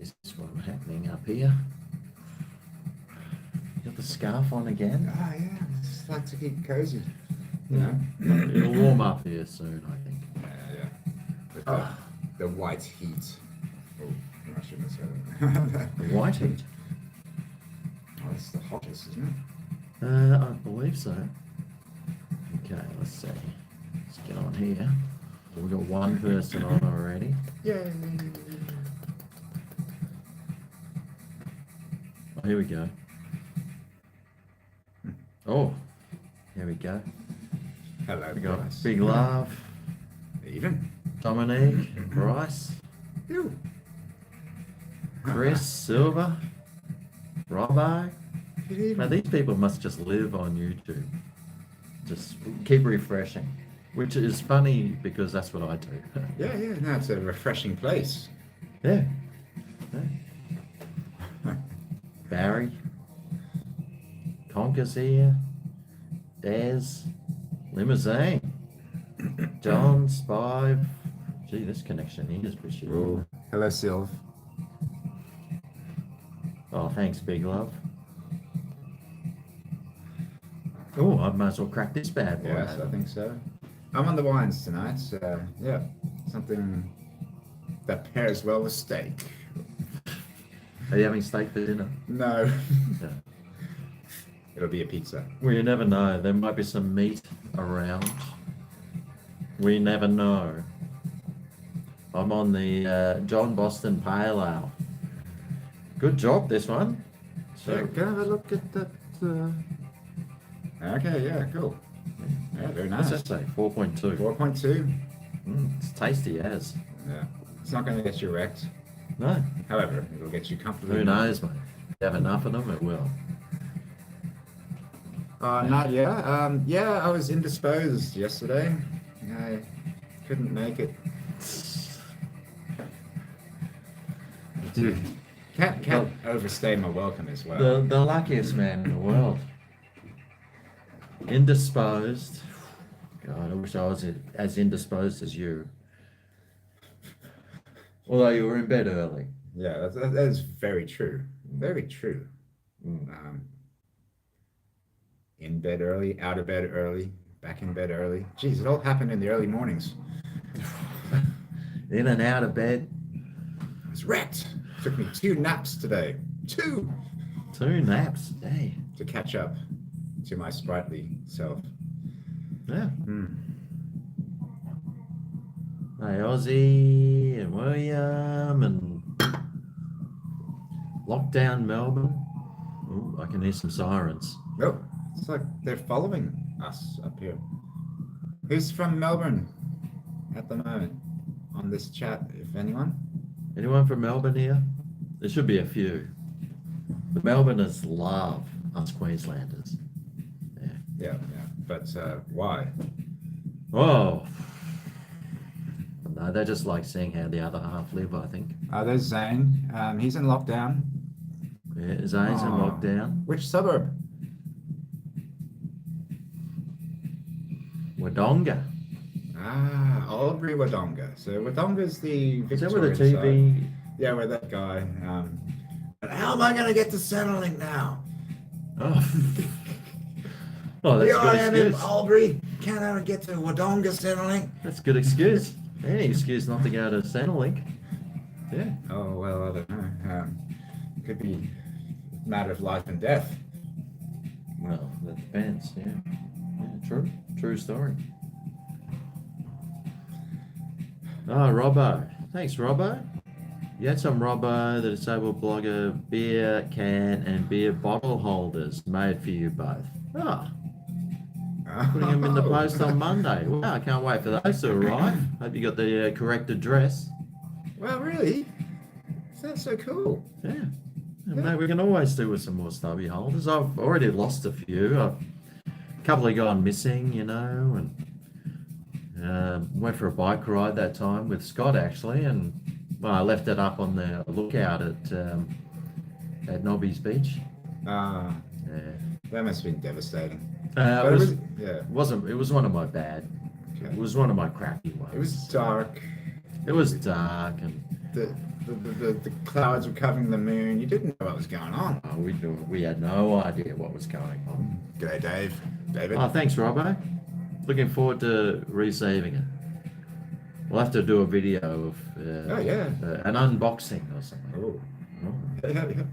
is what's happening up here. You got the scarf on again? Ah, yeah. Just like to keep cozy. You Yeah. know? It'll warm up here soon, I think. Yeah. With the white heat. Oh, I shouldn't have said it. The white heat? Oh, it's the hottest, isn't it? I believe so. Okay, let's see. Let's get on here. We've got one person on already. Yay! Oh, here we go. Oh, here we go. Hello, We got Bryce. Big Love, Even? Dominique, Bryce, You. Chris, Silver, Robbo. Good evening. Now these people must just live on YouTube. Just keep refreshing. Which is funny because that's what I do. Yeah, no, it's a refreshing place. Yeah. Yeah. Barry, Conker's here, Daz, Limousine, John, Spy. Gee, this connection here is pretty shit. Oh, hello, Sylv. Oh, thanks, Big Love. Oh, I might as well crack this bad boy. Yes, I think so. I'm on the wines tonight. Yeah, something that pairs well with steak. Are you having steak for dinner? No. Yeah. It'll be a pizza. Well, you never know. There might be some meat around. We never know. I'm on the John Boston Pale Ale. Good job, this one. So, can I have a look at that? Okay, yeah, cool. Yeah, very nice. What's that say? 4.2. 4.2. It's tasty as. Yeah. It's not going to get you wrecked. No. However, it'll get you comfortably. Who knows, mate? If you have enough of them, it will. Not yet. Yeah, I was indisposed yesterday. I couldn't make it. Can't overstay my welcome as well. The luckiest man in the world. Indisposed. God, I wish I was as indisposed as you. Although you were in bed early. Yeah, that is very true. Very true. In bed early, out of bed early, back in bed early. Jeez, it all happened in the early mornings. In and out of bed. I was wrecked. Took me 2 naps today. 2! 2 naps. Hey. To catch up to my sprightly self. Yeah. Hey, Ozzy and William and lockdown Melbourne. Ooh, I can hear some sirens. Oh, it's like they're following us up here. Who's from Melbourne at the moment on this chat, if anyone? Anyone from Melbourne here? There should be a few. The Melbourners love us Queenslanders. Yeah. But why? Oh. No, they just like seeing how the other half live, I think. There's Zane. He's in lockdown. Yeah, Zane's in lockdown. Which suburb? Wodonga. Albury Wodonga. So Wodonga's the Is that Victorian where the TV... side. Yeah, where that guy. How am I going to get to Centrelink now? Oh. Oh, that's Here a good I am in excuse. Albury. Can't I get to Wodonga Centrelink? That's a good excuse. Any excuse not to go to Centrelink. Yeah. Oh, well, I don't know. It could be a matter of life and death. Well, that depends, yeah. Yeah, true. True story. Oh, Robbo. Thanks, Robbo. You had some Robbo, the disabled blogger, beer can and beer bottle holders made for you both. Oh. Putting them in the post on Monday. Wow, I can't wait for those to arrive. Hope you got the correct address. Well, really? That's so cool. Yeah. Mate, we can always do with some more stubby holders. I've already lost a few. A couple have gone missing, you know, and went for a bike ride that time with Scott actually, and well, I left it up on the lookout at Nobby's Beach. Yeah. That must have been devastating. It was one of my bad. Okay. It was one of my crappy ones. It was dark. It was dark, and the clouds were covering the moon. You didn't know what was going on. Oh, we had no idea what was going on. G'day, Dave. David. Oh, thanks, Robbo. Looking forward to receiving it. We'll have to do a video of an unboxing or something. Oh. Oh. Yeah.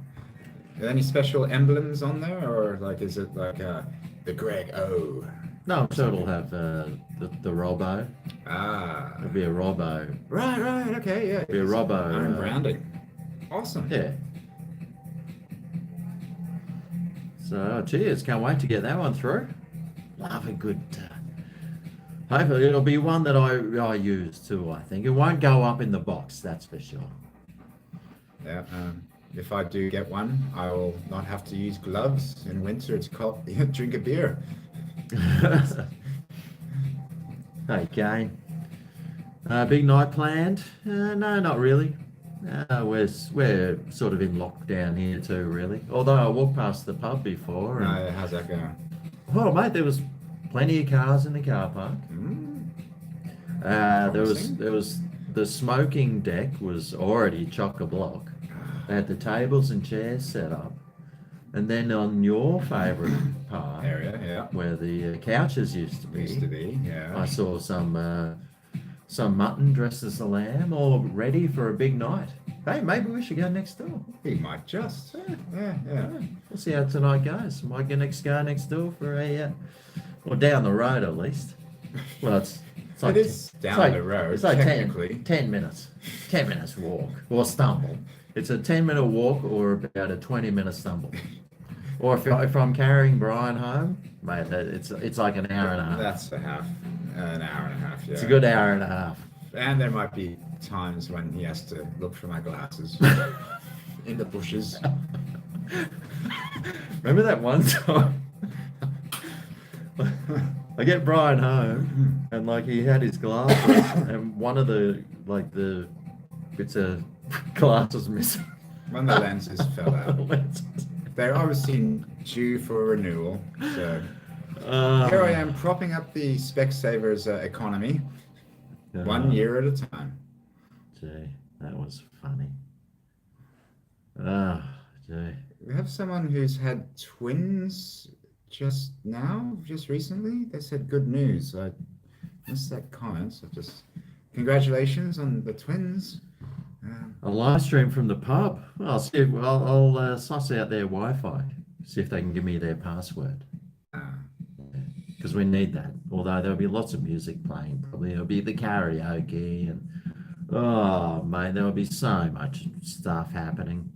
Any special emblems on there, or like is it like the GregO? No, I'm sure it'll have the Robbo. Ah. It'll be a Robbo. Right. Okay, yeah. It'll be a Robbo. Own branding. Awesome. Yeah. So, cheers. Can't wait to get that one through. Love a good... hopefully it'll be one that I use too, I think. It won't go up in the box, that's for sure. Yeah. If I do get one, I will not have to use gloves in winter to drink a beer. Hey, Kane. Big night planned? No, not really. We're sort of in lockdown here too, really. Although I walked past the pub before. And, how's that going? well, mate, there was plenty of cars in the car park. There was the smoking deck was already chock-a-block. They had the tables and chairs set up, and then on your favourite part area, where the couches used to be, yeah. I saw some mutton dressed as a lamb, all ready for a big night. Hey, maybe we should go next door. We might just. Yeah. We'll see how tonight goes. Might go next door for or down the road at least. Well, it's like it is down the road. It's like technically 10 minutes. 10 minutes walk or stumble. It's a 10-minute walk or about a 20-minute stumble. Or if I'm carrying Brian home, mate, it's like an hour and a half. That's an hour and a half. Yeah. It's a good hour and a half. And there might be times when he has to look for my glasses in the bushes. Remember that one time? I get Brian home and like he had his glasses and one of the bits of glasses missing. One of the lenses fell out. They're obviously due for renewal. So here I am propping up the Specsavers economy 1 year at a time. Gee, that was funny. Gee. We have someone who's had twins just recently. They said good news. I missed that comment. So just congratulations on the twins. A live stream from the pub. I'll see. I'll suss out their Wi-Fi. See if they can give me their password. Because we need that. Although there'll be lots of music playing. Probably there'll be the karaoke and oh mate, there'll be so much stuff happening.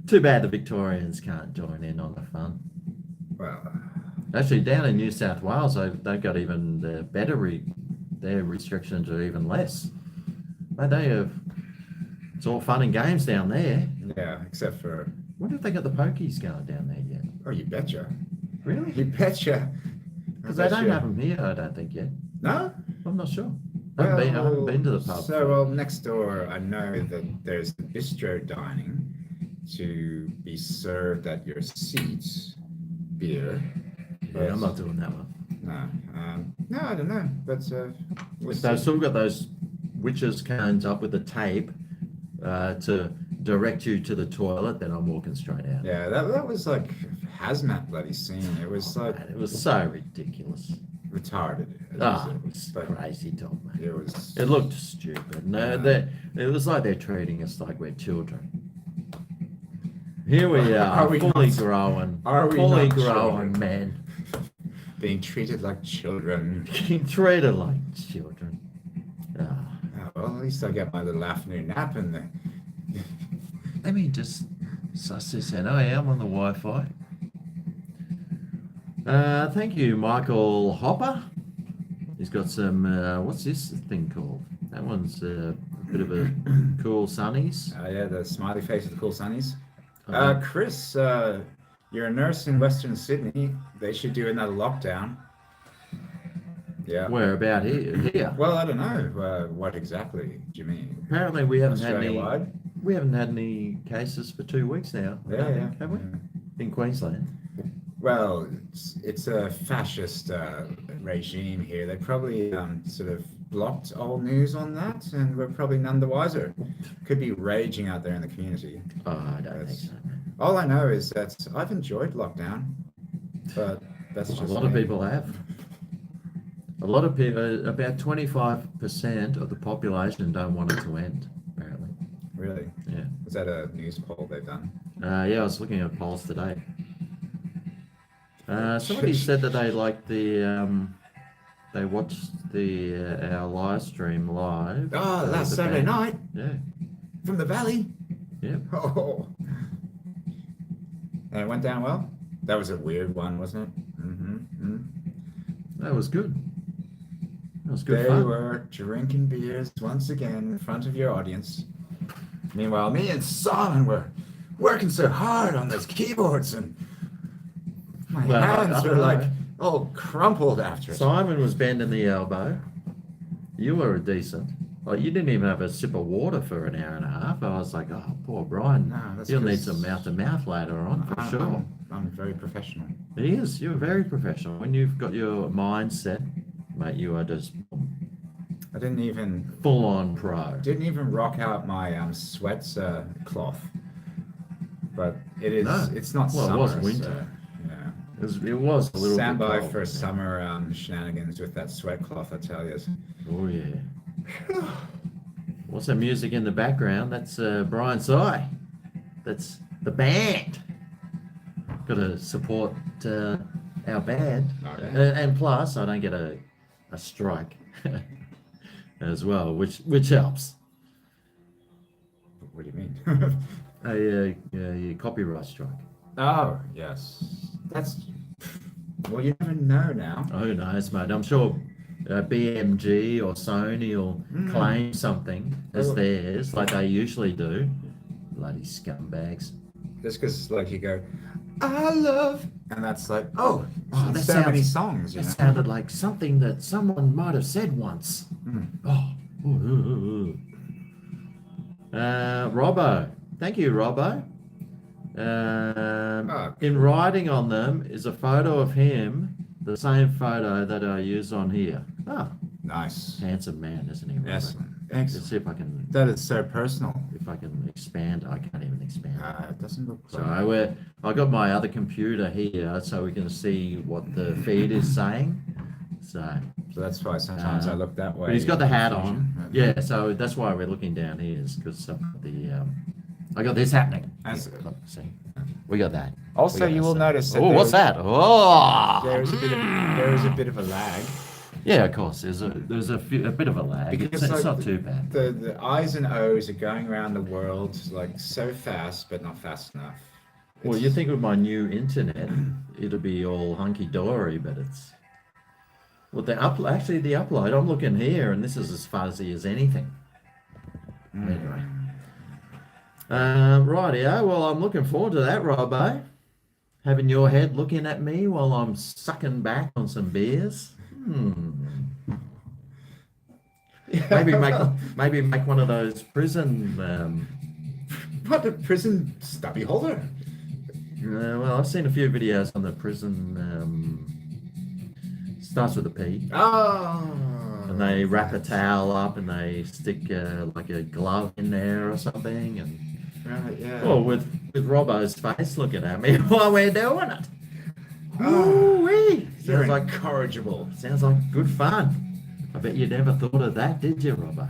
Too bad the Victorians can't join in on the fun. Well, actually, down in New South Wales, they've got even their restrictions are even less. But they have. It's all fun and games down there. Yeah, except for... I wonder if they got the pokies going down there yet. Oh, you betcha. Really? You betcha. Because they don't have them here, I don't think, yet. No? I'm not sure. I haven't been to the pub. So, next door, I know that there's the bistro dining to be served at your seats, beer. Yeah, I'm not doing that one. No, I don't know. But if they've still got those witches' cones up with the tape, to direct you to the toilet, then I'm walking straight out. Yeah, that was like hazmat bloody scene. It was like it was so ridiculous, retarded. It was crazy talk, mate. It looked stupid. No, it was like they're treating us like we're children. Here we are, fully growing men, being treated like children. Being treated like children. Well, at least I get my little afternoon nap in there. Let me just suss this out. Oh, yeah, I'm on the Wi-Fi. Thank you, Michael Hopper. He's got some, what's this thing called? That one's a bit of a cool sunnies. Yeah, the smiley face of the cool sunnies. Chris, you're a nurse in Western Sydney. They should do another lockdown. Yeah. Where about here? Well, I don't know. What exactly do you mean? Apparently, we haven't had Australia-wide? any cases for 2 weeks now. Yeah. Have we? In Queensland. Well, it's a fascist regime here. They probably sort of blocked all news on that, and we're probably none the wiser. Could be raging out there in the community. Oh, I don't think so. All I know is that I've enjoyed lockdown, but that's A just lot of me. people have. A lot of people, about 25% of the population don't want it to end, apparently. Really? Yeah. Was that a news poll they've done? Yeah, I was looking at polls today. Somebody said that they liked they watched our live stream live. Oh, last the Saturday band. night Yeah. from the valley. Yeah. Oh. And it went down well? That was a weird one, wasn't it? Mm-hmm. That was good. That was good They fun. were drinking beers once again in front of your audience. Meanwhile, me and Simon were working so hard on those keyboards, and my Well, hands I were don't like know. all crumpled after it. Simon was bending the elbow. You were decent. Like, you didn't even have a sip of water for an hour and a half. I was like, oh, poor Brian. No, that's He'll need 'cause some mouth-to-mouth later on, for sure. I'm very professional. It is. You're very professional. When you've got your mindset, mate, you are just I didn't even full-on pro. rock out my sweats cloth, but it is. No. It's not Well, it summer. was winter. So, yeah. It was a little Stand bit by cold, for yeah. summer shenanigans with that sweat cloth, I tell you. Oh, yeah. What's that music in the background? That's Brian Sy. That's the band. Got to support our band. Okay. And plus, I don't get a strike as well, which helps. What do you mean? A copyright strike. Oh, yes. That's. Well, you never know now. Oh, who knows, mate? I'm sure BMG or Sony will claim something as Oh. theirs, like they usually do. Bloody scumbags. Just because, like, you go, I love, and that's like, oh, Oh, that so many sounds- songs, you That know. sounded like something that someone might have said once. Oh. Robbo. Thank you, Robbo. In writing on them is a photo of him, the same photo that I use on here. Oh, Nice. handsome man, isn't he, Robbo? Excellent. Let's Excellent. see if I can That is so personal. expand. I can't even expand. It doesn't look So like. I got my other computer here so we can see what the feed is saying. So that's why sometimes I look that way. but he's got the hat on. Confusion. Yeah, so that's why we're looking down here, is because I got this happening. That's- Yeah, look, see, we got that. Also, We got you that will set. notice that Oh, what's that? Oh, there is a bit of a lag. yeah, of course. There's a bit of a lag. Because, It's like, not too bad. The I's and O's are going around the world like so fast, but not fast enough. Well, you think with my new internet, it'll be all hunky dory, but it's the upload. I'm looking here, and this is as fuzzy as anything. Anyway, rightio. Well, I'm looking forward to that, Robbo. Having your head looking at me while I'm sucking back on some beers. Maybe make one of those prison. What, a prison stubby holder? Well, I've seen a few videos on the prison. Starts with a P, Oh. and they wrap a towel up and they stick like a glove in there or something. And Right, yeah. well, with Robbo's face looking at me while we're doing it. Oh. Ooh-wee. You're Sounds like incorrigible. good fun. I bet you never thought of that, did you, Robbo?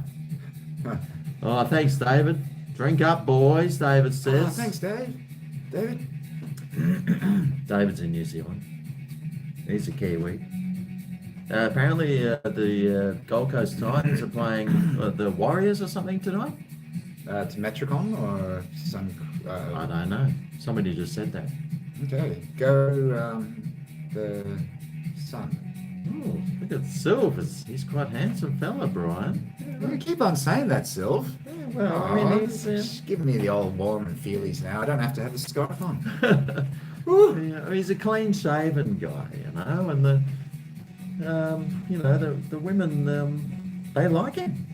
Oh, thanks, David. Drink up, boys, David says. Oh, thanks, Dave. David? David's in New Zealand. He's a Kiwi. Apparently, the Gold Coast Titans are playing the Warriors or something tonight. It's Metricon or some. I don't know. Somebody just said that. Okay. Go the Sun. Oh, look at Silv. He's quite handsome fella, Brian. You keep on saying that, Sylv. Yeah, well, I mean, he's. Just giving me the old warm and feelies now. I don't have to have the scarf on. Yeah, he's a clean-shaven guy, you know, and the women, they like him.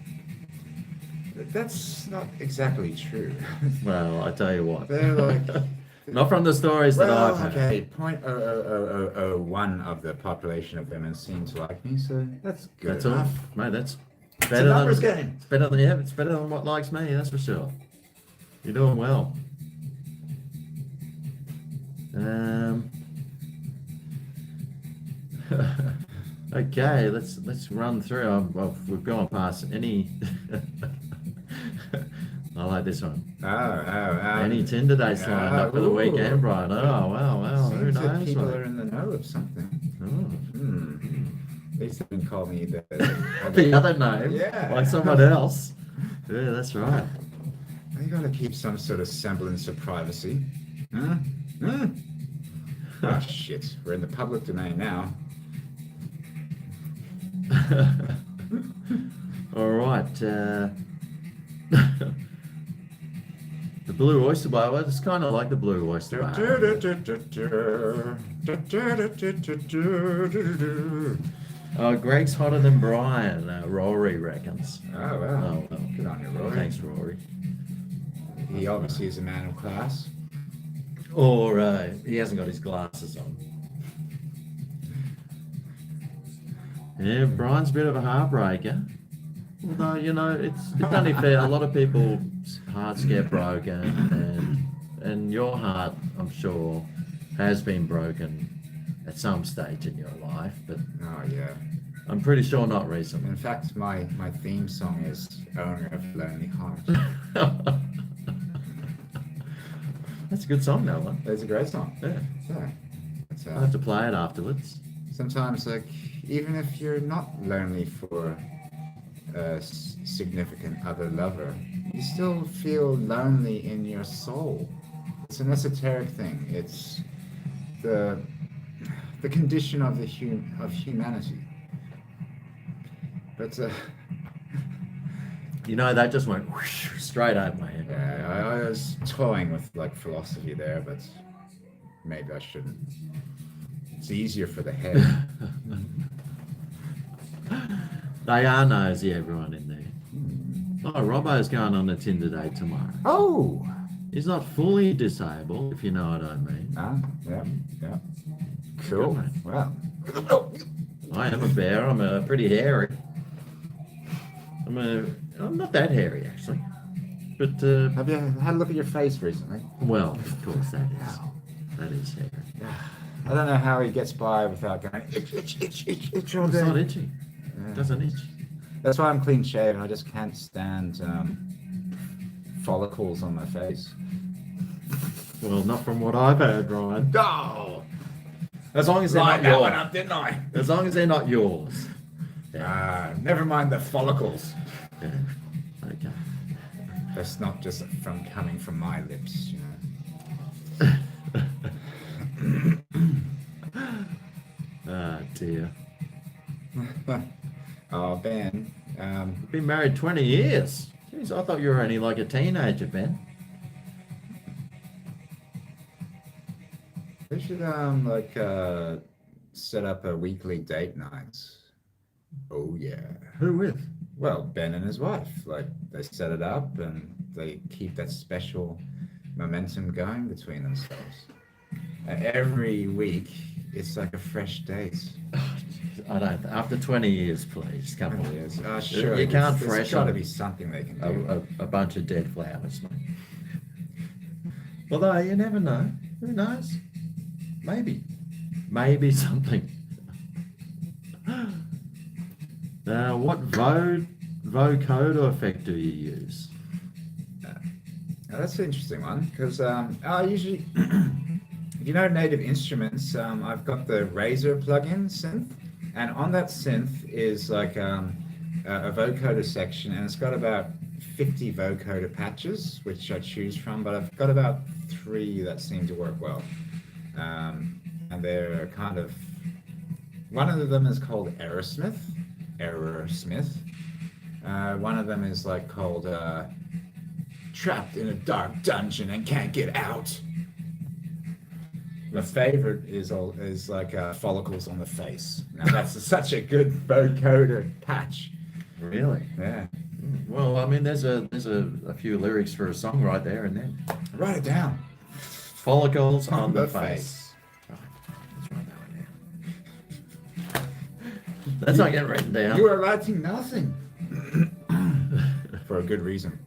That's not exactly true. Well, I tell you what. They're like. Not from the stories that Well, I've heard. okay, 0.00001 of the population of women seem to like me, so that's good That's all, enough. mate. That's It's a numbers game. It's better than, yeah, it's better than what likes me, that's for sure. You're doing well. Okay, let's run through. Well, we've gone past any. I like this one. Any Tinder dates lined up for the weekend, Brian? Oh, wow. Who Seems that knows? people are in the know of something. At least they didn't call me the other name, like someone else. Yeah, that's right. You gotta keep some sort of semblance of privacy. Oh shit, we're in the public domain now. All right. The Blue Oyster Bar. Well, it's kind of like the Blue Oyster Bar. Greg's hotter than Brian, Rory reckons. Oh, wow. Oh, well. Good on you, Rory. Thanks, Rory. He obviously is a man of class. Or he hasn't got his glasses on. Yeah, Brian's a bit of a heartbreaker. Although, you know, it's only fair. A lot of people's hearts get broken, and your heart, I'm sure, has been broken at some stage in your life. But Oh, yeah. I'm pretty sure not recently. In fact, my theme song is Owner of Lonely Heart. That's a good song, that one. It's a great song. Yeah. It's, I'll have to play it afterwards. sometimes, like, even if you're not lonely for a significant other lover, you still feel lonely in your soul. It's an esoteric thing. It's the condition of of humanity. But You know, that just went whoosh, straight over my head. yeah, I was toying with like philosophy there, but maybe I shouldn't. It's easier for the head. They are nosy, everyone in there. Oh, Robbo's going on a Tinder date tomorrow. Oh! He's not fully disabled, if you know what I mean. Yeah. Cool. Good, mate. Wow. I am a bear. I'm pretty hairy. I'm not that hairy, actually. But, Have you had a look at your face recently? well, of course, that is hairy. I don't know how he gets by without going itch all It's day. not itchy. Yeah. It doesn't itch. That's why I'm clean shaven. I just can't stand follicles on my face. Well, not from what I've heard, Ryan. Oh! As long as they're Lined not that one yours. up, didn't I? As long as they're not yours. Never mind the follicles. Yeah. Okay. That's not just from coming from my lips, you know. Ah, dear. Oh, Ben. You've been married 20 years. Jeez, I thought you were only like a teenager, Ben. We should set up a weekly date night. Oh yeah. Who with? Well, Ben and his wife. Like they set it up and they keep that special momentum going between themselves. Every week it's like a fresh date. I don't. After 20 years, please come on. Yes. Sure. You can't There's fresh got to on be something they can do. a bunch of dead flowers, mate. Although you never know. Who knows? Maybe something. What vocoder effect do you use? Now, that's an interesting one because I usually, if you know Native Instruments, I've got the Razor plugin synth, and on that synth is like a vocoder section, and it's got about 50 vocoder patches, which I choose from, but I've got about 3 that seem to work well. And they're kind of, one of them is called Aerosmith. One of them is like called Trapped in a Dark Dungeon and Can't Get Out. My favorite is like Follicles on the Face. Now that's such a good vocoder patch. Really? Yeah. Well, I mean, there's a few lyrics for a song right there and then. Write it down. Follicles on the face. Right. Let's write that one down. That's not getting written down. You are writing nothing. For a good reason.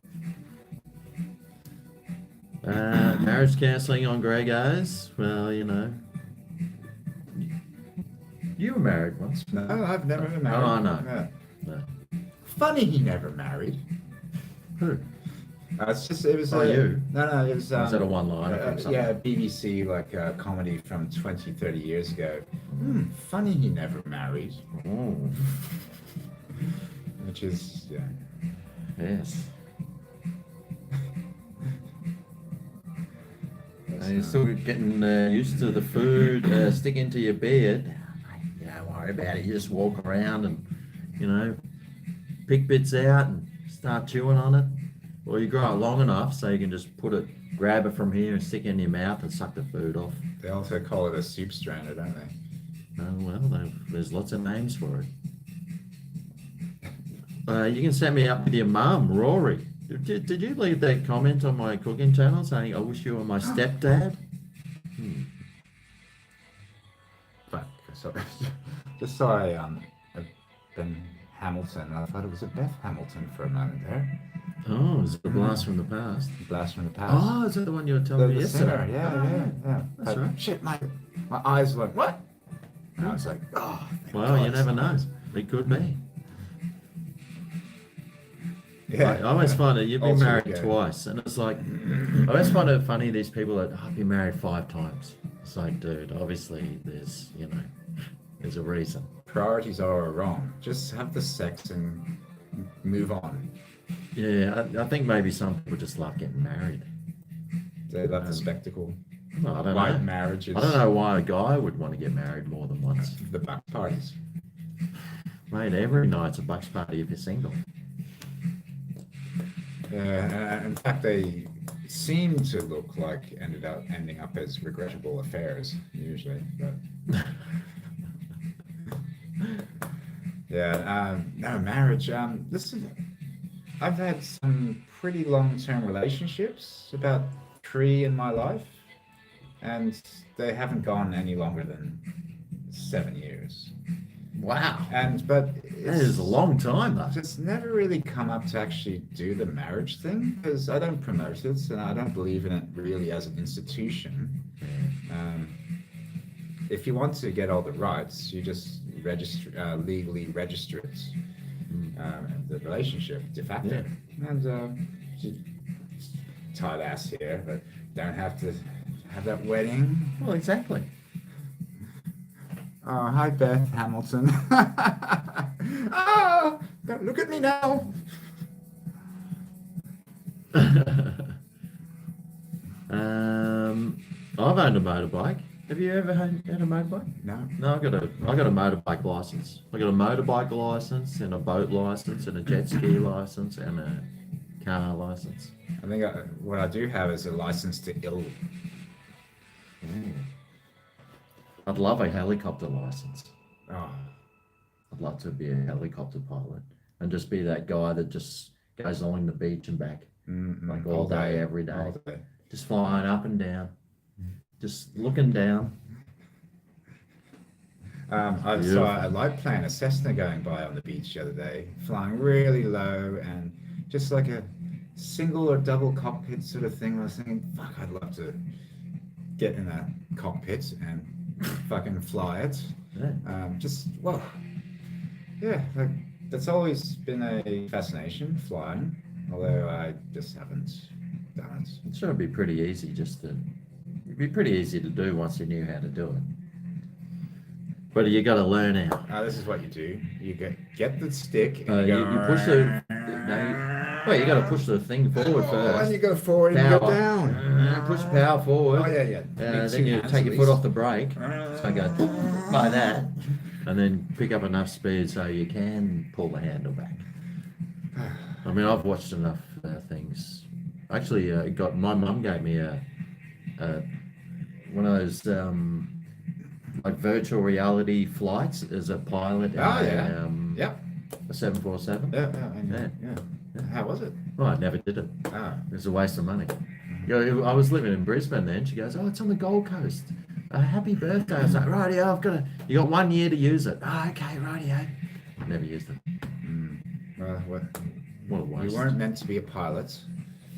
Marriage counselling on GregO's. Well, you know, you were married once. No, I've never been married. Oh, no. Yeah. No. Funny he never married. Who? It was you. No, it was Was that a one-liner from something? yeah, BBC comedy from 20, 30 years ago. Funny he never married. Oh. Which is, yeah. Yes. You're still getting used to the food sticking to your beard. You don't worry about it. You just walk around and, you know, pick bits out and start chewing on it. Or you grow it long enough so you can just grab it from here and stick it in your mouth and suck the food off. They also call it a soup strainer, don't they? Oh, well, there's lots of names for it. You can set me up with your mum, Rory. Did you leave that comment on my cooking channel saying, I wish you were my stepdad? But, just saw Ben Hamilton. I thought it was a Beth Hamilton for a moment there. Oh, is it a blast from the past? Blast from the past. Oh, is that the one you were telling me yesterday? Singer. Yeah. That's right. Shit, my eyes were like, what? And I was like, oh, well, you never know. It could be. Yeah. I always find it, you've been Also, married yeah. twice, and it's like, I always find it funny, these people that, I've been married 5 times. It's like, dude, obviously there's a reason. Priorities are wrong. Just have the sex and move on. Yeah, I think maybe some people just love getting married. They love the spectacle. Well, I don't White know. marriages. I don't know why a guy would want to get married more than once. The back parties. Mate, every night's a bucks party if you're single. In fact, they seem to look like ending up as regrettable affairs usually. But yeah, no marriage. I've had some pretty long-term relationships, about 3 in my life, and they haven't gone any longer than 7 years. Wow. But That is a long time, though. It's never really come up to actually do the marriage thing, because I don't promote it and I don't believe in it really as an institution. If you want to get all the rights, you just legally register it, the relationship de facto, and tight ass here, but don't have to have that wedding. Well, exactly. Oh, hi, Beth Hamilton. Oh, don't look at me now. I've owned a motorbike. Have you ever had a motorbike? No. No, I got a motorbike license. I got a motorbike license and a boat license and a jet ski license and a car license. I think what I do have is a license to ill. I'd love a helicopter license. Oh, I'd love to be a helicopter pilot and just be that guy that just goes along the beach and back, like all day, every day, all day. just flying up and down, just looking down. I saw a light plane, a Cessna going by on the beach the other day, flying really low and just like a single or double cockpit sort of thing. I was thinking, fuck, I'd love to get in a cockpit and fucking fly it. Yeah. Well, yeah, like that's always been a fascination, flying, although I just haven't done it. It should be pretty easy it'd be pretty easy to do once you knew how to do it. But you got to learn how. This is what you do. You get the stick You and go, push you got to push the thing forward first. and you go forward and you go down. Push power forward. Oh, yeah. Then you take your foot off the brake. So go like that. And then pick up enough speed so you can pull the handle back. I mean, I've watched enough things. Actually, my mum gave me one of those like virtual reality flights as a pilot. Yeah. A 747. Yeah. How was it? Well, I never did it. It was a waste of money. I was living in Brisbane then. She goes, "Oh, it's on the Gold Coast. Happy birthday." I was like, "Rightio, you got 1 year to use it." "Oh, okay, rightio." Never used it. Well, What a you waste. weren't meant to be a pilot.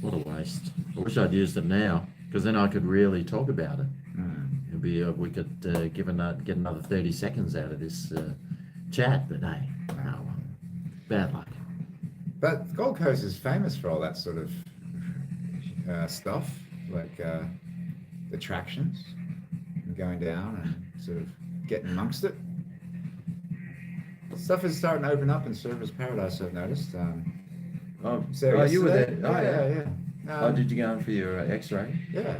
What a waste. I wish I'd used it now, because then I could really talk about it. It'd be we could get another 30 seconds out of this chat, but hey, oh well, bad luck. But Gold Coast is famous for all that sort of stuff, like attractions, and going down and sort of getting amongst it. Stuff is starting to open up in Surfers Paradise, I've noticed. So You were there. yesterday- Oh, yeah. yeah. Did you go in for your X-ray? Yeah.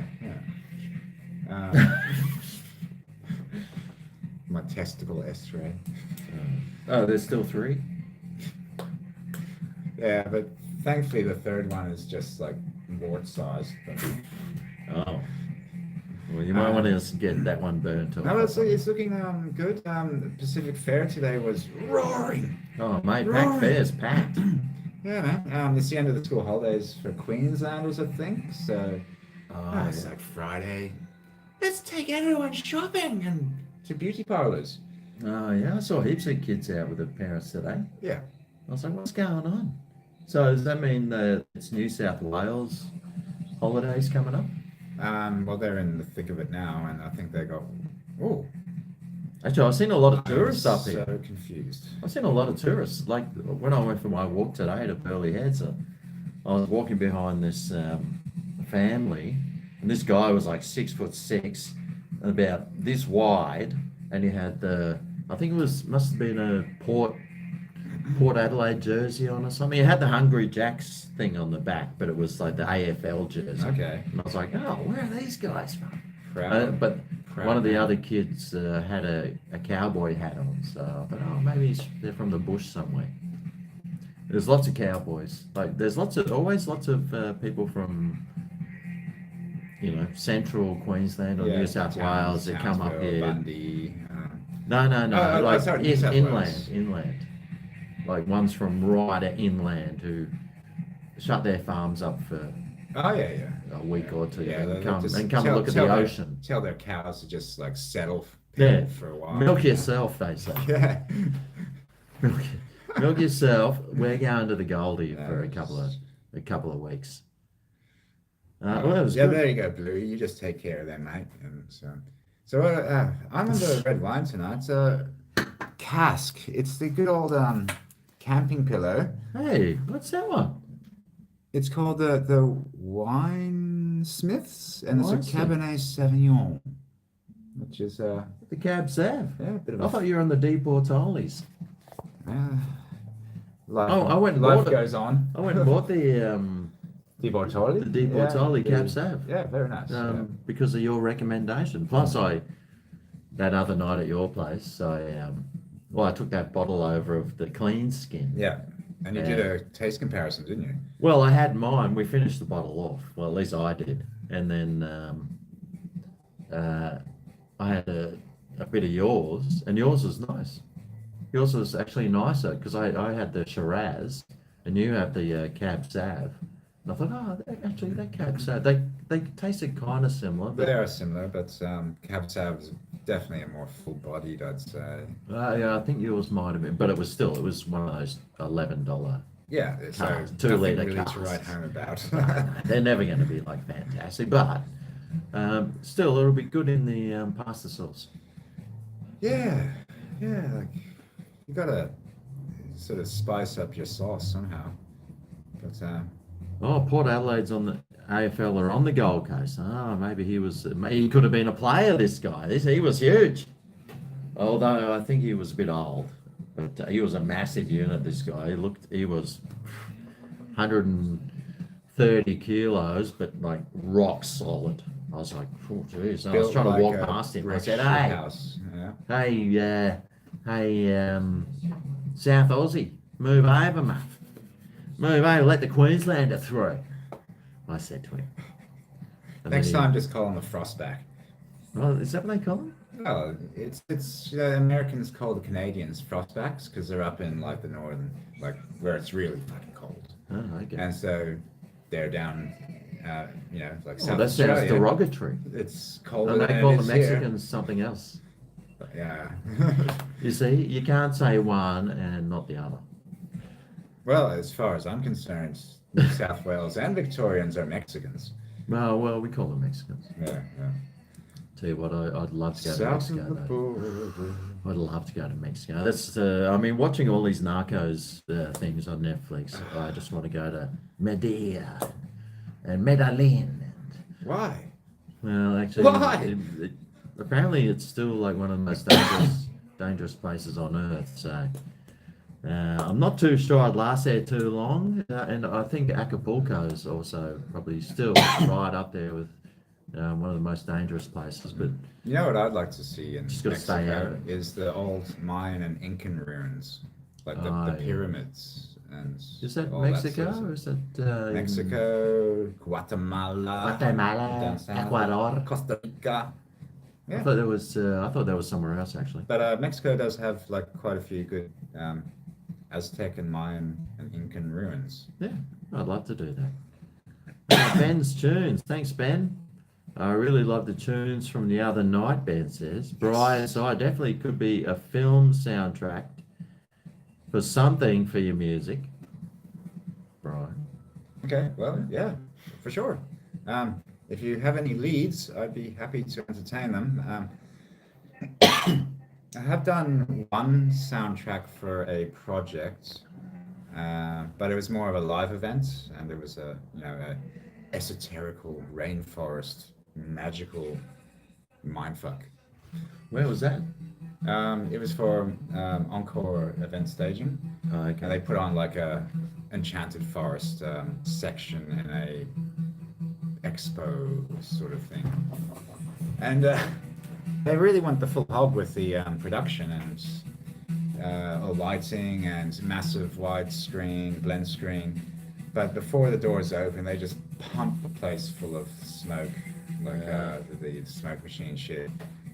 My testicle X-ray. Oh, there's still 3? Yeah, but thankfully the third one is just like wart sized. But... Oh. Well, you might want to get that one burnt off. No, it's looking good. Pacific Fair today was roaring. Oh, mate, Roaring. Fair's packed. Yeah, man. It's the end of the school holidays for Queenslanders, I think. So it's yeah. like Friday. Let's take everyone shopping and to beauty parlors. Oh, yeah, I saw heaps of kids out with their parents today. Yeah. I was like, what's going on? So does that mean it's New South Wales holidays coming up? Well, they're in the thick of it now, and I think they got. Oh, Actually, I've seen a lot of tourists up so here. confused. I've seen a lot of tourists. Like when I went for my walk today to Pearly Heads, I was walking behind this family, and this guy was like 6'6", and about this wide, and he had I think must have been a Port Adelaide jersey on or something. He had the Hungry Jacks thing on the back, but it was like the AFL jersey. Okay. And I was like, oh, where are these guys from? Proud. But Proud one of the man. other kids had a cowboy hat on, so I thought, oh, maybe they're from the bush somewhere. There's lots of cowboys. Like, there's always lots of people from, central Queensland or New South Wales that come up Townsville, here. Bundy. No, like sorry, New South Wales. inland. Like ones from right inland who shut their farms up for Oh yeah. a week or two Yeah, and they'll come just and look at the ocean. Tell their cows to just like settle Yeah, for a while. milk yourself, they say. Yeah. Milk yourself. We're going to the Goldie for a couple of weeks. Well, that was yeah, good. there you go, Bluey. You just take care of them, mate. And so I'm on the red wine tonight. It's a cask. It's the good old camping pillow. Hey, what's that one? It's called the Wine Smiths, and it's a Winesmith. Cabernet Sauvignon, which is The Cab Sav. a bit of I a thought you were on the Deep Portolis. life, Oh, I went and life bought it. goes on. I went and bought the Di Bortoli? the Di Bortoli Cab Sav. Yeah, very nice. Because of your recommendation. Plus, that other night at your place, I took that bottle over of the clean skin. Yeah. And you did a taste comparison, didn't you? Well, I had mine. We finished the bottle off. Well, at least I did. And then I had a bit of yours, and yours was nice. Yours was actually nicer because I had the Shiraz, and you have the Cab Sav. And I thought, that Cab Sav, they tasted kind of similar. But They are similar, but Cab Sav is definitely a more full-bodied, I'd say. yeah, I think yours might have been, but it was one of those $11. Yeah, so Cars, 2 nothing litre really cars. to write home about. They're never going to be like fantastic, but still, it'll be good in the pasta sauce. yeah, like you gotta sort of spice up your sauce somehow. But Port Adelaide's on the AFL or on the Gold Coast. Maybe he could have been a player. This guy, he was huge. Although I think he was a bit old, but he was a massive unit. This guy, he was 130 kilos, but like rock solid. I was like, oh geez. I was trying to walk past him. I said, house. Yeah. hey, South Aussie, move over, mate. Move over, let the Queenslander through. I said to him. And Next then time, just call him a frostback. Oh, is that what they call him? Oh, it's Americans call the Canadians frostbacks because they're up in like the northern, like where it's really fucking cold, Oh, okay. and so they're down, like South That sounds Australia. derogatory. It's colder And than they it call the is Mexicans something else. here. Yeah. You see, you can't say one and not the other. Well, as far as I'm concerned, New South Wales and Victorians are Mexicans. Oh, well, we call them Mexicans. Yeah, yeah. Tell you what, I'd love to go to South of Mexico, the though. border. I'd love to go to Mexico. That's, I mean, watching all these Narcos things on Netflix, I just want to go to Medellin and Medellin. Why? Well, actually, Why? apparently it's still like one of the most dangerous places on earth. So I'm not too sure I'd last there too long. And I think Acapulco is also probably still right up there with one of the most dangerous places. But You know what I'd like to see in Just gotta stay out Mexico of it. is the old Mayan and Incan ruins, like the Yeah. pyramids and Is that all Mexico sort or of is that Mexico, Guatemala, Guatemala, down south, Ecuador? Costa Rica. I Yeah, thought there was. I thought that was somewhere else actually. but Mexico does have like quite a few good Aztec and Mayan and Incan ruins. Yeah, I'd love to do that. Ben's tunes. Thanks, Ben. I really love the tunes from the other night, Ben says. Brian, so I definitely could be a film soundtrack for something for your music. Brian. Okay, well, yeah, for sure. If you have any leads, I'd be happy to entertain them. I have done one soundtrack for a project, but it was more of a live event, and there was a esoterical rainforest magical mindfuck. Where was that? It was for Encore event staging, Oh, and okay. they put on like a enchanted forest section in a expo sort of thing, and they really went the full hog with the production and lighting and massive widescreen blend screen. But before the doors open, they just pump the place full of smoke, like the smoke machine shit,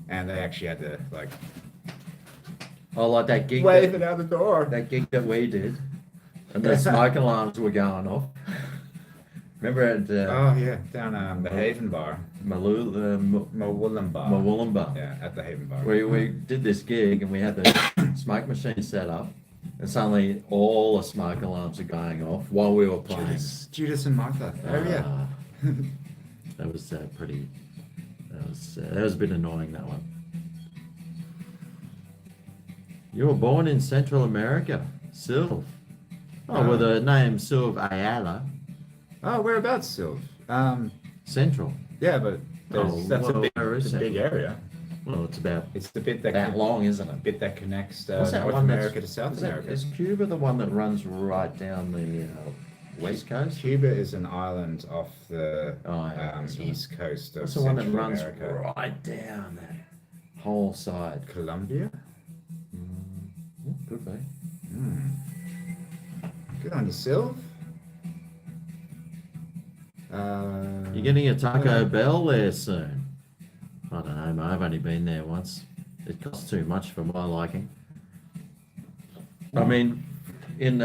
and they actually had to like Oh, like that gig. wave it out the door. That gig that we did, and the smoke alarms were going off. Remember at Oh yeah, down the Haven Bar, Mawullum Bar. Mawullumba, Yeah, at the Haven Bar. we did this gig and we had the smoke machine set up, and suddenly all the smoke alarms are going off while we were playing. Judas and Martha. Oh yeah. Ah, that was pretty. That was a bit annoying, that one. You were born in Central America, Silv. Oh, with the name Silv Ayala. Oh, whereabouts, Sylv? Central. Yeah, but that's well, a where is big it? area. Well, it's about It's the bit that that long, isn't it? bit that connects What's that North one that's- America to South America. Is Cuba the one that runs right down the west coast? Cuba is an island off the Oh, yeah, that's right. east coast of What's the one that Central runs America. right down that whole side? Colombia? Could be. Good on you, Sylv. You're getting a Taco Bell there soon. I don't know, mate. I've only been there once. It costs too much for my liking. I mean, in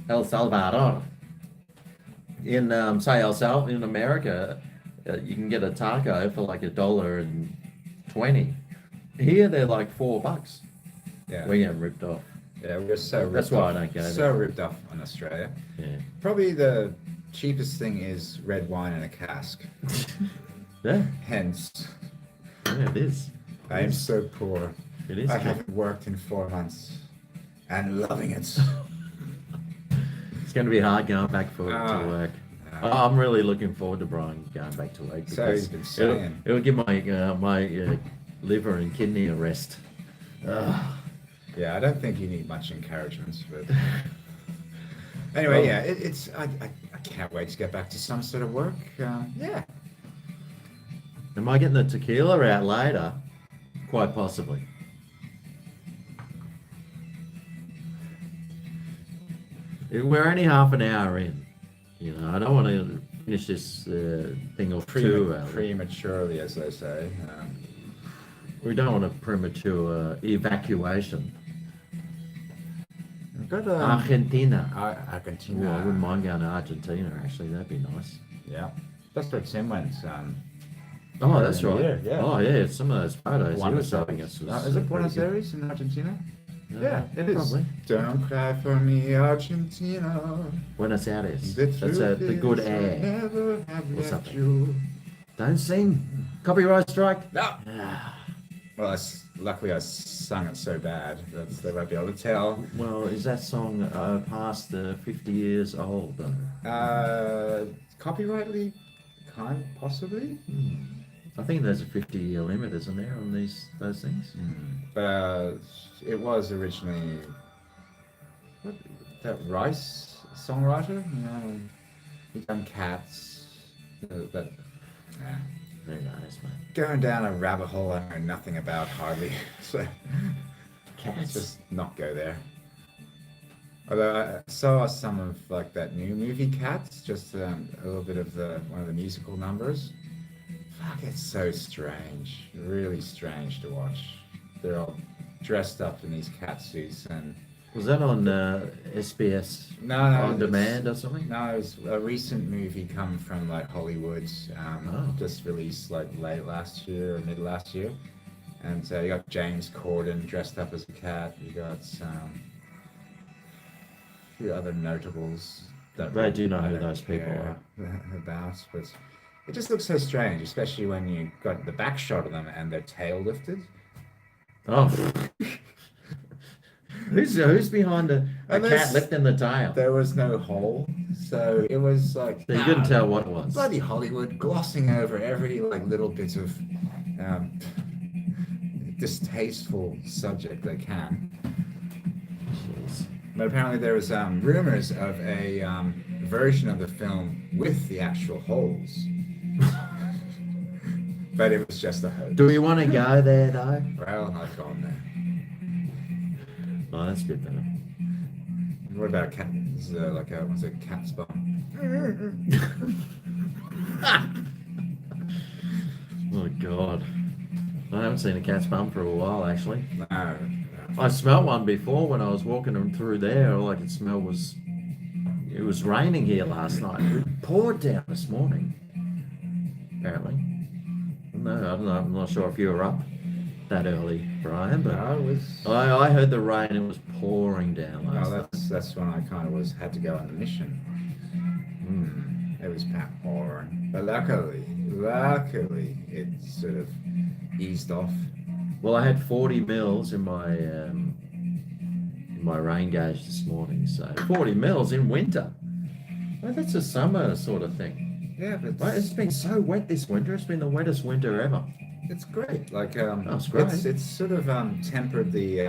El Salvador, in in America, you can get a taco for like $1.20. Here they're like $4. Yeah, We're getting ripped off. yeah, we're so That's ripped why I off. don't go So there. ripped off on Australia. Yeah. Probably the cheapest thing is red wine in a cask. Yeah, Hence, yeah, it is. I am so poor. It is. I haven't worked in 4 months and loving it. It's going to be hard going back to work. I'm really looking forward to Brian going back to work. So because you've been saying. it'll give my liver and kidney a rest. Yeah, I don't think you need much encouragement, but anyway, yeah, I can't wait to get back to some sort of work. Yeah, Am I getting the tequila out later? Quite possibly. We're only half an hour in. You know, I don't want to finish this thing off too early. prematurely, as they say. We don't want a premature evacuation. I've got Argentina. Argentina. Well, I wouldn't mind going to Argentina, actually. That'd be nice. Yeah, that's where Tim went. Oh, that's in the right. year, yeah. Oh, yeah. Some of those photos he was Buenos showing Aires. us was Is it pretty Buenos good. Aires in Argentina? Yeah, it is. Probably. Don't cry for me, Argentina. Buenos Aires. The That's truth the good is I air. never have Or left something. you. Don't sing. Copyright strike. No. Ah, Well, luckily I sung it so bad that they won't be able to tell. well, is that song past the 50 years old though? Copyrightly, possibly. I think there's a 50-year limit, isn't there, on those things? But it was originally what, that Rice songwriter. He done Cats. But yeah. Who knows, mate? Going down a rabbit hole I know nothing about hardly. So let's Cats. just not go there. Although I saw some of like that new movie Cats, just a little bit of one of the musical numbers. Fuck, it's so strange, really strange to watch. They're all dressed up in these cat suits and. Was that on SBS No, on demand or something? No, it was a recent movie come from like Hollywood, just released like late last year or mid last year. And you got James Corden dressed up as a cat. You got a few other notables that I do know I who don't those people care are. about, but it just looks so strange, especially when you got the back shot of them and their tail lifted. Oh. Who's behind a cat lifting the tail? There was no hole, so it was like So you couldn't tell what it was. bloody Hollywood glossing over every like little bit of distasteful subject they can. Jeez. But apparently there was rumors of a version of the film with the actual holes, but it was just a hoax. Do we want to go there though? Well, I've gone there. Oh, that's good better. What about a cat? Is like a what's it? Cat's bum. Oh God, I haven't seen a cat's bum for a while actually. No. I smelled one before when I was walking through there. All I could smell was it was raining here last night. It poured down this morning. Apparently. No, I don't know. I'm not sure if you were up that early, Brian, but No, it was. I heard the rain. It was pouring down last No, night. that's when I kind of had to go on a mission. It was pouring, but luckily it sort of eased off. Well, I had 40 mils in my rain gauge this morning. So 40 mils in winter. Well, that's a summer sort of thing. Yeah, but Right? It's been so wet this winter. It's been the wettest winter ever. it's great. Like it's great. it's sort of tempered the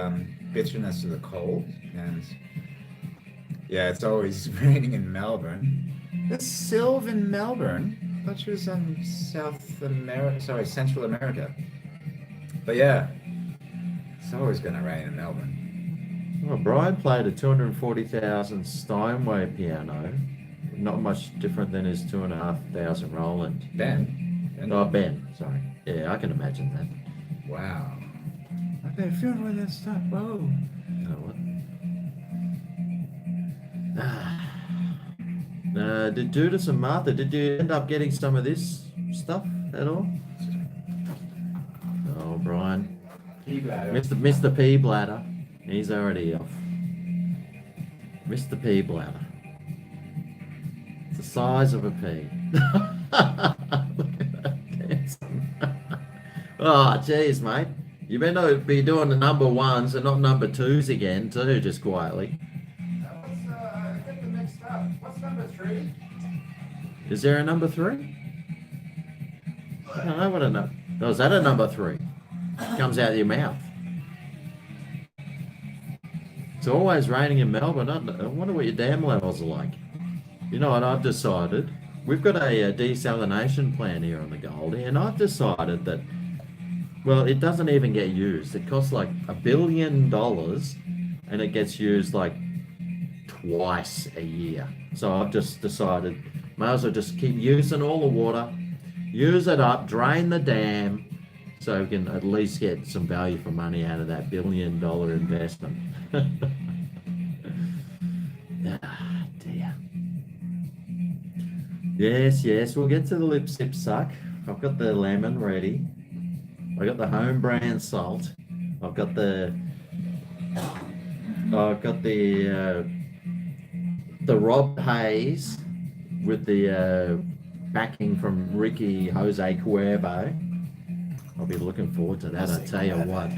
bitterness of the cold, and yeah, it's always raining in Melbourne. It's Sylv in Melbourne. I thought she was in Central America. But yeah, it's always going to rain in Melbourne. Well, Brian played a 240,000 Steinway piano. Not much different than his 2,500 Roland. Ben. Oh, Ben. Sorry. Yeah, I can imagine that. Wow. I've been feeling with that stuff. Whoa. You know what? Did Judas and Martha, did you end up getting some of this stuff at all? Oh, Brian. Mr. P Bladder. He's already off. Mr. P Bladder. It's the size of a pea. Look at that dancing. Oh, geez, mate. You better be doing the number ones and not number twos again, too, just quietly. I get them mixed up. What's number 3? Is there a number 3? I don't know what a number. Oh, is that a number 3? Comes out of your mouth. It's always raining in Melbourne. I wonder what your dam levels are like. You know what I've decided? We've got a desalination plant here on the Goldie, and I've decided that, well, it doesn't even get used. It costs like $1 billion, and it gets used like twice a year. So I've just decided, might as well just keep using all the water, use it up, drain the dam, so we can at least get some value for money out of that $1 billion investment. Ah, dear. Yes, we'll get to the lip sip suck. I've got the lemon ready. I've got the home brand salt. I've got the I've got the Rob Hayes with the backing from Ricky Jose Cuervo. I'll be looking forward to that. I tell you what,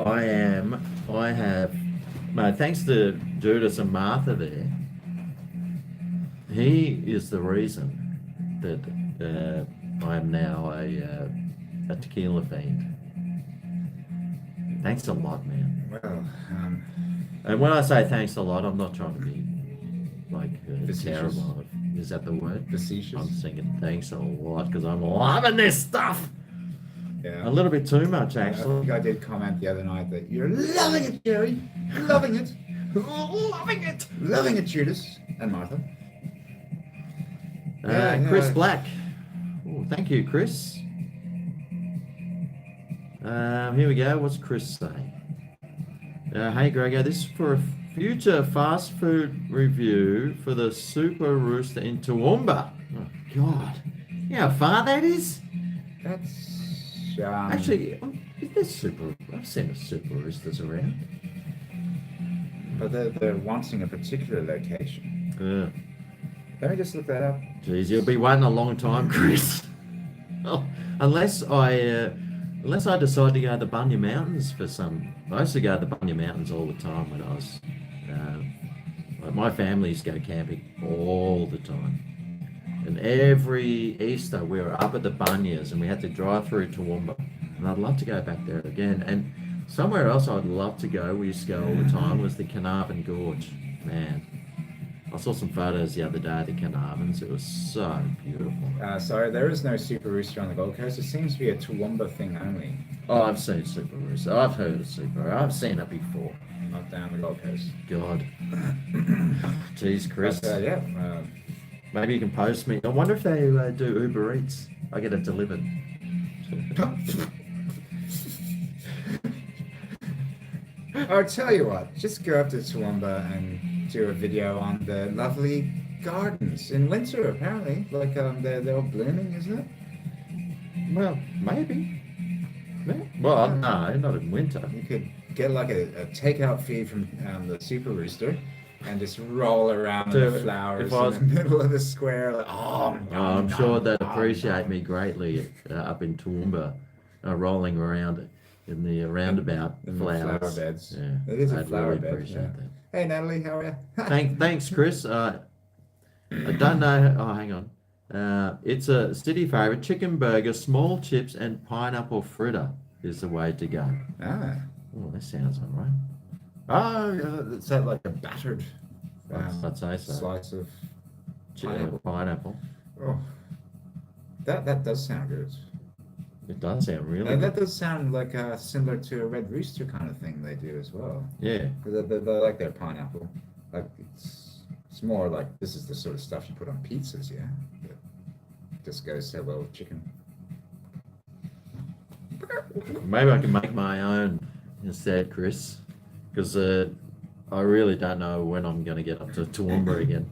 I have, mate, thanks to Judas and Martha there. He is the reason that I am now a tequila fiend. Thanks a lot, man. Well, And when I say thanks a lot, I'm not trying to be like Facetious. terrible. Is that the word? facetious. I'm singing thanks a lot because I'm loving this stuff. Yeah. A little bit too much, I actually. think I did comment the other night that you're loving it, Jerry. Loving it. Loving it. Loving it, Judas and Martha. Chris Black. Oh, thank you, Chris. Here we go. What's Chris saying? Hey, GregO, this is for a future fast food review for the Super Rooster in Toowoomba. Oh, God. You know how far that is? That's Actually, I've seen the Super Roosters around. but they're wanting a particular location. Let me just look that up. Geez, you'll be waiting a long time, Chris. Oh, unless I decide to go to the Bunya Mountains for some. I used to go to the Bunya Mountains all the time when I was. Like my family used to go camping all the time, and every Easter we were up at the Bunyas and we had to drive through Toowoomba, and I'd love to go back there again. And somewhere else I'd love to go. We used to go all the time was the Carnarvon Gorge. Man, I saw some photos the other day of the Carnarvons. It was so beautiful. Sorry, there is no Super Rooster on the Gold Coast. It seems to be a Toowoomba thing only, Oh, I've seen Super Rooster. I've heard of Super. I've seen it before. not down the Gold Coast. God. Jeez, Chris. But, yeah. Maybe you can post me. I wonder if they do Uber Eats. I get it delivered. I'll tell you what, just go up to Toowoomba and do a video on the lovely gardens in winter, apparently. Like, they're all blooming, isn't it? Well, maybe. Yeah. Well, no, not in winter. You could get like a takeout feed from the Super Rooster and just roll around in the Dude, flowers if I was- in the middle of the square. Like, I'm sure they'd appreciate me greatly up in Toowoomba, rolling around in the roundabout in the flower flower beds. Yeah, It is a I'd flower really bed. appreciate Yeah. that. Hey, Natalie, how are you? Thanks, Chris. I don't know. Oh, hang on. It's a city favorite. Chicken burger, small chips, and pineapple fritter is the way to go. Ah. Oh, that sounds all right. Oh, it's that like a battered I'd say so. slice of Pineapple. Pineapple. Oh, that does sound good. It does sound really And that good. does sound like similar to a Red Rooster kind of thing they do as well. Yeah. They like their pineapple. Like it's more like this is the sort of stuff you put on pizzas, yeah. But it just goes so well with chicken. Maybe I can make my own instead, Chris, because I really don't know when I'm going to get up to Toowoomba again.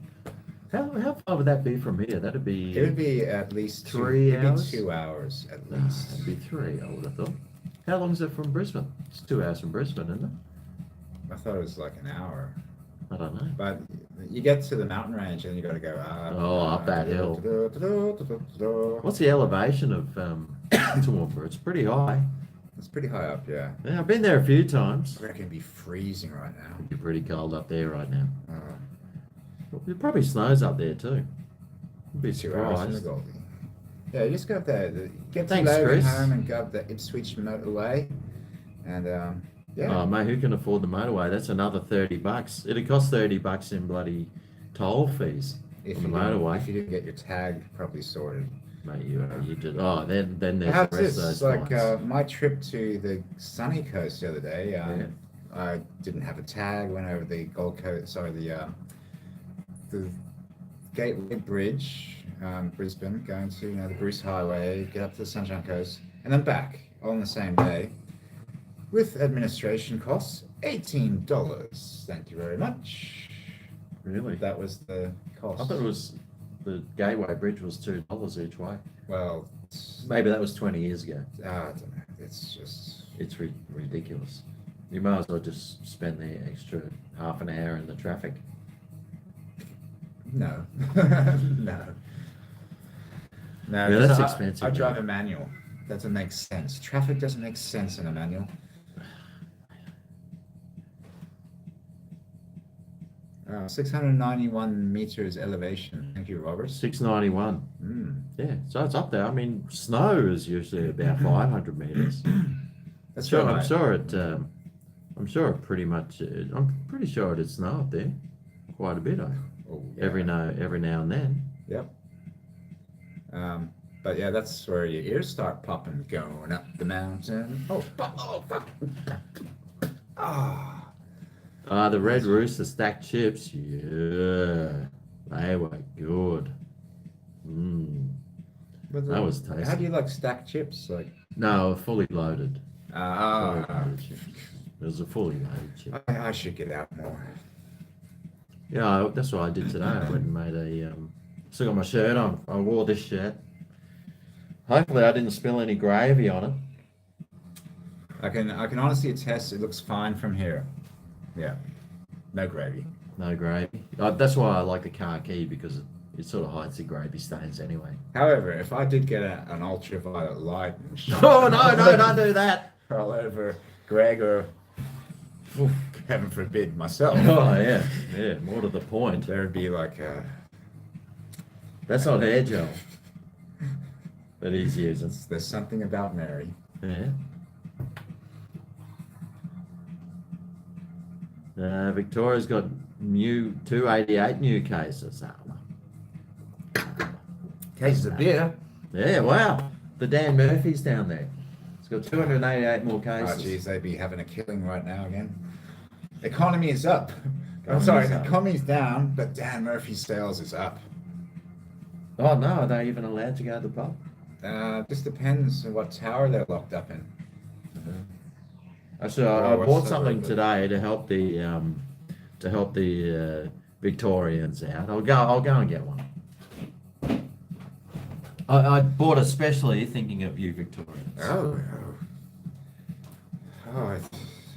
How far would that be from here? That'd be. It would be at least 3 hours? 2 hours at Nah, least. it'd be 3, I would have thought. How long is it from Brisbane? It's 2 hours from Brisbane, isn't it? I thought it was like an hour. I don't know. But you get to the mountain range and then you got to go up. Oh, up that hill. What's the elevation of Toowoomba? It's pretty high. It's pretty high up, yeah. Yeah, I've been there a few times. I reckon it'd be freezing right now. It'd be pretty cold up there right now. Uh, It probably snows up there too. I'd be 2 hours in the surprised. Goldie. Yeah, you just go up there. Get to Thanks, Logan Chris. home and go up the Ipswich motorway. And yeah. Oh, mate, who can afford the motorway? That's another $30. It'd cost $30 in bloody toll fees if on the you didn't- motorway. If you didn't get your tag properly sorted. Mate, you did. Oh, then there's How's the rest of this? those Like flights. my trip to the sunny coast the other day. Yeah. I didn't have a tag. Went over the Gold Coast. Sorry, the Gateway Bridge, Brisbane, going to the Bruce Highway, get up to the Sunshine Coast, and then back all on the same day, with administration costs $18. Thank you very much. Really? That was the cost. I thought it was the Gateway Bridge was $2 each way. Well, Maybe that was 20 years ago. I don't know. It's just It's ridiculous. You might as well just spend the extra half an hour in the traffic. No. No. No, Yeah, 'cause that's expensive. I drive a manual. Doesn't make sense. Traffic doesn't make sense in a manual. 691 meters elevation. Thank you, Robert. 691. Mm. Yeah, so it's up there. I mean, snow is usually about 500 meters. That's Sure, right. I'm sure it pretty much. I'm pretty sure it did snow up there, quite a bit. Oh, yeah. Every now and then. Yep. But yeah, that's where your ears start popping, going up the mountain. Oh, fuck. Ah. The Red Rooster stacked chips. Yeah, they were good. That was tasty. How do you like stacked chips? Like No, fully loaded. Ah. Fully loaded chips. It was a fully loaded chip. I should get out more. Yeah, that's what I did today. I went and made a. Still got my shirt on. I wore this shirt. Hopefully, I didn't spill any gravy on it. I can honestly attest it looks fine from here. Yeah, no gravy. No gravy. That's why I like the khaki, because it sort of hides the gravy stains anyway. However, if I did get an ultraviolet light and shine Oh no! Don't do that. all over Greg or, heaven forbid, myself. Oh yeah. More to the point. There'd be like That's not hair gel that he's using. there's something about Mary. Yeah. Victoria's got 288 new cases. Cases of beer. Yeah, wow. The Dan Murphy's down there. It's got 288 more cases. Oh, geez, they'd be having a killing right now again. Economy is up. I'm Economy's sorry, up. economy's down, but Dan Murphy's sales is up. Oh no, are they even allowed to go to the pub? Just depends on what tower they're locked up in. Actually, I bought something today to help the Victorians out. I'll go and get one. I bought especially thinking of you Victorians. Oh,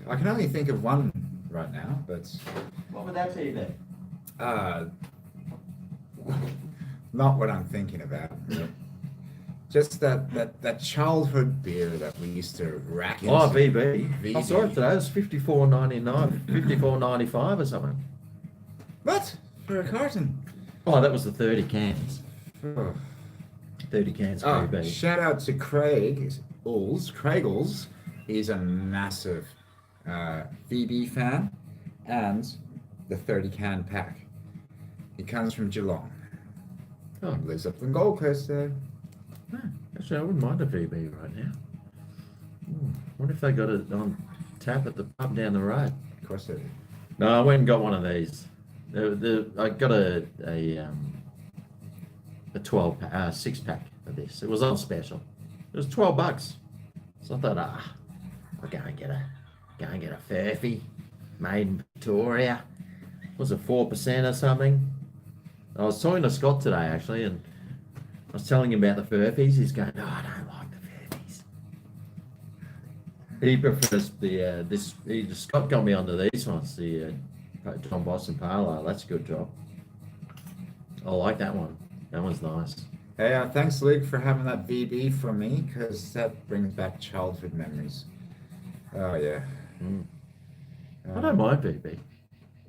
I can only think of one right now, but What would that be then? not what I'm thinking about. Just that childhood beer that we used to rack into. Oh, VB. I VB. saw it today. It was $54.99, $54.95 or something. What? For a carton? Oh, that was the 30 cans. Oh. 30 cans of Oh, VB. shout out to Craig Ulls. He's a massive VB fan and the 30 can pack. He comes from Geelong. Oh. He lives up in Gold Coast there. Actually, I wouldn't mind a VB right now. Wonder if they got it on tap at the pub down the road. Of course they do. No, I went and got one of these. I got a 6 pack of this. It was on special. It was $12. So I thought, I'll go and get a Furphy made in Victoria. Was it 4% or something? I was talking to Scott today actually, and I was telling him about the Furphies. He's going, no, I don't like the Furphies. He prefers Scott got me onto these ones, the John Boston Pale Ale. That's a good job. I like that one. That one's nice. Hey, thanks, Luke, for having that VB for me, because that brings back childhood memories. Oh, yeah. I don't mind VB.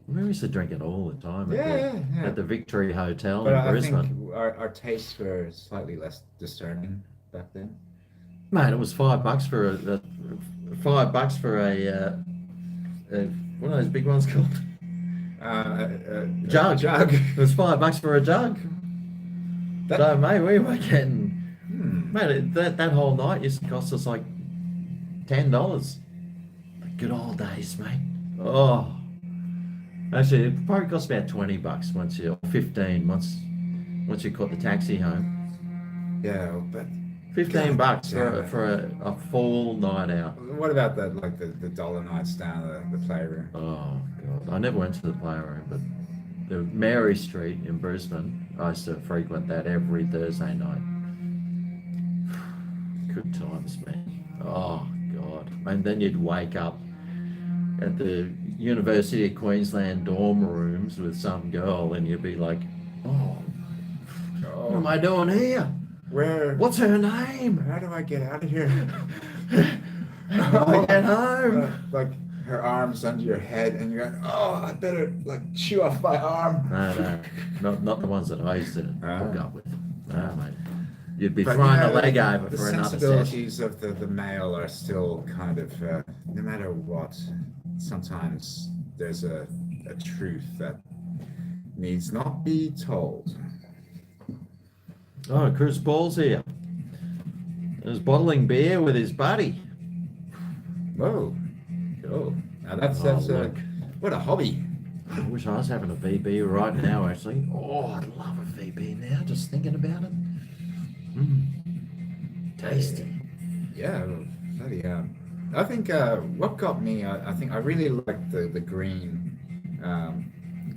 We used to drink it all the time at the Victory Hotel But in I Brisbane. think our tastes were slightly less discerning back then. Mate, it was $5 for $5 for a what are those big ones called? Jug. Jug. It was $5 for a jug. So, mate, we were getting, mate, that whole night used to cost us like $10. The good old days, mate. Oh, actually, it probably cost about $20 once you, or 15 once you caught the taxi home. Yeah, but $15 for a full night out. what about the dollar nights down at the playroom? Oh God, I never went to the playroom, but the Mary Street in Brisbane, I used to frequent that every Thursday night. Good times, man. Oh God, and then you'd wake up at the University of Queensland dorm rooms with some girl, and you'd be like, oh, what am I doing here? What's her name? How do I get out of here? How do I get home? Like her arms under your head, and you're like, oh, I better like chew off my arm. No, not the ones that I used to hook up with. No, mate. You'd be But, throwing a leg over the for another session. sensibilities of the male are still kind of, no matter what, sometimes there's a truth that needs not be told. Oh, Chris Paul's here. He's bottling beer with his buddy. Whoa. Cool. Now that's look. what a hobby. I wish I was having a VB right now, actually. Oh, I'd love a VB now, just thinking about it. Tasty. Yeah, bloody I think what got me, I think I really liked the green,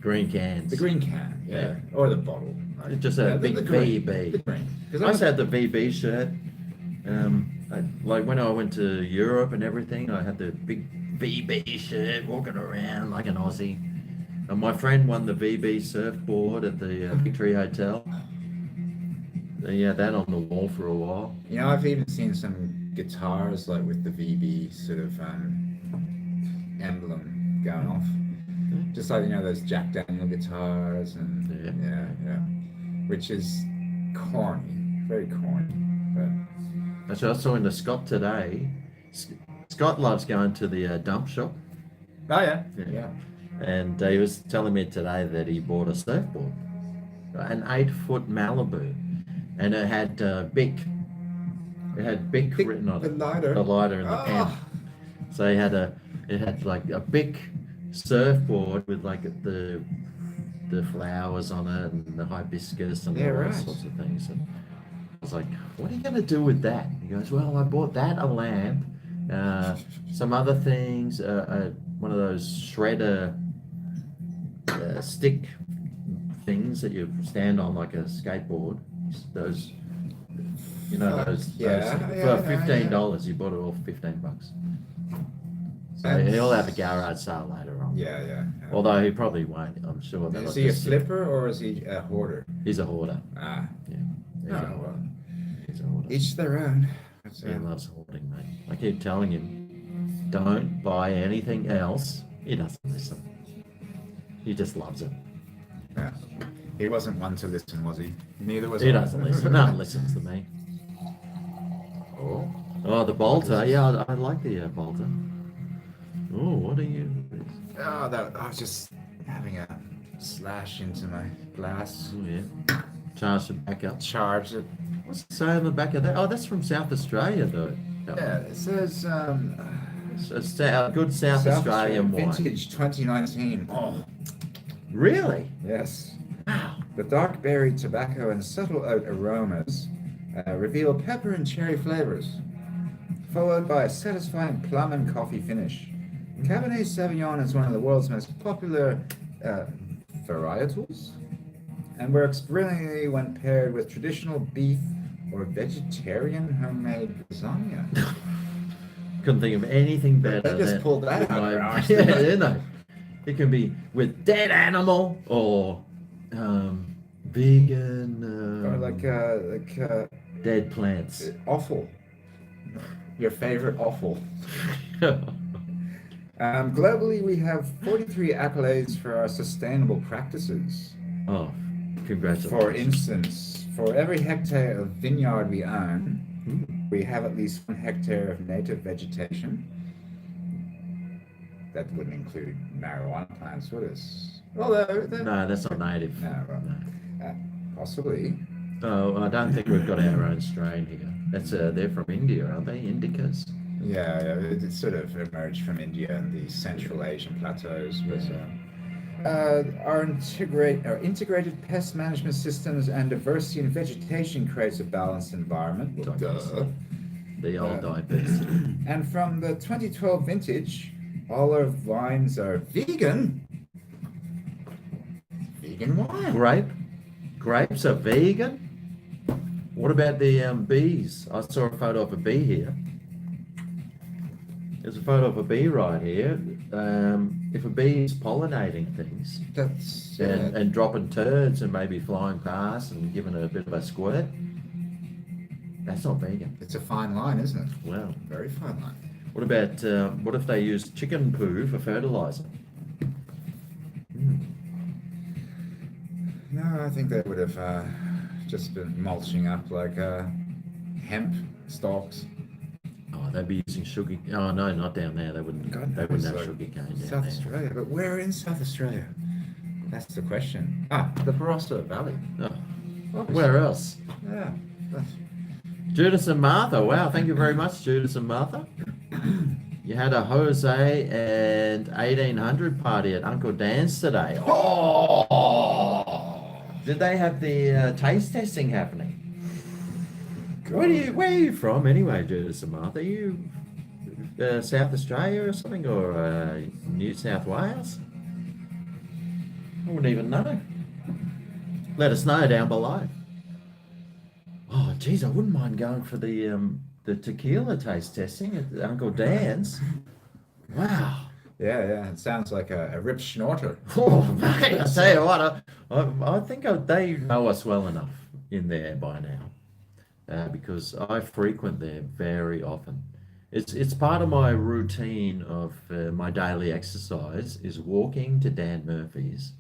Green cans. the green can, yeah, or the bottle. It's just a big the green, VB. the green. I just had the VB shirt. Like when I went to Europe and everything, I had the big VB shirt, walking around like an Aussie. And my friend won the VB surfboard at the Victory Hotel. Yeah, that on the wall for a while. You know, I've even seen some guitars like with the VB sort of emblem going off. Just like, you know, those Jack Daniel guitars and yeah. Which is corny, very corny. But Actually, I saw in the Scott today. Scott loves going to the dump shop. oh yeah. And he was telling me today that he bought a surfboard, an 8-foot Malibu, and it had Bic. It had Bic written on it. The lighter in the pen. So it had like a Bic surfboard with like the flowers on it and the hibiscus and all those sorts of things. And I was like, what are you going to do with that? He goes, well, I bought that, a lamp, some other things, one of those shredder stick things that you stand on like a skateboard. Those, you know, those for $15. You bought it all for $15. So he'll have a garage sale later on. Yeah. Although he probably won't. I'm sure. Is he a flipper or is he a hoarder? He's a hoarder. Ah. Yeah. He's a hoarder. Each their own. He loves hoarding, mate. I keep telling him, don't buy anything else. He doesn't listen. He just loves it. Yeah. He wasn't one to listen, was he? Neither was he. He doesn't listen. No one listens to me. Oh, the bolter. Yeah, I like the bolter. Oh, what are you? Oh, I was just having a slash into my glass. Oh, yeah. Charge it back up. Charge it. What's it say on the back of that? Oh, that's from South Australia, though. Yeah, it says it's a good South Australian wine. Vintage 2019. Oh, really? Yes. Wow. The dark berry tobacco and subtle oat aromas reveal pepper and cherry flavors, followed by a satisfying plum and coffee finish. Cabernet Sauvignon is one of the world's most popular varietals, and works brilliantly when paired with traditional beef or vegetarian homemade lasagna. Couldn't think of anything better. They just pulled that out of their arse. Yeah, you know. It can be with dead animal or vegan. Or like dead plants. Offal. Your favorite offal. Globally, we have 43 accolades for our sustainable practices. Oh, congratulations. For instance, for every hectare of vineyard we own, we have at least 1 hectare of native vegetation. That wouldn't include marijuana plants, would it? Although no, that's not native. No, well, possibly. Oh, I don't think we've got our own strain here. That's they're from India, aren't they? Indicas. Yeah, it sort of emerged from India and the Central Asian plateaus. But our integrated pest management systems and diversity in vegetation creates a balanced environment. Well, the old diversity. And from the 2012 vintage, all our vines are vegan. Vegan wine. Grapes are vegan? What about the bees? I saw a photo of a bee here. There's a photo of a bee right here. If a bee is pollinating things That's and dropping turds and maybe flying past and giving it a bit of a squirt, that's not vegan. it's a fine line, isn't it? Well, Very fine line. what about what if they use chicken poo for fertilizer? No, I think they would have just been mulching up like hemp stalks. Oh, they'd be using sugar. Oh no, not down there. They wouldn't. God They wouldn't have knows, sugar cane down South there. Australia, but where in South Australia? That's the question. Ah, the Barossa Valley. Oh, where else? Yeah. Judas and Martha. Wow, thank you very much, Judas and Martha. You had a Jose and 1800 party at Uncle Dan's today. Oh! Did they have the taste testing happening? Where are you from anyway, Judas and Martha? Are you South Australia or something, or New South Wales? I wouldn't even know. Let us know down below. Oh, geez, I wouldn't mind going for the tequila taste testing at Uncle Dan's. Wow. Yeah. It sounds like a rip schnorter. Oh, mate, I tell you what, I think they know us well enough in there by now, because I frequent there very often. It's part of my routine of my daily exercise is walking to Dan Murphy's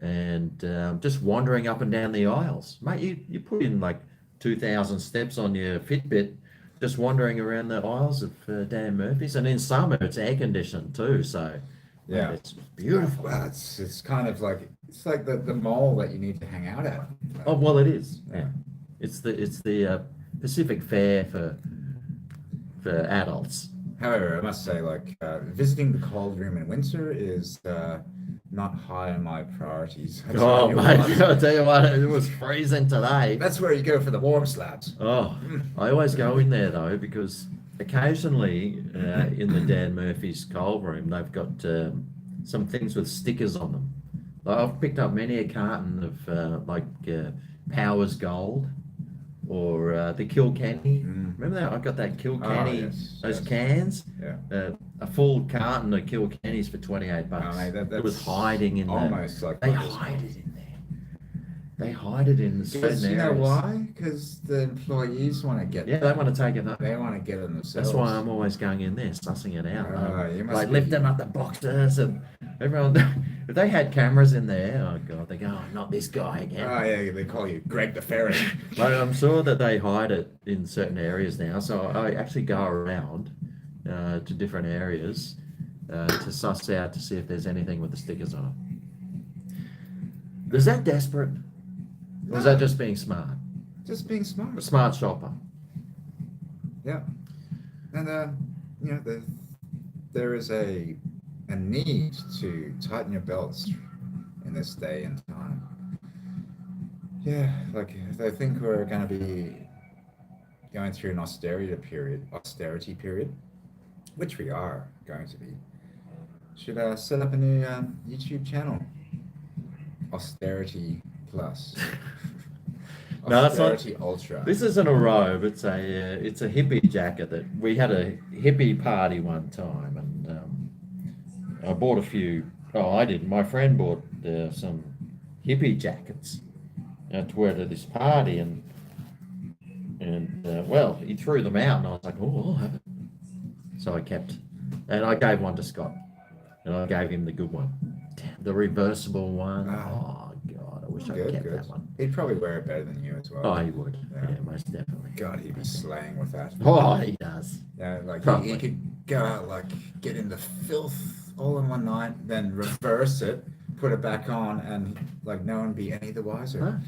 and just wandering up and down the aisles. Mate, you put in like 2,000 steps on your Fitbit, just wandering around the aisles of Dan Murphy's, and in summer it's air conditioned too, so Yeah. it's beautiful. Well, it's kind of like it's like the mall that you need to hang out at. Oh well, it is. Yeah. Yeah, it's the Pacific Fair for adults. However, I must say, like visiting the cold room in winter is not high on my priorities. I Oh tell you mate, what. I'll tell you what, it was freezing today. That's where you go for the warm slabs. Oh, I always go in there though because occasionally in the Dan Murphy's cold room they've got some things with stickers on them. Like, I've picked up many a carton of Powers Gold or the Kilkenny. Remember that? I got that Kilkenny, yes, those yes. cans. Yeah. A full carton of Kilkennys for 28 bucks. mate, It was that's hiding in there. almost like They Bucker's hide Gold. it in there. They hide it in certain Because you know areas. why? Because the employees want to get Yeah, they want to take it home. they want to get it themselves. That's why I'm always going in there, sussing it out. You must Like be- lifting up the boxes and everyone. If they had cameras in there, oh god, they go, oh, not this guy again. Oh yeah, they call you Greg the Ferry. But I'm sure that they hide it in certain areas now. So I actually go around to different areas to suss out to see if there's anything with the stickers on it. Is that desperate? Or is that just being smart? Just being smart. A smart shopper. Yeah, and you know there is a need to tighten your belts in this day and time. Yeah, like I think we're going to be going through an austerity period, which we are going to be. Should set up a new YouTube channel, Austerity Plus. No, it's not. Austerity Ultra. This isn't a robe. It's a hippie jacket that we had a hippie party one time, and I bought a few. Oh, I didn't. My friend bought some hippie jackets to wear to this party, and well, he threw them out, and I was like, oh, I'll have it. So I kept, and I gave one to Scott, and I gave him the good one, the reversible one. Oh God, I wish I kept that one. He'd probably wear it better than you as well. Oh, he would. Yeah. Yeah, most definitely. God, he'd be slaying with that. Oh, he does. Yeah, like Probably. he could go out, like get in the filth all in one night, then reverse it, put it back on, and like no one be any the wiser.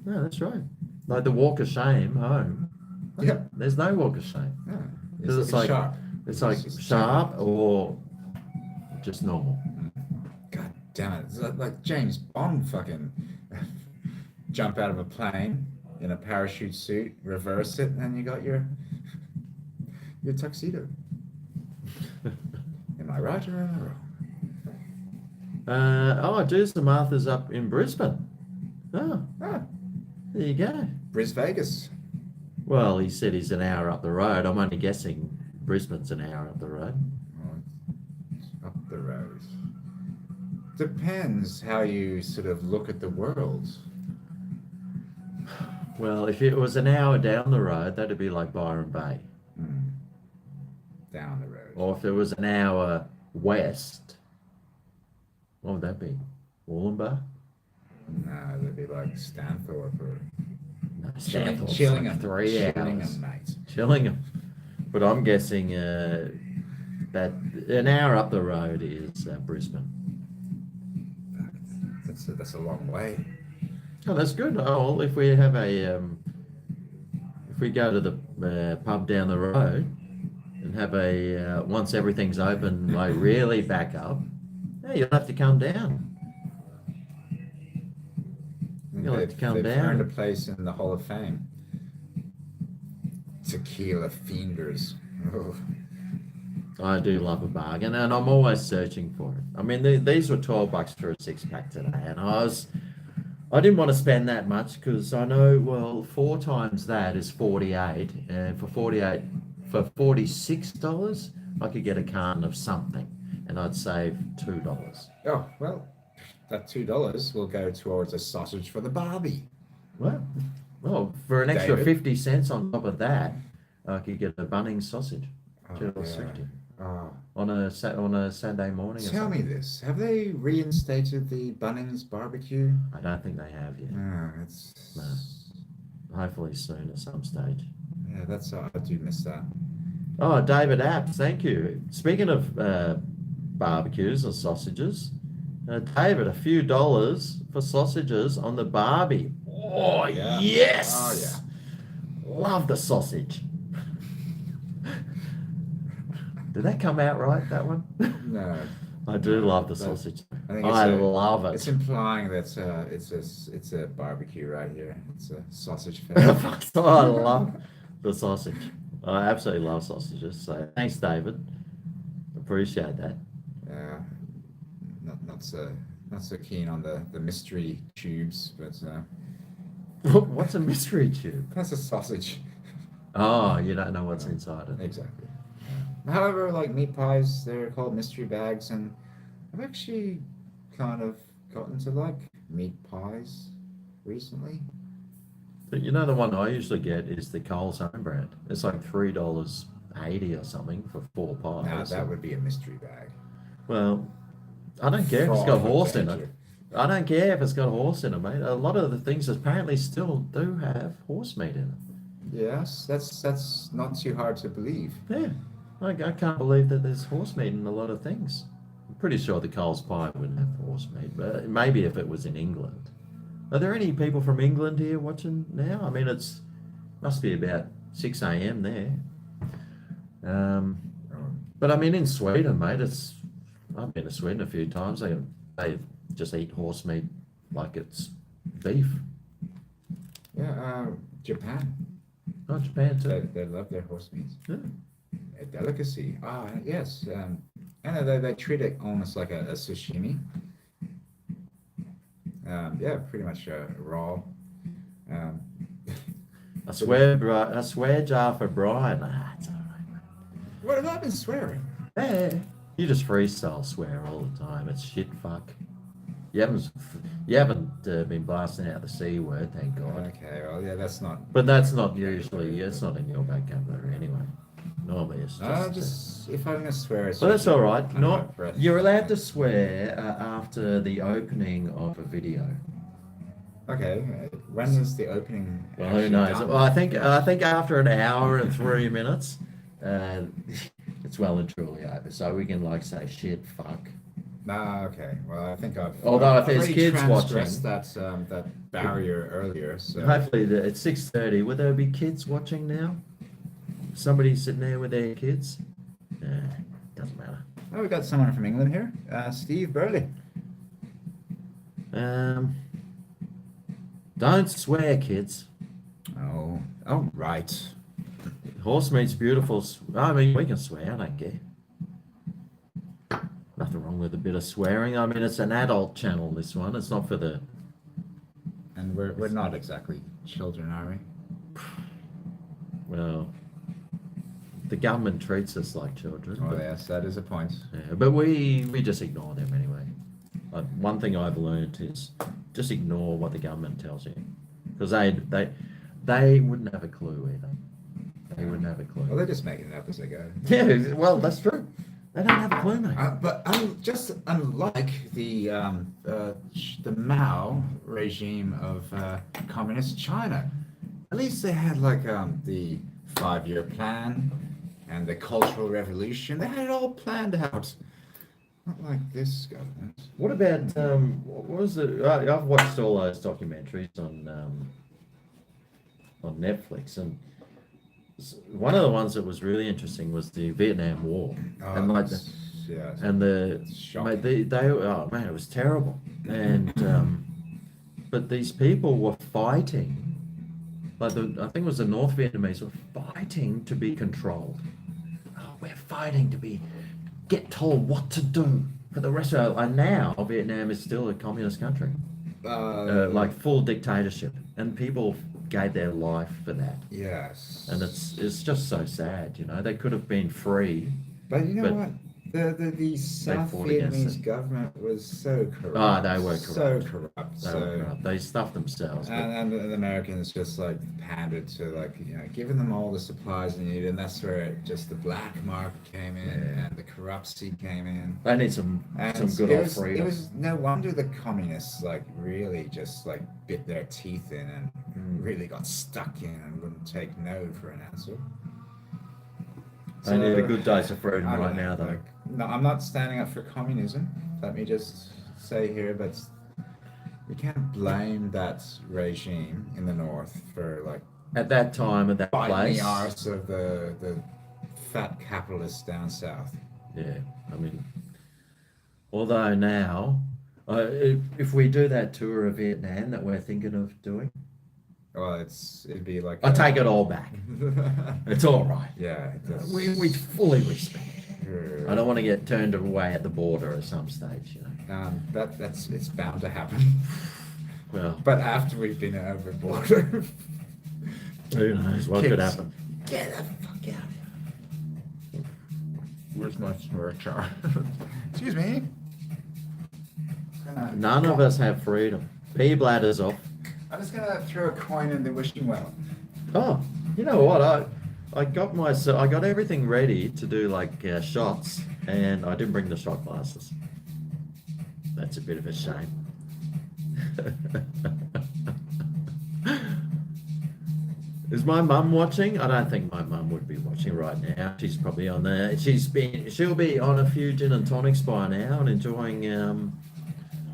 No, that's right. Like the walk of shame home. Yeah. There's no walk of shame. Yeah. Because it's looking like sharp. it's like just sharp or just normal. God damn it! It's like James Bond fucking jump out of a plane in a parachute suit, reverse it, and you got your tuxedo. Am I right or am I wrong? Juice and Martha's up in Brisbane. Oh, Ah, there you go. Bris Vegas. Well, he said he's an hour up the road. I'm only guessing Brisbane's an hour up the road. Oh, it's up the road. Depends how you sort of look at the world. Well, if it was an hour down the road, that'd be like Byron Bay. Hmm. Down the road. Or if it was an hour west, what would that be? Wollongbar? No, that'd be like Stanthorpe or No, Stanthorpe's Chillingham. like 3 hours. Chillingham, mate. Chillingham. But I'm guessing that an hour up the road is Brisbane. That's a long way. Oh, that's good. Oh, well, if we have if we go to the pub down the road and have once everything's open, like really back up, yeah, you'll have to come down. You'll have to come They've down. earned a place in the Hall of Fame. Tequila fienders. Oh. I do love a bargain, and I'm always searching for it. I mean, these were $12 for a 6-pack today, and I didn't want to spend that much because I know, well, 4 times that is 48, and for $46, I could get a carton of something, and I'd save $2. Oh, well, that $2 will go towards a sausage for the barbie. Well, for an extra David? 50 cents on top of that, I could get a Bunnings sausage. Oh, $2.50 Oh. on a Saturday morning. or Tell me something. this. Have they reinstated the Bunnings barbecue? I don't think they have yet. No, it's... No. Hopefully soon at some stage. Yeah, I do miss that. Oh, David Apps, thank you. Speaking of barbecues and sausages, David, a few dollars for sausages on the Barbie. Oh, Yeah. yes! Oh, yeah. Love the sausage. Did that come out right, that one? No. I do love the But sausage. I think I love it. It's implying that it's a barbecue right here. It's a sausage fest. Oh, I love the sausage. I absolutely love sausages. So thanks, David. Appreciate that. Yeah, not so keen on the mystery tubes, but What's a mystery tube? that's a sausage. Oh, you don't know what's inside it. Exactly. Yeah. However, like meat pies, they're called mystery bags, and I've actually kind of gotten to like meat pies recently. But you know, the one I usually get is the Coles home brand. It's like $3.80 or something for 4 pies. Now that would be a mystery bag. Well, I don't care if it's got Fraud horse in it. danger. I don't care if it's got horse in it, mate. A lot of the things apparently still do have horse meat in it. Yes, that's not too hard to believe. Yeah, I can't believe that there's horse meat in a lot of things. I'm pretty sure the Coles pie wouldn't have horse meat, but maybe if it was in England. Are there any people from England here watching now? I mean, must be about 6 a.m. there. But I mean, in Sweden, mate, I've been to Sweden a few times. They just eat horse meat like it's beef. Yeah, Japan. Oh, Japan too. They love their horse meat. Yeah. A delicacy. Ah, yes. And they treat it almost like a sashimi. Yeah, pretty much raw. I swear jar for Brian. It's all right, mate. What have I been swearing? Hey, you just freestyle swear all the time. It's shit fuck. You haven't been blasting out the C word, thank God. Okay, well, yeah, that's not. But that's not usually. It's not in your vocabulary anyway. Normally it's just. If I'm gonna swear, it's Well, that's just all right. under Not my breath. you're allowed to swear after the opening of a video. Okay, when is the opening? Well, who actually knows? done? Well, I think after an hour and 3 minutes, it's well and truly over. So we can like say shit, fuck. Nah, okay. Well, I think I've. Although if there's already kids transgressed watching- that barrier earlier. So Hopefully it's 6:30. Will there be kids watching now? Somebody sitting there with their kids? Doesn't matter. oh, we got someone from England here. Steve Burley. Don't swear, kids. Oh, right. Horse meat's beautiful. I mean, we can swear. I don't care. Nothing wrong with a bit of swearing. I mean, it's an adult channel, this one. It's not for the... And we're not exactly children, are we? Well, the government treats us like children. Oh, but, yes, that is a point. yeah, but we just ignore them anyway. One thing I've learned is just ignore what the government tells you, because they wouldn't have a clue either. They wouldn't have a clue. Well, they're just making it up as they go. Yeah, well, that's true. They don't have a clue, mate. But just unlike the Mao regime of communist China, at least they had like the 5-year plan and the Cultural Revolution. They had it all planned out. Not like this government. What about what was it? I've watched all those documentaries on Netflix, and one of the ones that was really interesting was the Vietnam War, and like shocking. mate, they oh man, it was terrible, and but these people were fighting. Like I think it was the North Vietnamese were fighting to be controlled. Oh, we're fighting to get told what to do for the rest of. And now Vietnam is still a communist country, like full dictatorship, and people gave their life for that. Yes. And it's just so sad, you know. They could have been free. But you know what? The South Vietnamese government was so corrupt. Oh, they were corrupt. So corrupt. They were corrupt. They stuffed themselves. And the Americans just like pandered to giving them all the supplies they needed, and that's where the black market came in and the corruption came in. They need some good old freedom. It was no wonder the communists really just bit their teeth in and really got stuck in and wouldn't take no for an answer. They need a good dose of freedom right now, though. No, I'm not standing up for communism. Let me just say here, but we can't blame that regime in the north for at that time, at that biting place. the arse of the fat capitalists down south. Yeah, I mean, although now, if we do that tour of Vietnam that we're thinking of doing, well, it'd be like I take it all back. It's all right. Yeah, we fully respect it. I don't want to get turned away at the border at some stage, you know. It's bound to happen. Well, but after we've been over the border, who knows what could happen? Get the fuck out of here. Where's my smircher? Excuse me. None of us have freedom. Pee bladders off. I'm just gonna throw a coin in the wishing well. Oh, you know what? I got everything ready to do shots, and I didn't bring the shot glasses. That's a bit of a shame. Is my mum watching? I don't think my mum would be watching right now. She's probably on there. She'll be on a few gin and tonics by now and enjoying I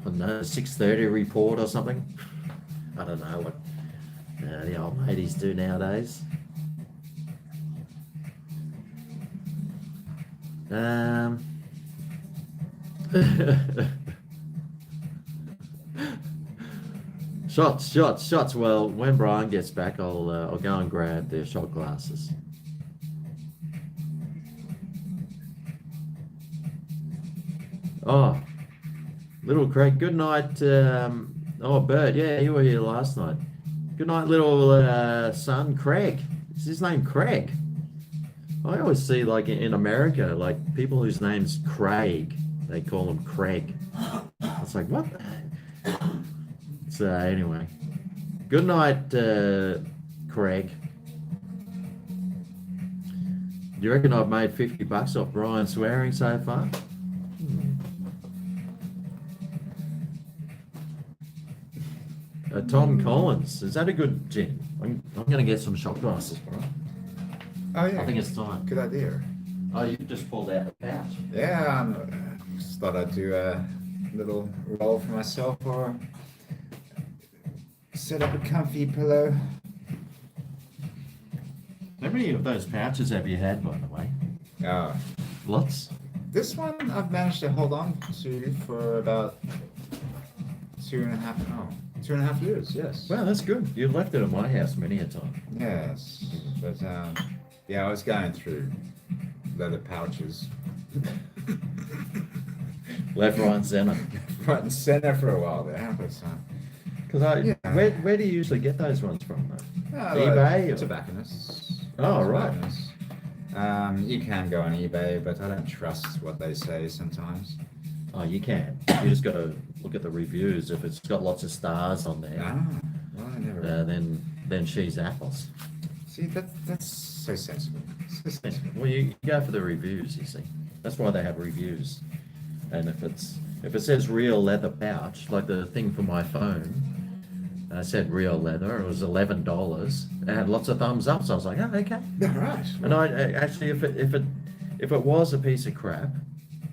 don't know, 6:30 report or something. I don't know what the old ladies do nowadays. Shots. Well, when Brian gets back, I'll go and grab the shot glasses. Oh, little Craig. Good night. Bert. Yeah, you were here last night. Good night, little son, Craig. Is his name Craig? I always see in America, people whose name's Craig, they call him Craig. It's like, what? So anyway, good night, Craig. Do you reckon I've made $50 off Brian swearing so far? Tom Collins, is that a good gin? I'm going to get some shot glasses, bro. Oh yeah, I think it's time. Good idea. Oh, you just pulled out the pouch. Yeah, just thought I'd do a little roll for myself or set up a comfy pillow. How many of those pouches have you had, by the way? Lots? This one I've managed to hold on to for about 2.5 years, yes. Wow, that's good. You've left it at my house many a time. Yes, but I was going through leather pouches. Left, right, and center. Right and center for a while there, but where do you usually get those ones from, though? eBay or tobacconists. Oh, right. You can go on eBay, but I don't trust what they say sometimes. Oh, you can. You just got to look at the reviews. If it's got lots of stars on there, Ah, well, I never. then she's apples. See, that's so sensible. So sensible. Well, you go for the reviews. You see, that's why they have reviews. And if it says real leather pouch, like the thing for my phone, said real leather. It was $11. It had lots of thumbs up. So I was like, oh, okay. Yeah, right. And I actually, if it was a piece of crap,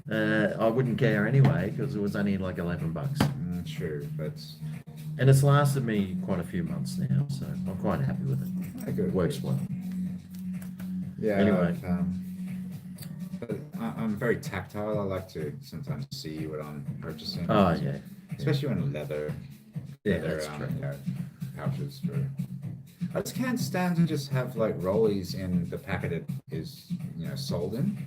I wouldn't care anyway because it was only like $11. True, but And it's lasted me quite a few months now, so I'm quite happy with it. good. It works well. Yeah. Anyway. But I'm very tactile. I like to sometimes see what I'm purchasing. Oh yeah. Especially when leather. Yeah, leather, that's true. Pouches for. I just can't stand to just have like rollies in the packet it is, sold in.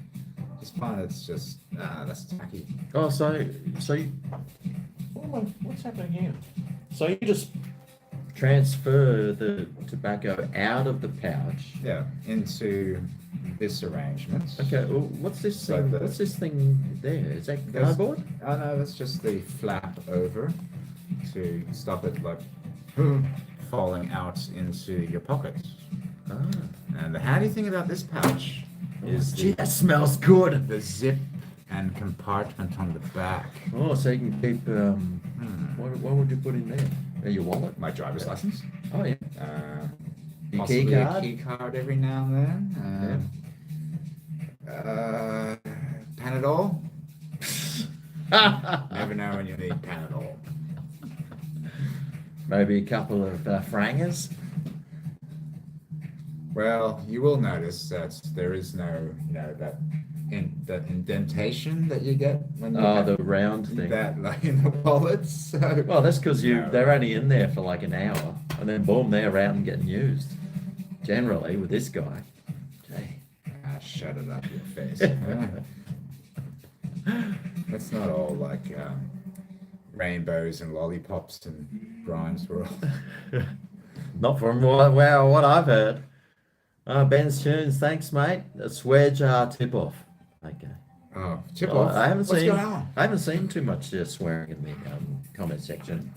Just find it's just that's tacky. Oh, so you, what's happening here? So you just transfer the tobacco out of the pouch. Yeah, into this arrangement. Okay. Well, what's this So thing? the- What's this thing there? Is that cardboard? Oh no, that's just the flap over to stop it like falling out into your pocket. Ah. And the handy thing about this pouch is Gee, that smells good. the zip and compartment on the back. Oh, so you can keep. What would you put in there? Your wallet? My driver's license. Oh yeah. Your Possibly key a card? key card every now and then. Panadol. Never know when you need Panadol. Maybe a couple of frangers. Well, you will notice that there is no, that indentation that you get when you have The round thing. that like in the wallet. So Well, that's because No. they're only in there for like an hour, and then boom, they're out and getting used. Generally, with this guy. Gee. shut it up your face. That's not all like rainbows and lollipops and Brian's world. Not from what I've heard. Ben's Tunes, thanks, mate. A swear jar tip off. Okay. Oh, tip Well, off. I haven't What's seen. going on? I haven't seen too much swearing in the comment section.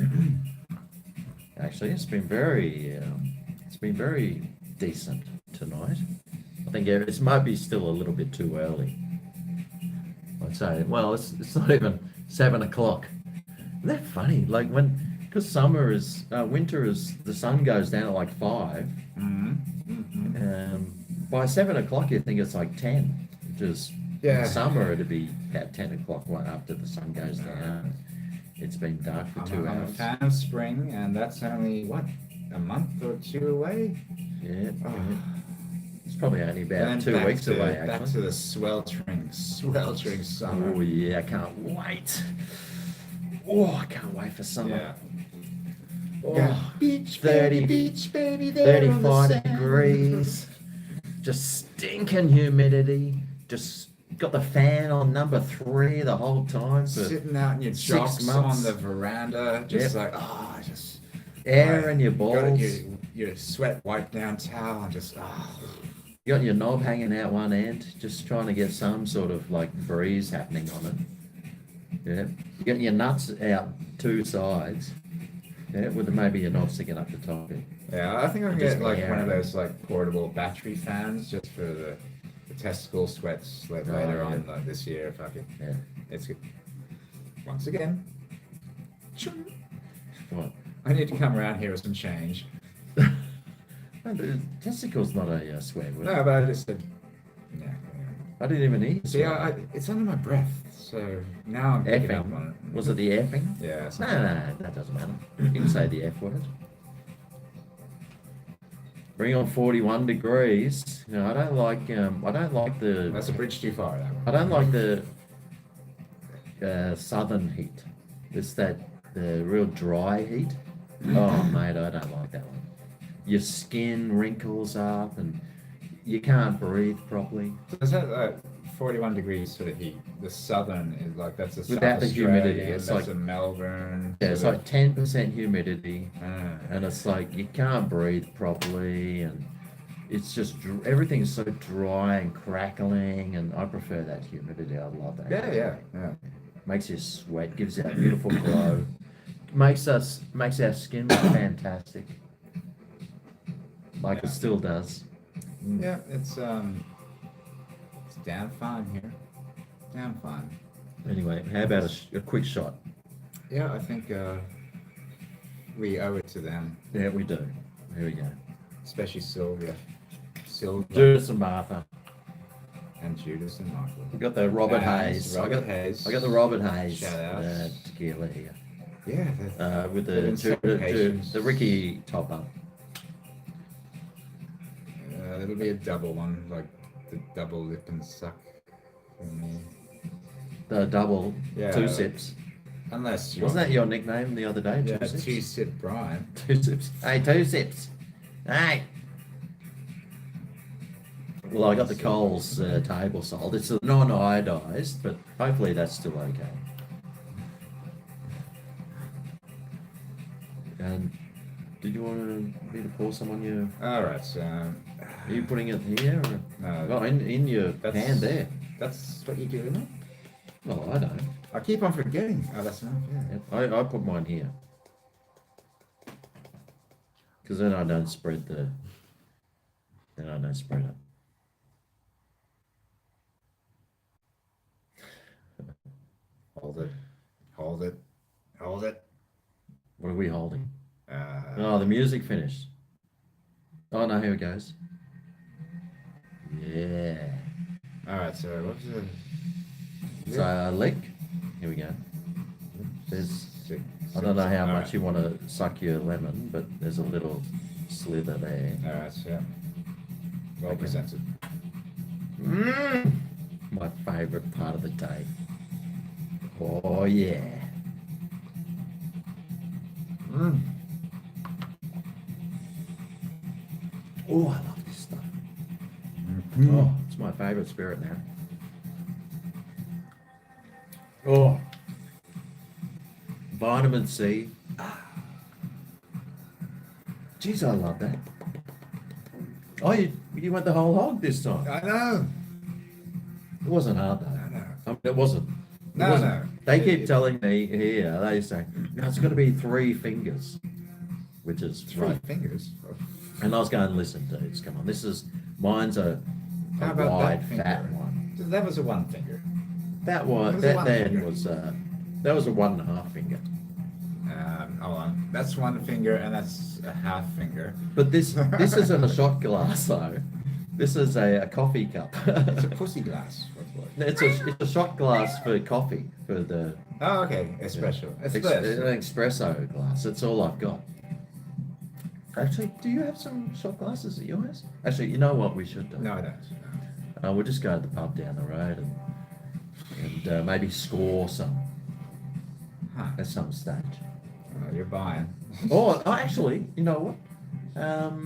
Actually, it's been very decent tonight. I think it might be still a little bit too early. I'd say. Well, it's not even 7 o'clock. Isn't that funny? Like because winter is the sun goes down at like 5. By 7 o'clock, you think it's like 10, which is Yeah. in summer it'd be about 10 o'clock right after the sun goes down. It's been dark for 2 I'm a hours. fan of spring, and that's only what, a month or two away. Yeah, Oh. it's probably only And about then 2 back weeks to, away. Back Actually. to the sweltering summer. Oh yeah, I can't wait. Oh, I can't wait for summer. Yeah. Oh, Yeah. Beach, 30, beach, baby, there on the 35 sand. degrees. Just stinking humidity. Just got the fan on number 3 the whole time. For Sitting out in your 6 jocks months. on the veranda, just Yep. like, just air in your got balls. your sweat wiped down towel, and just You got your knob hanging out one end, just trying to get some sort of like breeze happening on it. Yeah. You got your nuts out 2 sides. Yeah, with maybe your knob sticking up the top. Yeah, I think I'm gonna Just get like air. one of those like portable battery fans just for the testicle sweats later yeah. on this year if I can. Yeah. It's good. Once again, What? I need to come around here with some change. No, the testicle's not a swear word. No, but I just said, yeah. I didn't even hear you See, swear. it's under my breath, so now I'm picking up on Effing. it. Was it the effing? Yeah. It's No, not- that doesn't matter. You can say the F word. Bring on 41 degrees. You know, I don't like the. That's a bridge too far. That one. I don't like the southern heat. It's the real dry heat. Oh, mate, I don't like that one. Your skin wrinkles up and you can't breathe properly. Is that 41 degrees sort of heat? The southern is like that's a Without South the humidity, Australia, it's that's like- a Melbourne. Yeah, it's sort like 10% humidity, of- and it's like you can't breathe properly, and it's just everything's so dry and crackling, and I prefer that humidity. I love that. Yeah. Makes you sweat, gives you that beautiful glow. Makes our skin look fantastic. Like it still does. Yeah, it's damn fine here. Damn fine. Anyway, how about a quick shot? Yeah, I think we owe it to them, Yeah, we do. Here we go. especially Sylvia, Judas and Martha. and Judas and Michael. We got the Robert Nice, Hayes. Robert Hayes. I got the Robert Hayes Shout out. tequila here. Yeah, With been supplications. the Ricky top up. it'll be a double one, like the double lip and suck for me. The double Yeah. 2 sips. Unless you Wasn't that your nickname the other day? yeah, 2 sips. 2-sip Brian. 2 sips. Hey, 2 sips. Hey. Well, I got the Coles table salt. It's a non-iodized, but hopefully that's still okay. And did you want me to pour some on your? All right, so Are you putting it here? Or? no, Oh, in your That's- hand there. that's what you do, isn't it? Well, I don't. I keep on forgetting. Oh, that's enough. Yeah. I put mine here. Because then I don't spread it. Hold it. Hold it. Hold it. What are we holding? Uh, Oh, the music finished. Oh no, here it goes. Yeah. All right, so what's the So lick. Here we go. There's. I don't know how much you want to suck your lemon, but there's a little slither there. All right, so yeah. Well Okay. presented. My favourite part of the day. Oh yeah. Oh, I love this stuff. Oh, it's my favourite spirit now. Oh. Vitamin C. Jeez, I love that. Oh, you went the whole hog this time. I know. It wasn't hard though. I know. I mean, it wasn't. It No, wasn't. no. They keep telling me here, they say, no, it's got to be 3 fingers, which is Three right. fingers. And I was going, listen, dudes, come on. Mine's a How about wide, that finger? fat one. That was a one finger. That was a that one then finger. was that was a 1.5 finger. Hold on. That's one finger and that's a half finger. But this isn't a shot glass though. This is a coffee cup. It's a pussy glass. What's what? it's a shot glass for coffee for the Oh, okay. Espresso. an Espresso. espresso glass. That's all I've got. Actually, do you have some shot glasses at your house? Actually, you know what we should do? No, I don't. We'll just go to the pub down the road and maybe score some Huh. at some stage. You're buying. Or actually, you know what?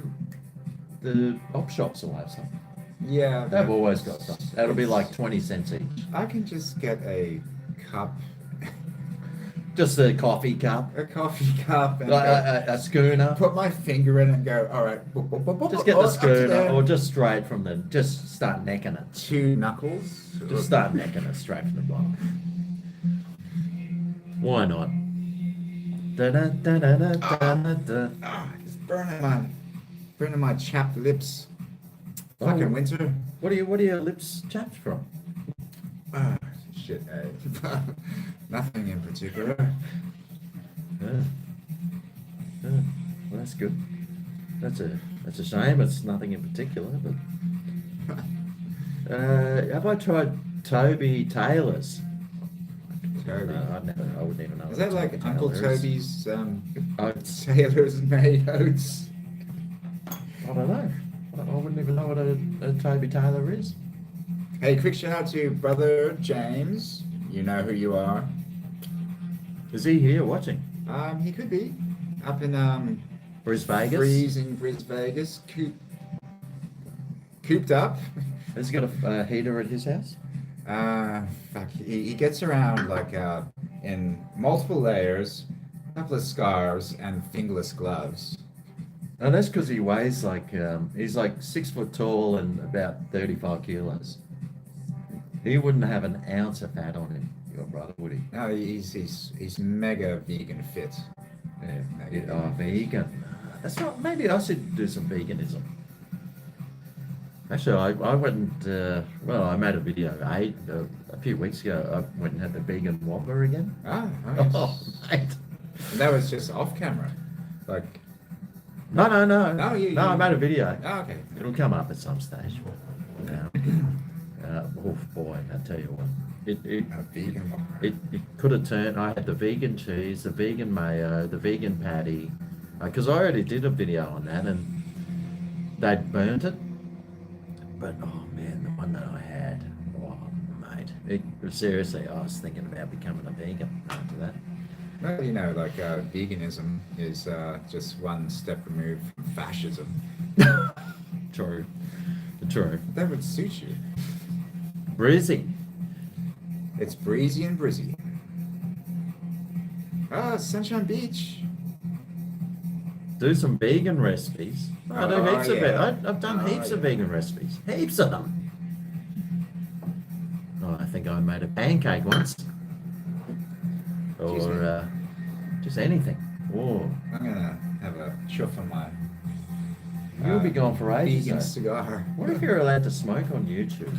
The op shops will have some. Yeah. They've always got some. That'll be like 20 cents each. I can just get a cup, Just a coffee cup, a coffee cup, and a schooner. put my finger in it and go, all right. Just get Oh, the up to schooner, there. or just straight from the. Just start necking it. 2 knuckles. Just start necking it straight from the bottom. Why not? Da-da-da-da-da-da-da. It's burning my chapped lips. Fucking Oh. winter. What are your lips chapped from? Ah, shit, nothing in particular. Yeah. Yeah. Well, that's good. That's a shame. It's nothing in particular, but have I tried Toby Taylor's? Toby. No, I wouldn't even know. Is what that like Toby Uncle Taylor is. Toby's Oats? tailors made oats? I don't know. I wouldn't even know what a Toby Taylor is. Hey, quick shout out to brother James. You know who you are. Is he here watching? He could be up in Bris Vegas? freezing Bris Vegas, cooped up. Has he got a heater at his house? Fuck, he gets around like in multiple layers, a couple of scarves, and fingerless gloves. And that's because he weighs like he's like 6 foot tall and about 35 kilos. He wouldn't have an ounce of fat on him, your brother, would he? No, he's mega vegan fit. Yeah. Mega Oh, vegan. vegan. That's right. Maybe I should do some veganism. Actually, I went and, well, I made a video a few weeks ago. I went and had the vegan Whopper again. Ah, nice. Oh, mate. And that was just off camera. Like, No, no, no. No, No, I made a video. oh, okay. It'll come up at some stage. Oh boy, I tell you what. A vegan Whopper. It could have turned. I had the vegan cheese, the vegan mayo, the vegan patty, because I already did a video on that, and they'd burnt it. But oh man, the one that I had, oh mate, seriously, I was thinking about becoming a vegan after that. Well, you know, like veganism is just one step removed from fascism. True, true. That would suit you. Breezy. It's breezy and brizzy. Ah, Sunshine Beach. Do some vegan recipes. I do Oh, heaps of it. yeah. I've done heaps of vegan recipes. Heaps of them. Oh, I think I made a pancake once. Excuse me. Or just anything. Oh, I'm gonna have a chuff on my you'll be gone for ages. vegan though. cigar. What if you're allowed to smoke on YouTube?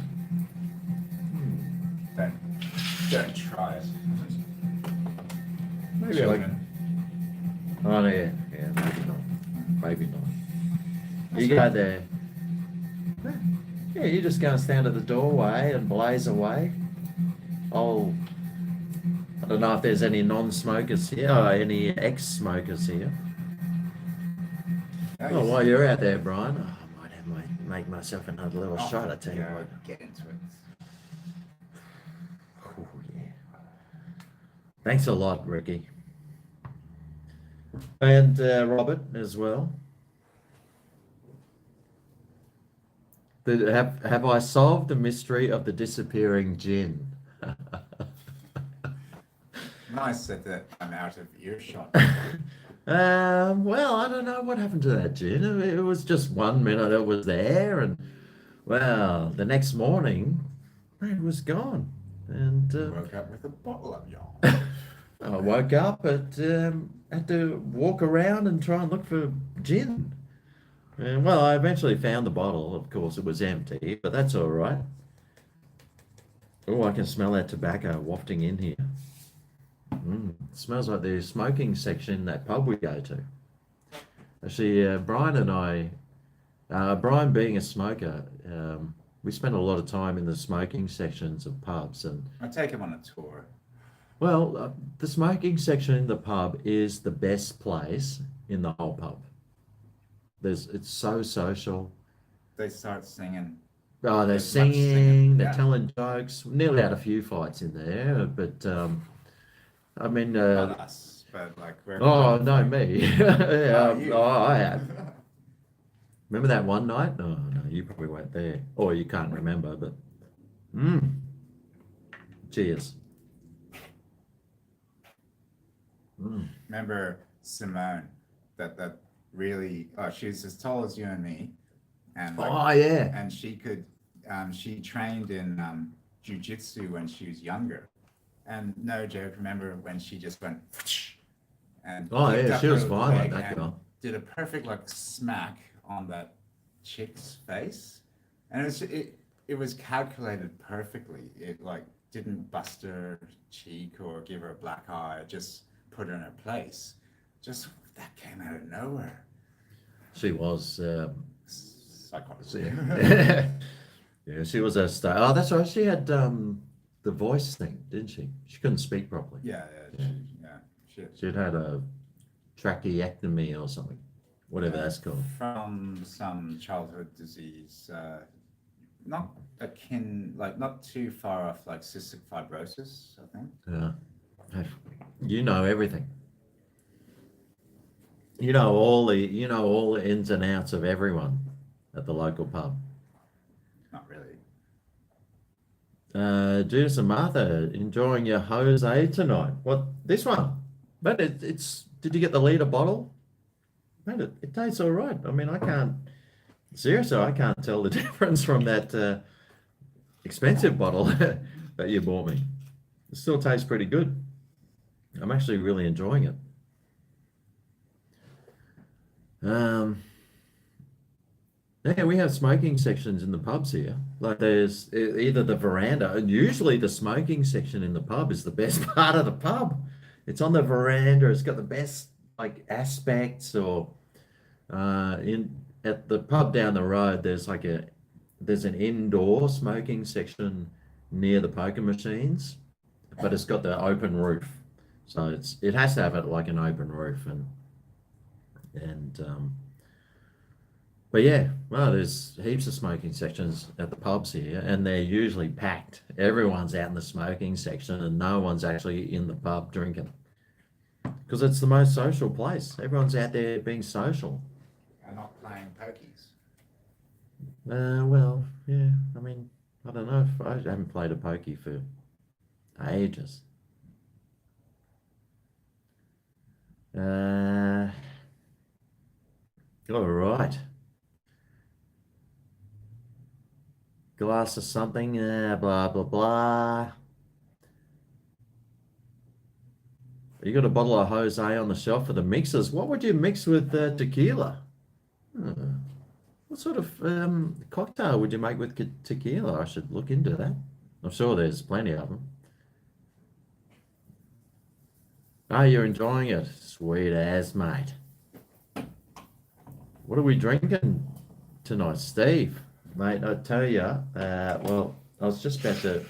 Don't try it. Maybe Children. Oh, no, yeah, maybe not. Maybe not. You go there. Yeah, you just go and stand at the doorway and blaze away. Oh, I don't know if there's any non-smokers here or any ex-smokers here. Oh, while you're out there, Brian, I might have make myself another little shot. I tell you yeah, what. get into it. Oh, yeah. Thanks a lot, Ricky. And Robert as well. Have I solved the mystery of the disappearing gin? Nice that I'm out of earshot. Well, I don't know what happened to that gin. It was just 1 minute it was there, and well, the next morning it was gone. And Woke up with a bottle of y'all. I woke up, but had to walk around and try and look for gin. And well, I eventually found the bottle. Of course, it was empty, but that's all right. Oh, I can smell that tobacco wafting in here. It smells like the smoking section in that pub we go to. Actually, Brian and I, Brian being a smoker, we spend a lot of time in the smoking sections of pubs. And I take him on a tour. well, the smoking section in the pub is the best place in the whole pub. It's so social. They start singing. Oh, they're There's much singing, they're yeah. telling jokes. We nearly had a few fights in there, but I mean, Not us, but like we're. oh no, me. Yeah, you. oh, I have. Remember that one night? No, no, you probably weren't there, or you can't remember. But, cheers. Remember Simone, that really. Oh, she's as tall as you and me, and like, Oh yeah. and she could. She trained in jujitsu when she was younger, and no joke. Remember when she just went. And Oh picked yeah, up she was her fine like leg that and girl. did a perfect like smack on that chick's face, and it was calculated perfectly. It like didn't bust her cheek or give her a black eye. It just put her in her place. Just that came out of nowhere. She was. Psychotic. Yeah, she was a star. Oh, that's right. She had the voice thing, didn't she? She couldn't speak properly. Yeah. Shit. She'd had a tracheectomy or something, whatever that's called. From some childhood disease, not akin, like not too far off, like cystic fibrosis, I think. Yeah. You know everything. You know all the ins and outs of everyone at the local pub. Not really. Judas and Martha enjoying your Jose tonight. What, this one? But it's did you get the liter bottle? mate, it tastes all right. I mean, seriously, I can't tell the difference from that expensive bottle that you bought me. It still tastes pretty good. I'm actually really enjoying it. Yeah, we have smoking sections in the pubs here. Like there's either the veranda, and usually the smoking section in the pub is the best part of the pub. It's on the veranda. It's got the best like aspects. Or in at the pub down the road, there's an indoor smoking section near the poker machines, but it's got the open roof, so it has to have it like an open roof and but yeah, well, there's heaps of smoking sections at the pubs here, and they're usually packed. Everyone's out in the smoking section, and no one's actually in the pub drinking because it's the most social place. Everyone's out there being social. And not playing pokies. Well, yeah. I mean, I don't know. If I haven't played a pokey for ages. All right. Glass of something, blah, blah, blah. You got a bottle of Jose on the shelf for the mixers. What would you mix with tequila? What sort of cocktail would you make with tequila? I should look into that. I'm sure there's plenty of them. Oh, you're enjoying it. Sweet as, mate. What are we drinking tonight, Steve? Mate, I tell you, well, I was just about to.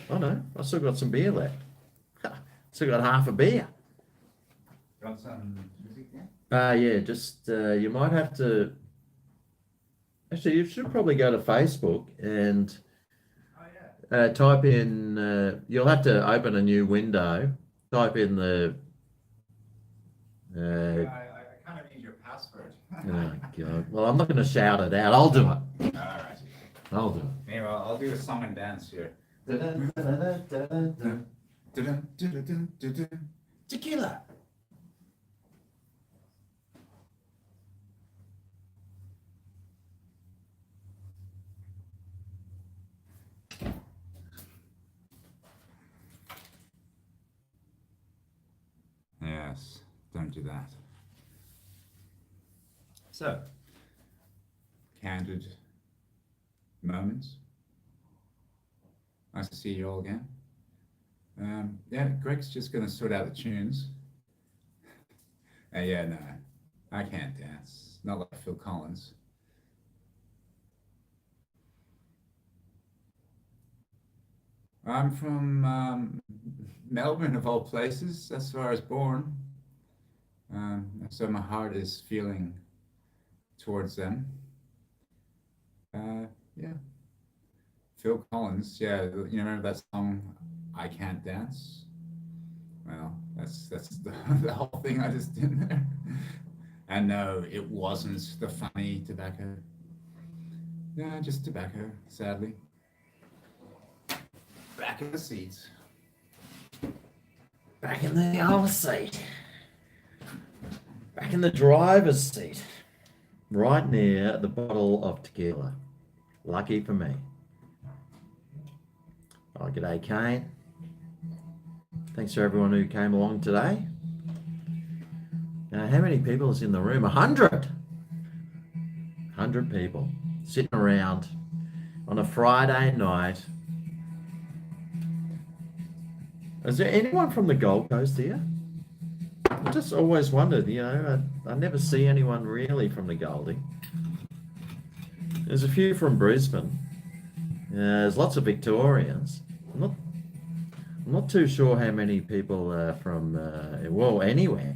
Oh no, I still got some beer left. Still got half a beer. Got some music there? Yeah, just you might have to. Actually, you should probably go to Facebook and type in. You'll have to open a new window. Type in the. I kind of need your password. Oh God! Well, I'm not going to shout it out. I'll do it. All right. I'll do it. Anyway, I'll do a song and dance here. Tequila. Yes, don't do that. So, candid moments. Nice to see you all again. Yeah, Greg's just going to sort out the tunes. Yeah, no, I can't dance. Not like Phil Collins. I'm from Melbourne, of all places. That's where I was born. So my heart is feeling towards them. Yeah. Phil Collins, yeah, you remember that song, I Can't Dance? Well, that's the whole thing I just did there. And no, it wasn't the funny tobacco. Yeah, just tobacco, sadly. Back in the seats. Back in the old seat. Back in the driver's seat. Right near the bottle of tequila. Lucky for me. Oh, g'day, Kane. Thanks to everyone who came along today. How many people is in the room? 100. 100 people sitting around on a Friday night. Is there anyone from the Gold Coast here? I just always wondered, I never see anyone really from the Goldie. There's a few from Brisbane. There's lots of Victorians. I'm not too sure how many people are from, well, anywhere.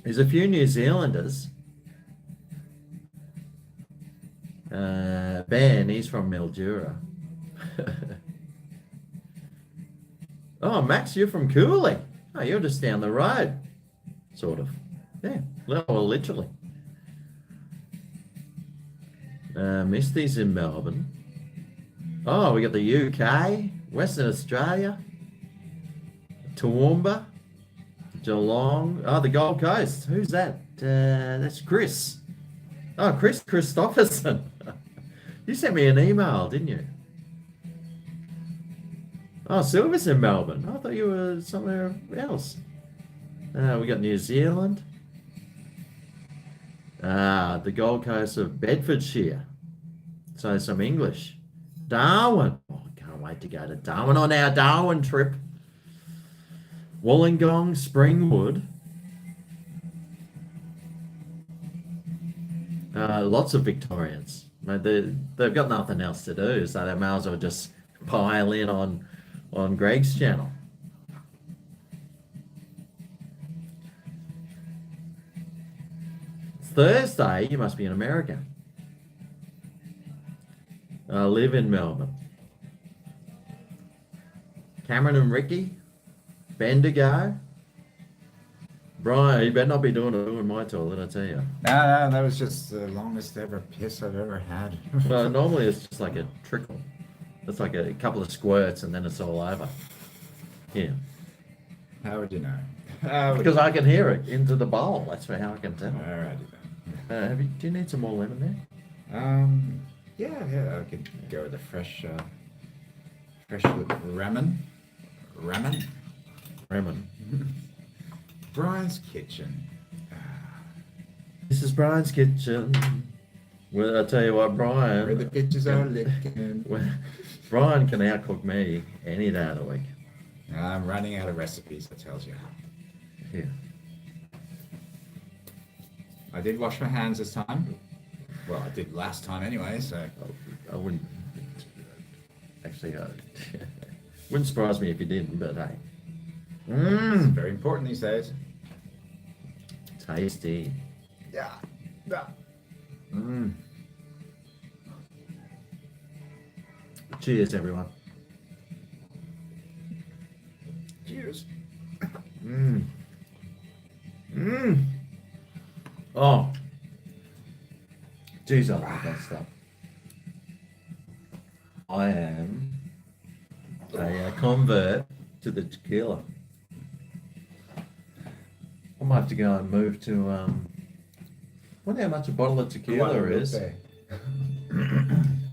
There's a few New Zealanders. Ben, he's from Mildura. Oh, Max, you're from Cooley. Oh, you're just down the road. Sort of. Yeah, well, literally. Misty's in Melbourne. Oh, we got the UK, Western Australia, Toowoomba, Geelong. Oh, the Gold Coast. Who's that? That's Chris. Oh, Chris Christopherson. You sent me an email, didn't you? Oh, Silver's in Melbourne. I thought you were somewhere else. We got New Zealand. The Gold Coast of Bedfordshire. So some English. Darwin. Oh, can't wait to go to Darwin on our Darwin trip. Wollongong, Springwood. Lots of Victorians. They've got nothing else to do, so they may as well just pile in on Greg's channel. It's Thursday. You must be in America. I live in Melbourne. Cameron and Ricky, Bendigo. Brian, you better not be doing my toilet, I tell you. No, that was just the longest ever piss I've ever had. Well, normally it's just like a trickle. It's like a couple of squirts and then it's all over. Yeah. How would you know? Because I can hear it into the bowl. That's how I can tell. Alrighty then. Do you need some more lemon there? Yeah, I could go with a fresh ramen. Ramen. Brian's kitchen. This is Brian's kitchen. Well, I tell you what, Brian. Where the bitches are licking. Brian can outcook me any day of the week. I'm running out of recipes, that tells you. Yeah. I did wash my hands this time. Well, I did last time anyway, so. I wouldn't. Actually, wouldn't surprise me if you didn't, but hey. It's very important these days. Tasty. Yeah. Cheers, everyone. Cheers. Oh. Jeez, I love that stuff. I am a convert to the tequila. I might have to go and move to, wonder how much a bottle of tequila is.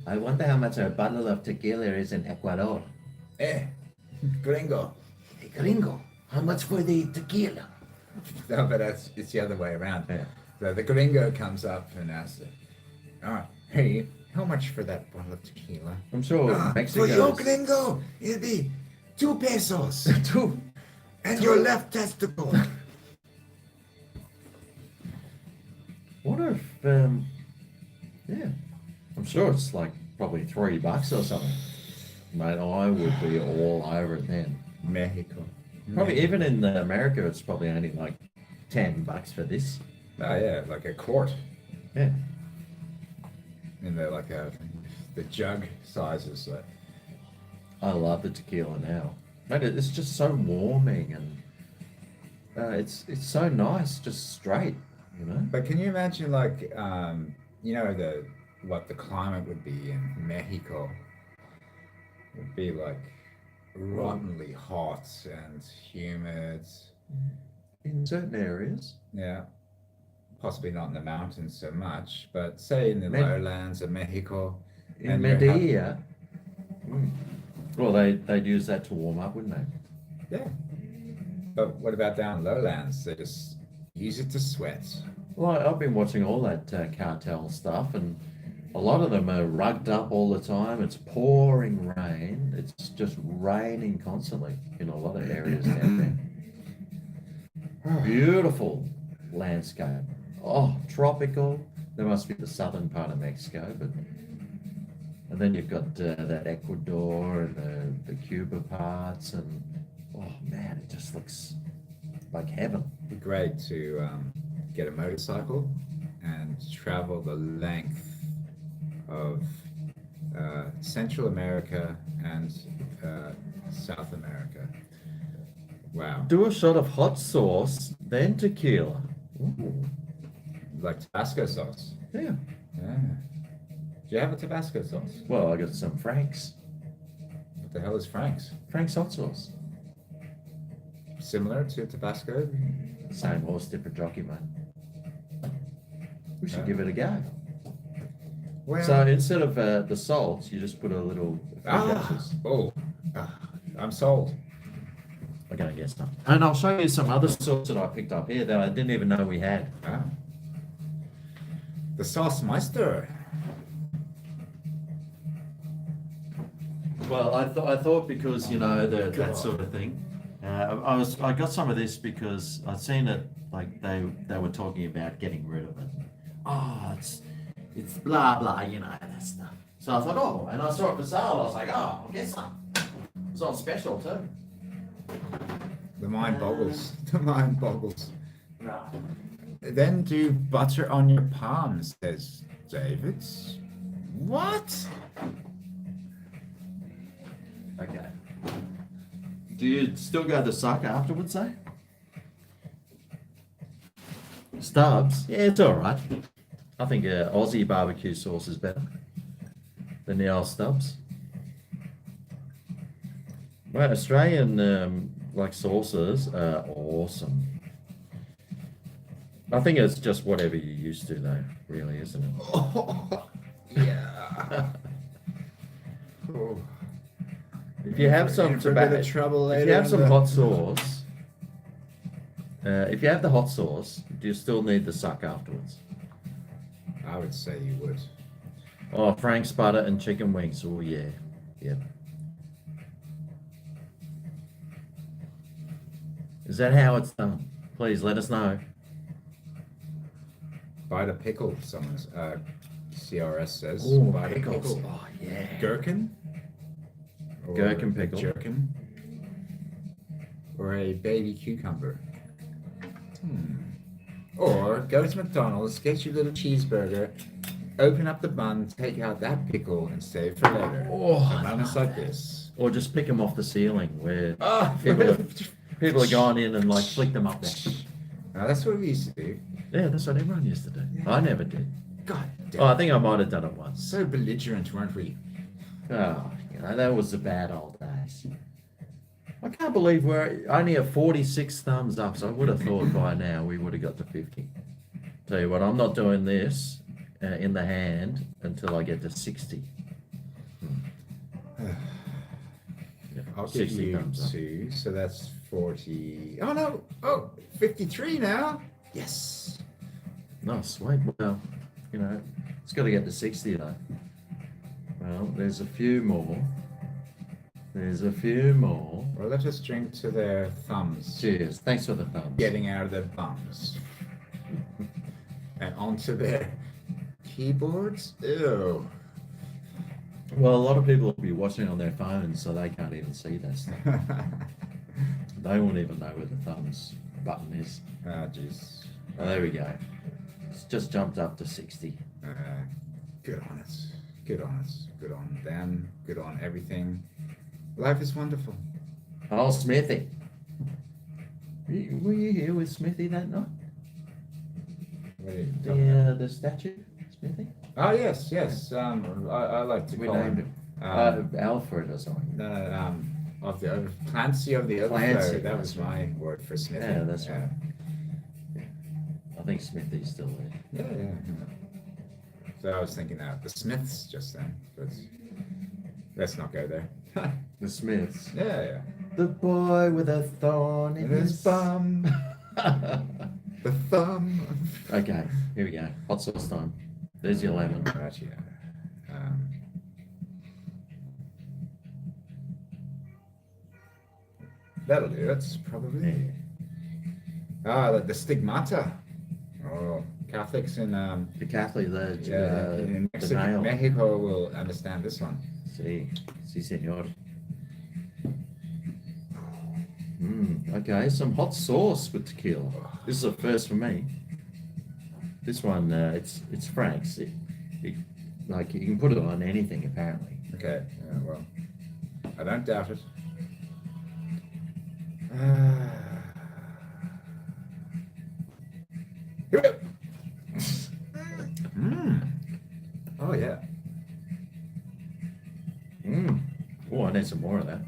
I wonder how much a bottle of tequila is in Ecuador. Gringo. Hey, gringo, how much for the tequila? No, but it's the other way around. Yeah. So the gringo comes up and asks, hey, how much for that bottle of tequila? I'm sure Mexico. For your gringo, it'll be 2 pesos. 2. And your left testicle. Wonder if, yeah, I'm sure it's like probably $3 or something. Mate, I would be all over it then. Mexico. Probably even in America, it's probably only like $10 for this. Oh yeah, like a quart. Yeah. And they're like the jug sizes. Like. I love the tequila now. Mate, it's just so warming and it's so nice, just straight, you know. But can you imagine like you know what the climate would be in Mexico? It would be like rottenly hot and humid. In certain areas. Yeah. Possibly not in the mountains so much, but say in the lowlands of Mexico. In Medellin. Well, they'd use that to warm up, wouldn't they? Yeah. But what about down lowlands? They just use it to sweat. Well, I've been watching all that cartel stuff, and a lot of them are rugged up all the time. It's pouring rain. It's just raining constantly in a lot of areas down there. Beautiful landscape. Oh, tropical. There must be the southern part of Mexico, and then you've got that Ecuador and the Cuba parts, and oh man, it just looks like heaven. It'd be great to get a motorcycle and travel the length of Central America and South America. Wow. Do a shot of hot sauce, then tequila. Ooh. Like Tabasco sauce. Yeah. Yeah. Do you have a Tabasco sauce? Well, I got some Frank's. What the hell is Frank's? Frank's hot sauce. Similar to Tabasco? Same horse, different jockey, mate. should give it a go. Well, So instead of the salt, you just put a little doses. I'm sold. I'm gonna get some, and I'll show you some other sauce that I picked up here that I didn't even know we had. Ah. The sauce meister. Well, I thought because that sort of thing. I got some of this because I'd seen it, like they were talking about getting rid of it. Oh, it's blah blah, that stuff. So I thought, and I saw it for sale. I was like, I'll get some. It's on special too. The mind boggles. The mind boggles. Right. Then do butter on your palms, says David. What? Okay. Do you still go the suck afterwards, eh? Stubbs? Yeah, it's all right. I think Aussie barbecue sauce is better than the old Stubbs. Well, Australian sauces are awesome. I think it's just whatever you're used to, though, really, isn't it? Oh, yeah. Oh. If you have some tobacco, trouble if you have some hot sauce, if you have the hot sauce, do you still need the suck afterwards? I would say you would. Oh, Frank's butter and chicken wings. Oh, yeah. Yep. Is that how it's done? Please let us know. Bite a pickle, someone's CRS says. Oh, Bite pickles. a pickle. Oh, yeah. Gherkin? Or Gherkin pickle. A gherkin? Or a baby cucumber? Or go to McDonald's, get your little cheeseburger, open up the bun, take out that pickle, and save for later. Oh, Moments like this. Or just pick them off the ceiling where Oh, people are going in and flick them up there. Now, that's what we used to do. Yeah, that's what everyone used to do. Yeah. I never did. God damn. Oh, I think I might have done it once. So belligerent, weren't we? Oh, that was the bad old days. I can't believe we're only at 46 thumbs up. So I would have thought by now we would have got to 50. Tell you what, I'm not doing this in the hand until I get to 60. Yeah, I'll give you thumbs up. 2, so that's 40. Oh no! Oh, 53 now. Yes. No, sweet. Well, it's got to get to 60 though. Well, there's a few more. Well, let us drink to their thumbs. Cheers. Thanks for the thumbs. Getting out of their bums. And onto their keyboards. Ew. Well, a lot of people will be watching on their phones, so they can't even see that stuff. They won't even know where the thumbs button is. Ah, jeez. Oh, there we go. It's just jumped up to 60. Good on it. Good on it. Good on them. Good on everything. Life is wonderful. Oh, Smithy. Were you here with Smithy that night? What are you talking about? The statue, Smithy? Oh, yes. I like to We call named him. him. Alfred or something. No, of the Clancy of the Clancy, Overflow. That that's was my word for Smithy. Yeah, that's right. I think Smithy's still there. Yeah. So I was thinking the Smiths just then, but let's not go there. The Smiths. Yeah. The boy with a thorn in In his his bum. The thumb. Okay, here we go. Hot sauce time. There's your lemon. Right, yeah. That'll do it, probably. The stigmata. Oh, Catholics in The Catholic, in the Mexico, nail. Mexico will understand this one. Si, senor. Okay, some hot sauce with tequila. This is a first for me. This one, it's Frank's. You can put it on anything apparently. Okay, well, I don't doubt it. Here we go. Oh yeah. Oh, I need some more of that.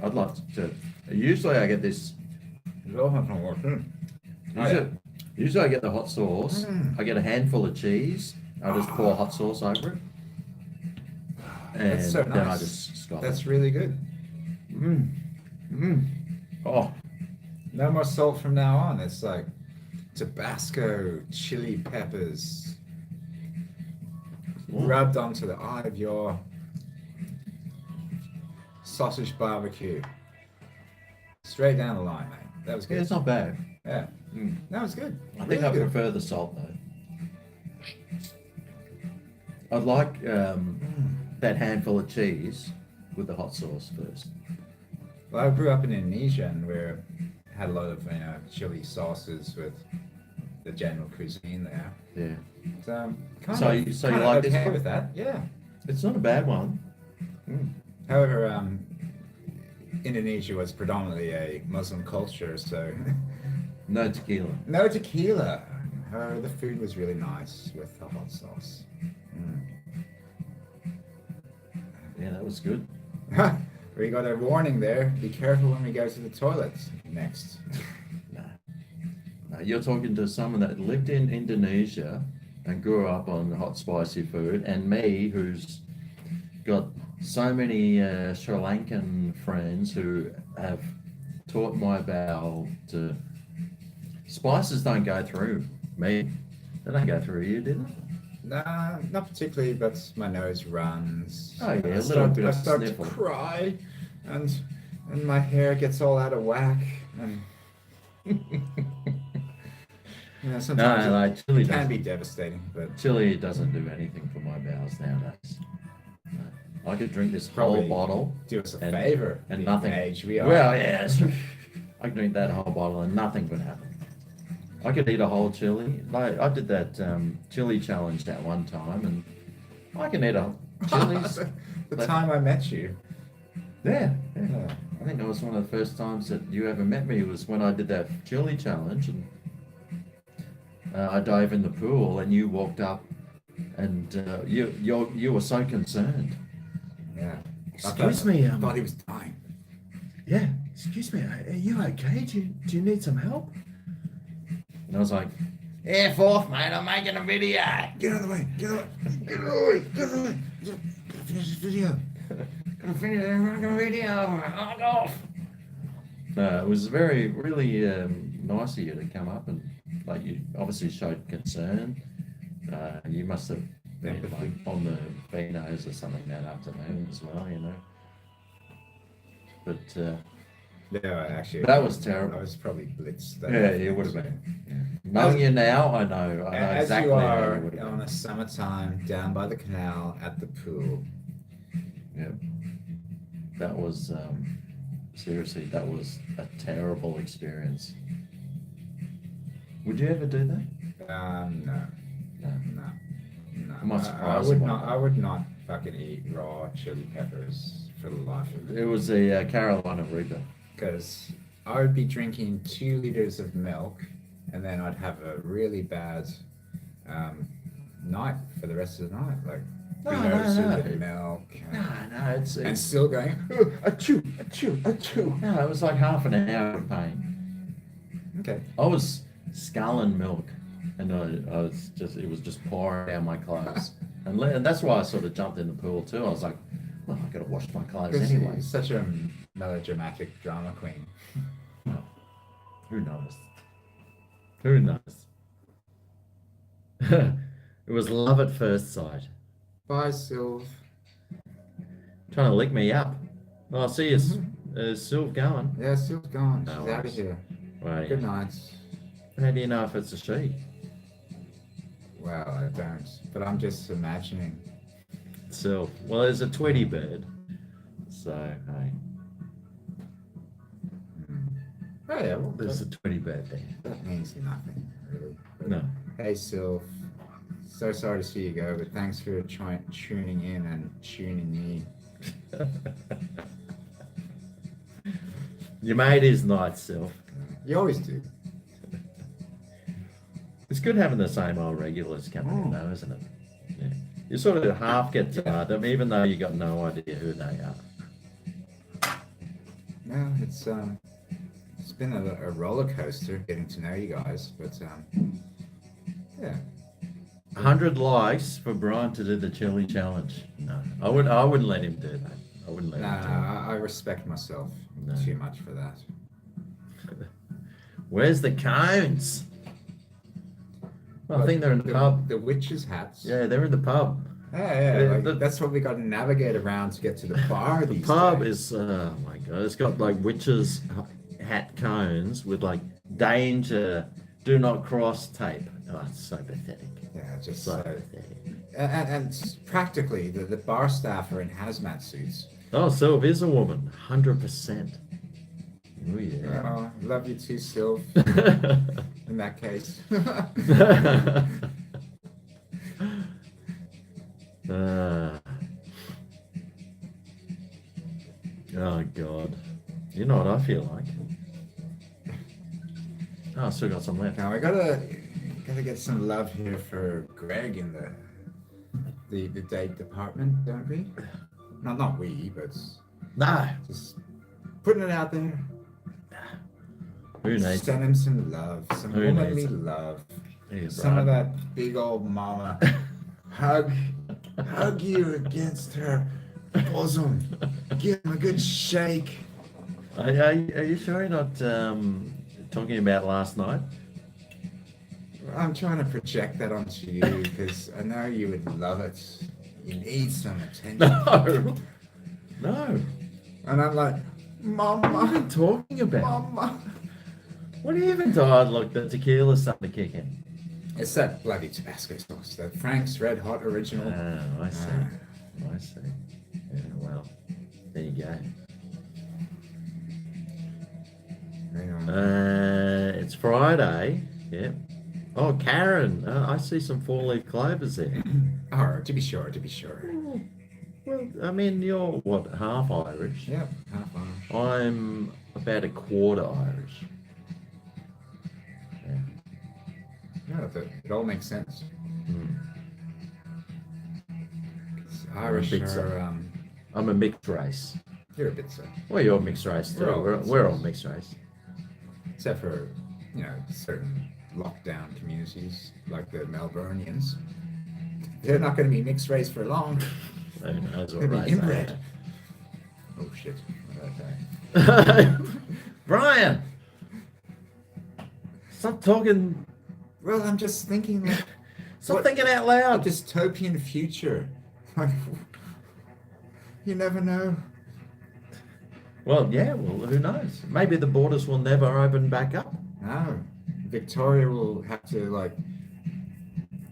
I'd like to. Usually I get this. Oh, yeah. Usually I get the hot sauce. I get a handful of cheese. I just pour hot sauce over it. And That's so then I nice. just stop That's it. really good. Oh, No more salt from now on. It's like Tabasco, chili peppers, rubbed onto the eye of your sausage barbecue. Straight down the line, mate. That was yeah, good. it's not bad. Yeah. That was good. I think I prefer the salt though. I'd like that handful of cheese with the hot sauce first. Well, I grew up in Indonesia and we had a lot of chili sauces with the general cuisine there. Yeah. So, So you like this okay one? with that? Yeah. It's not a bad one. However, Indonesia was predominantly a Muslim culture, so No tequila. no tequila. However, the food was really nice with the hot sauce. Yeah, that was good. We got a warning there. Be careful when we go to the toilets next. No, you're talking to someone that lived in Indonesia and grew up on hot, spicy food, and me, who's got so many Sri Lankan friends who have taught my bowel to... Spices don't go through me. They don't go through you, do they? Nah, not particularly, but my nose runs. Oh yeah, I a little bit I of start sniffle. to cry, and my hair gets all out of whack, and sometimes No, like chili it can doesn't. be devastating. But Chili doesn't do anything for my bowels nowadays. No. I could drink this Probably whole bottle do us a and- favor. and the nothing. age we are. Well, yes. I could drink that whole bottle and nothing would happen. I could eat a whole chili. Like I did that chili challenge at one time, and I can eat a chilies. the time I met you. Yeah. I think that was one of the first times that you ever met me was when I did that chili challenge, and I dove in the pool, and you walked up, and you were so concerned. Yeah. Excuse me. I thought he was dying. Yeah. Excuse me. Are you okay? Do you need some help? And I was like, "Yeah, forth, mate. I'm making a video." Get out of the way. Get out of the way. Get out of the way. Gotta finish this video. Gonna finish the video. Fuck off. No, it was really nice of you to come up and like you obviously showed concern. You must have been like on the Beanos or something that afternoon as well, you know. But Yeah, actually. that was terrible. I was probably blitzed. That Yeah, afternoon, it would have so. been. Yeah. Knowing you now, I know As exactly you how are you would have on been. a summertime down by the canal at the pool. Yeah. That was seriously, that was a terrible experience. Would you ever do that? No. No. I'm not I surprised would by not. that. I would not fucking eat raw chili peppers for the life of It me. was a Carolina Reaper. Because I would be drinking 2 liters of milk, and then I'd have a really bad night for the rest of the night. Like No. milk, No, it's and still going achoo, achoo, achoo. no, it was like half an hour of pain. Okay. I was sculling milk, and I was it was just pouring down my clothes, and that's why I sort of jumped in the pool too. I was like, well, I got to wash my clothes Because anyway. he's such a melodramatic drama queen. Well, who knows? Who knows? It was love at first sight. Bye, Sylv. Trying to lick me up. Oh, I see you, Sylv going. Yeah, Sylv's gone. No She's out of worries. here. Right. Good night. How do you know if it's a she? Well, I don't. But I'm just imagining. Sylv. Well, there's a Tweety bird. So, hey, Oh yeah, well, there's a Tweety bird there. that means nothing, really. But, No. Hey, Sylv. So sorry to see you go, but thanks for tuning in and tuning in. You made his night, Sylv. You always do. It's good having the same old regulars coming in, though, isn't it? Yeah. You sort of half get to know them, even though you got no idea who they are. No, it's been a roller coaster getting to know you guys, but Yeah. 100 likes for Brian to do the chili challenge. No, I wouldn't let him do that. I wouldn't let No, him do it. I respect myself No. too much for that. Where's the cones? Well, I think they're in the pub. The witches' hats. Yeah, they're in the pub. Yeah. That's what we got to navigate around to get to the bar. The these pub days. is, oh my God, it's got like witches' hat cones with like danger, do not cross tape. Oh, it's so pathetic. Yeah, just So so. pathetic. And practically, the bar staff are in hazmat suits. Oh, Sylv is a woman, 100%. Oh, yeah. Oh, love you too, Sylv. In that case. Oh God, you know what I feel like. Oh, I still got some left. Now I gotta get some love here for Greg in the date department, don't we? Not we, but No, just putting it out there. who needs Send it? him some love, some Who womanly needs it? love. Here, Some of Brian. that big old mama. hug you against her bosom. Give him a good shake. Are you sure you're not talking about last night? I'm trying to project that onto you because I know you would love it. You need some attention. No, no. And I'm like, What are Mama, you talking about? Mama. What are you even tired? Look, the tequila's starting to kick in. It's that bloody Tabasco sauce, that Frank's Red Hot Original. Oh, I see. I see. Yeah, well, there you go. It's Friday. Yeah. Oh, Karen, I see some four-leaf clovers there. Oh, to be sure. Well, I mean, you're what, half Irish? Yep, half Irish. I'm about a quarter Irish. Yeah. No, it all makes sense. Hmm. Irish bit so. are, I'm a mixed race. you're a bit so. Well, you're mixed race too. We're all mixed race. Except for, certain lockdown communities like the Melburnians. They're not going to be mixed race for long. Who knows what They'll be race they inbred. are. Oh shit. Okay. Brian! Stop talking. Well, I'm just thinking like Stop thinking out a loud. dystopian future. Like, you never know. Well, yeah, well, who knows? Maybe the borders will never open back up. No. Victoria will have to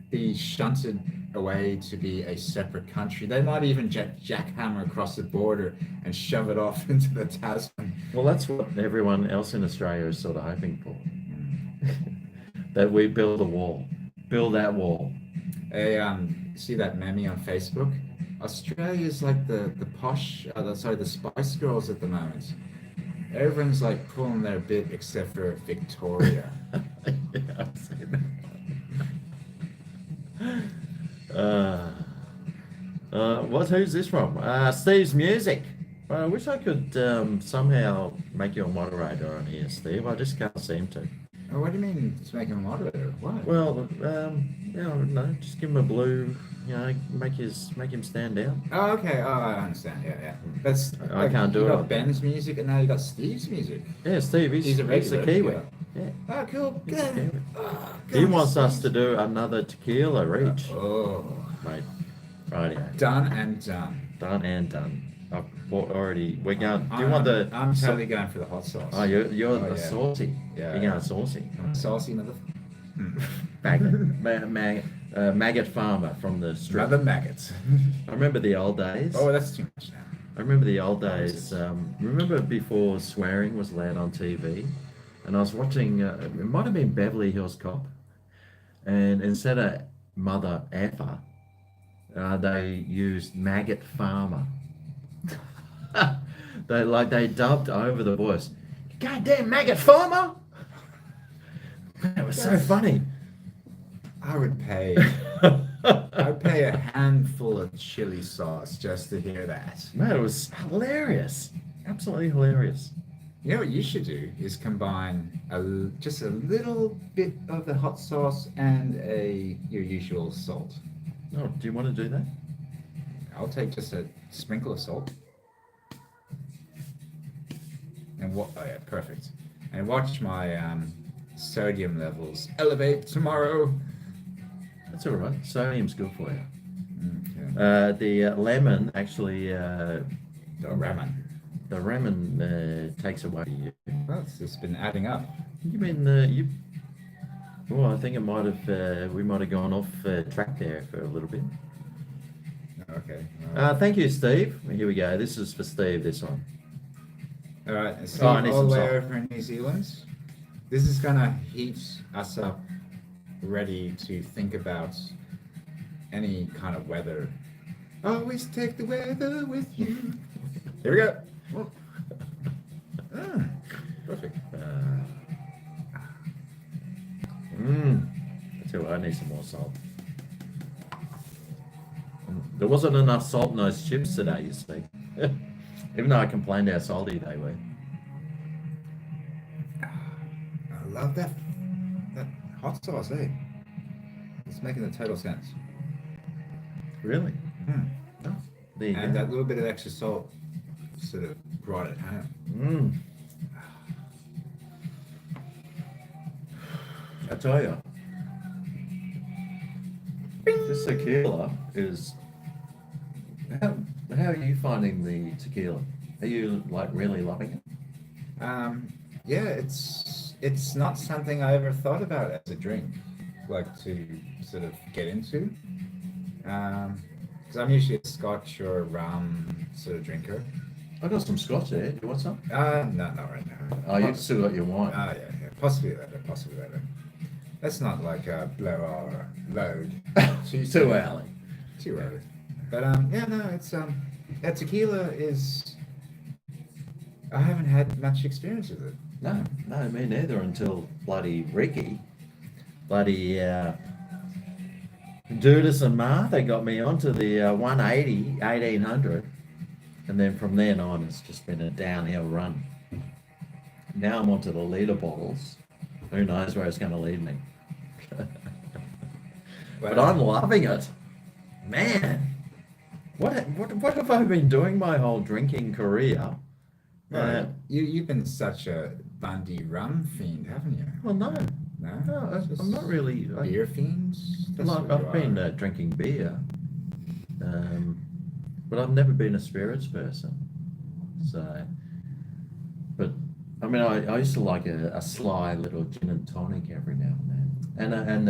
be shunted away to be a separate country. They might even jackhammer across the border and shove it off into the Tasman. Well, that's what everyone else in Australia is sort of hoping for. That we build a wall. Build that wall. See that meme on Facebook? Australia's like the posh, the Spice Girls at the moment. Everyone's like pulling their bit except for Victoria. Yeah, I've seen that. Who's this from? Steve's Music. I wish I could somehow make you a moderator on here, Steve. I just can't seem to. Oh, what do you mean it's making a moderator? What? Well, no, just give him a blue, make him stand out. Oh, okay. Oh, I understand. Yeah. That's I can't do you it. got Ben's music and now you got Steve's music. Yeah, Steve, he's a a regular, Kiwi. yeah. Yeah. Oh, cool. He's a Good. Kiwi. Oh, He God, wants us Steve. to do another tequila each. Oh, Mate, rightio. done and done. Done and done. We're going. Do you want the? I'm totally going for the hot sauce. Oh, you're Oh, the yeah. saucy. Yeah, You're yeah. going saucy. Saucy mother. Maggot farmer from the strip. Mother maggots. I remember the old days. Oh, that's too much now. I remember the old What was days. it? Remember before swearing was allowed on TV, and I was watching. It might have been Beverly Hills Cop, and instead of mother effer, they used maggot farmer. They dubbed over the voice. Goddamn maggot farmer! It was so funny. I would pay. I'd pay a handful of chili sauce just to hear that. Man, it was hilarious. Absolutely hilarious. You know what you should do is combine just a little bit of the hot sauce and your usual salt. Oh, do you want to do that? I'll take just a sprinkle of salt. And what? Oh yeah, perfect. And watch my sodium levels elevate tomorrow. That's all right. Sodium's good for you. Okay. The lemon actually, The ramen. the lemon takes away you. Well, it's just been adding up. You mean you? Well, I think it might have. We might have gone off track there for a little bit. Okay. Thank you, Steve. Here we go. This is for Steve. This one. All right. Steve, I need all some the way salt. over in New Zealand. This is gonna heat us up, ready to think about any kind of weather. Always take the weather with you. Here we go. Ah, perfect. I tell you what, I need some more salt. There wasn't enough salt in those chips today, you see. Even though I complained how salty they were. I love that hot sauce, eh? It's making the total sense. Really? Oh, there you And go. that little bit of extra salt sort of brought it home. I tell you, this tequila is. How are you finding the tequila? Are you like really loving it? Yeah, it's not something I ever thought about as a drink, like to sort of get into. Because I'm usually a Scotch or rum sort of drinker. I got some scotch there. Do you want some? No, not right now. Oh, you've still got your wine. Yeah. Possibly later, possibly later. That's not like blow our load. Too early. Too early. But yeah, no, it's that tequila is. I haven't had much experience with it. No, me neither until bloody Ricky, bloody Dudis and Martha got me onto the 180, 1800. And then from then on, it's just been a downhill run. Now I'm onto the leader bottles. Who knows where it's going to lead me? But I'm loving it. Man, what have I been doing my whole drinking career? You've been such a Bundy rum fiend, haven't you? Well, no, No, I'm not really. Beer fiends. That's what I've you been are. drinking beer, but I've never been a spirits person. So, but I mean, I used to like a sly little gin and tonic every now and then, and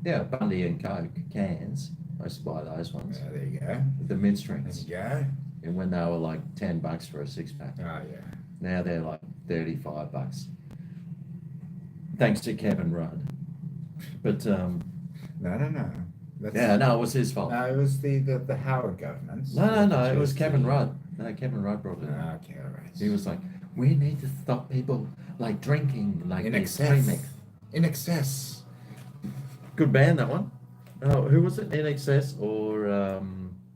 the Bundy and Coke cans. I used to buy those ones, There you go. the mid There strengths, you go. and when they were like $10 for a 6-pack. Oh yeah. Now they're like $35. Thanks to Kevin Rudd. But No. yeah, no, it was his fault. No, it was the Howard government. No, it was Just Kevin the- Rudd. No, Kevin Rudd brought it in. Okay, all right. He was like, we need to stop people like drinking like in this excess. premix." In excess. Good band, that one. Oh, who was it? NXS or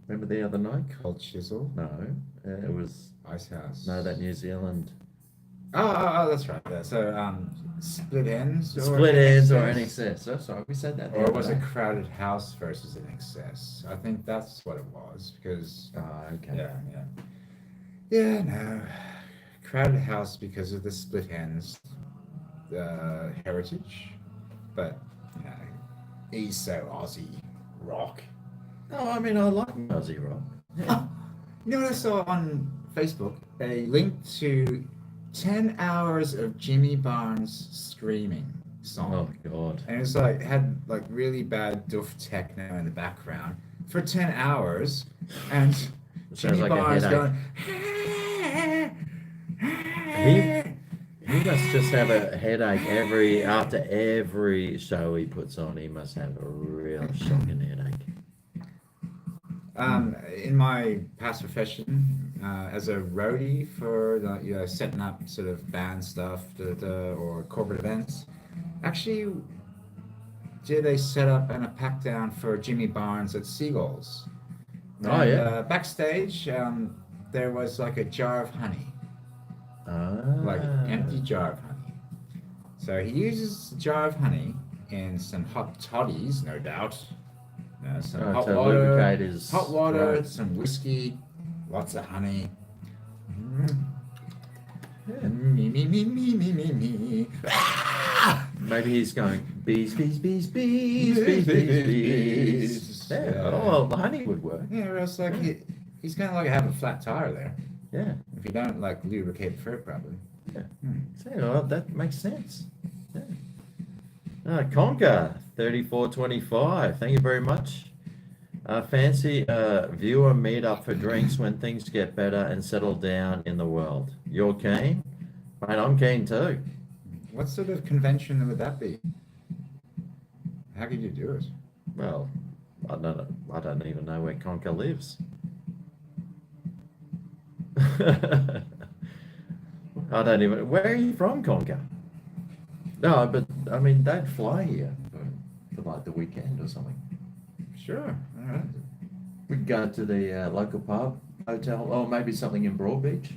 remember the other night? Cold Chisel. No, it was Ice House. that New Zealand. Oh, that's right. Yeah. So Split Ends. Split Ends or NXS. Oh, sorry, we said that. the Or other was it day. Crowded House versus In Excess? I think that's what it was because. Okay. Yeah, no. Crowded House because of the Split Ends heritage, but you know, he's so Aussie rock. No, I mean I like Aussie rock. Yeah. You know what I saw on Facebook? A link to 10 hours of Jimmy Barnes screaming song. Oh God. And it's like had like really bad doof techno in the background for 10 hours, and Sounds Jimmy like a Barnes headache. going. He must just have a headache after every show he puts on. He must have a real shocking headache. In my past profession, as a roadie for setting up sort of band stuff or corporate events, actually did a setup and a pack down for Jimmy Barnes at Seagulls. Oh, yeah. Backstage, there was like a jar of honey, like empty jar of honey. So he uses a jar of honey and some hot toddies, no doubt. Some hot to water, lubricate his throat. some whiskey, lots of honey. Yeah. Me. Ah! Maybe he's going bees. Yeah. Oh, well, the honey would work. Yeah, or else like he's gonna like have a flat tire there Yeah. if you don't like lubricate the throat properly. Yeah. So, well, that makes sense. Yeah. Conker 3425. Thank you very much. Fancy viewer meet up for drinks when things get better and settle down in the world. You're keen? Mate, I'm keen too. What sort of convention would that be? How could you do it? Well, I don't know. I don't even know where Conker lives. I don't even. Where are you from, Conker? No, but I mean, they'd fly here for like the weekend or something. Sure. All right. We could go to the local pub, hotel, or maybe something in Broadbeach.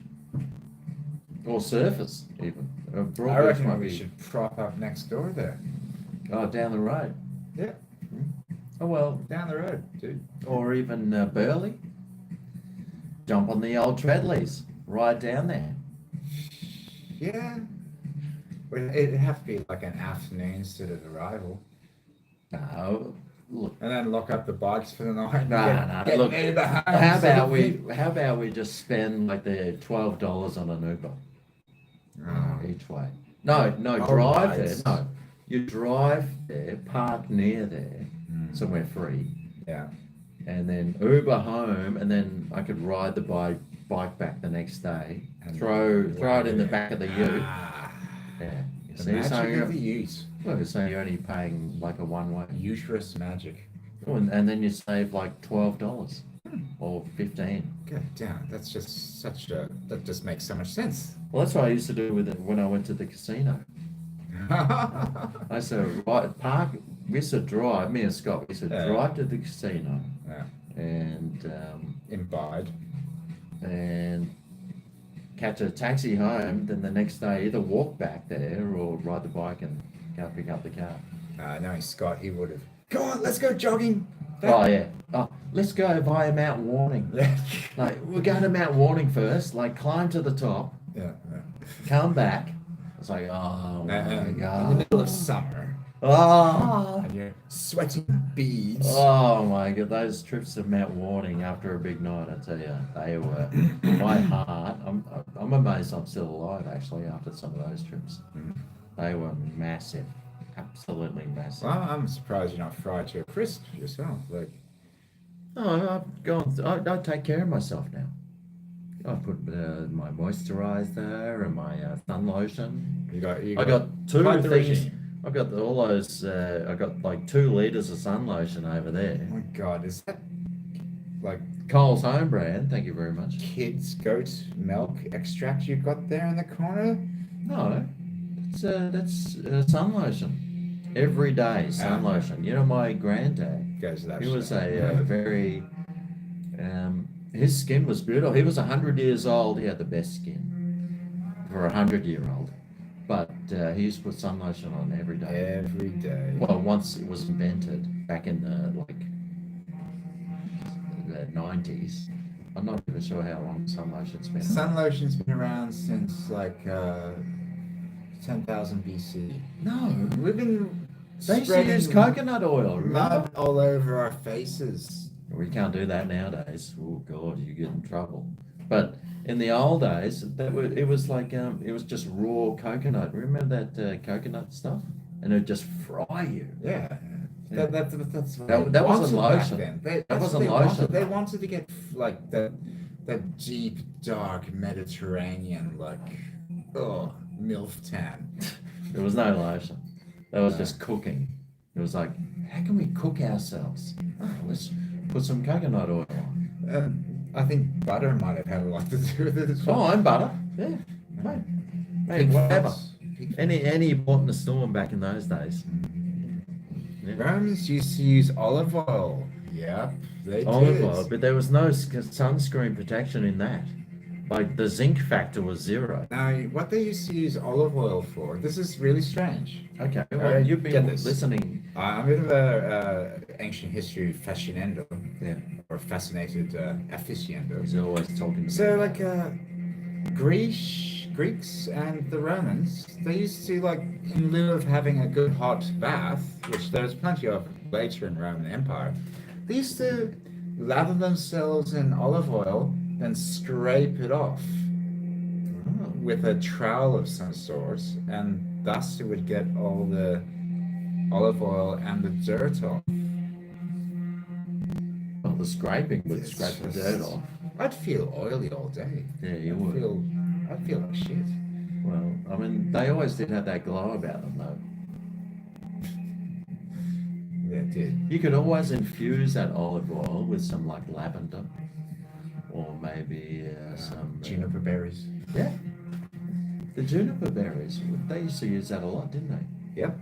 Or Surfers, even. I Broadbeach reckon might we be. should prop up next door there. Oh, down the road. Yeah, Oh, well, down the road, dude. or even Burleigh. Jump on the old Treadleys, right down there. Yeah. But it'd have to be like an afternoon sort of arrival. No, look. And then lock up the bikes for the night. No. Get Look, me the house. how about we just spend like the $12 on an Uber each way? No, drive there. Rides. No, you drive there, park near there, somewhere free, Yeah. and then Uber home, and then I could ride the bike back the next day. And Throw it in the back of the ute. Ah, Yeah. You the see, so magic you're, of the ute. well, so you're only paying like a one-way. Uterus magic. Oh, and then you save like $12 or 15. God damn, that's just that just makes so much sense. Well, that's what I used to do with it when I went to the casino. I used to park. We used to drive. Me and Scott. We used to drive to the casino Yeah. and Imbibe. catch a taxi home. Then the next day, either walk back there or ride the bike and go pick up the car. Knowing Scott, he would have. Go on, let's go jogging. Oh yeah. Oh, let's go via Mount Warning. Like we're going to Mount Warning first. Like climb to the top, Yeah. come back. It's like oh my In the god. middle of summer, Oh. and you're sweating beads. Oh my god, those trips to Mount Warning after a big night, I tell you, they were my heart. I'm amazed I'm still alive actually after some of those trips. They were massive, absolutely massive. Well, I'm surprised you're not fried to a crisp yourself. Like, Oh, I've gone. I take care of myself now. I put my moisturizer and my sun lotion. I got two quite the things. regime. I've got all those. I got like 2 liters of sun lotion over there. Oh my god, is that like Cole's home brand. Thank you very much. kids' goat milk extract you got there in the corner? No, that's sun lotion. Every day sun lotion. You know, my granddad, Goes to that he was shit. a very, his skin was beautiful. He was 100 years old. He had the best skin for a 100-year-old. But he used to put sun lotion on every day. Every day. Well, once it was invented back in the 90s. I'm not even sure how long sun lotion's been. Sun lotion's been around since like 10,000 BC. No, We've been they used to spreading use coconut oil. Remember? mud all over our faces. We can't do that nowadays. Oh God, you get in trouble. But in the old days, it was like it was just raw coconut. Remember that coconut stuff? And it would just fry you. Yeah. Yeah. That's what That they wasn't wanted back lotion. then. That That's wasn't what they lotion. wanted. They wanted to get like that deep, dark Mediterranean, like, MILF tan. There was no lotion. That was just cooking. It was like, how can we cook ourselves? Oh, let's put some coconut oil on. I think butter might have had a lot to do with it as well. Oh, and butter. Yeah, mate. Mate, whatever. Any you bought in the storm back in those days. Yeah. Romans used to use olive oil. Yep, they Olive did. oil, but there was no sunscreen protection in that. Like the zinc factor was 0. Now, what they used to use olive oil for, this is really strange. Okay, well, you've Get been this. listening. I'm a bit of a ancient history aficionado, Yeah, or fascinated aficionado. he's always talking to me So, about like, Greeks and the Romans, they used to, like, in lieu of having a good hot bath, which there's plenty of later in Roman Empire, they used to lather themselves in olive oil, then scrape it off with a trowel of some sort, and thus it would get all the olive oil and the dirt off. Well, the scraping would It's scrape the just- dirt off. I'd feel oily all day. Yeah, you would. I'd feel like shit. Well, I mean, they always did have that glow about them, though. Yeah, it did. You could always infuse that olive oil with some like lavender, or maybe some Juniper berries. Yeah, the juniper berries. They used to use that a lot, didn't they? Yep.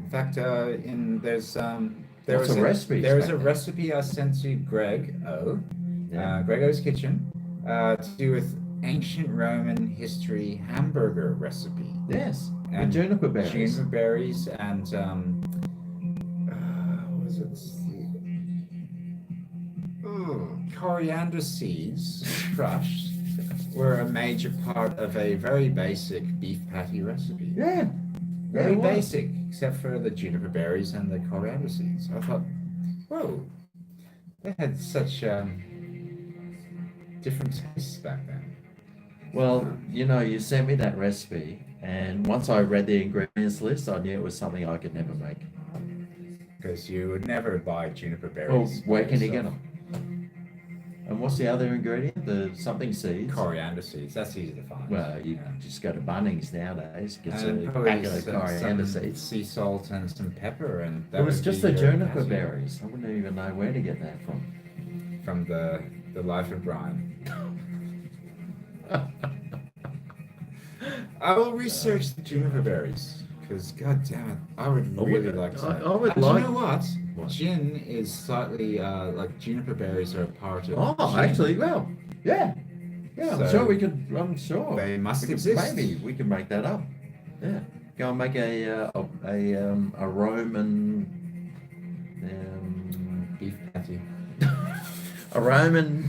In fact, there's there Lots was of recipes There was back a then. recipe I sent to GregO, Yeah. GregO's Kitchen, to do with ancient Roman history hamburger recipe. Yes, And with juniper berries. Juniper berries and what was it? Coriander seeds crushed were a major part of a very basic beef patty recepe. Yeah, Very it was. basic, except for the juniper berries and the coriander seeds. I thought, whoa, they had such different tastes back then. Well, you know, you sent me that recipe, and once I read the ingredients list, I knew it was something I could never make. Because you would never buy juniper Well, berries. where by can you get yourself. them? And what's the other ingredient? The something seeds. Coriander seeds. That's easy to find. Well, you Yeah. just go to Bunnings nowadays, get And a probably packet of coriander some seeds. sea salt and some pepper, and that It was would just be the your juniper patty. berries. I wouldn't even know where to get that from. From the Life of Brian. I will research the juniper berries because, god damn it, I would really like to. I would and like. you know what? What? Gin is slightly like juniper berries are a part of. Oh, gin. actually, well, yeah, yeah. I'm So, sure we could. I'm sure they must we could- exist. Maybe we could make that up. Yeah, go and make a Roman beef patty. a Roman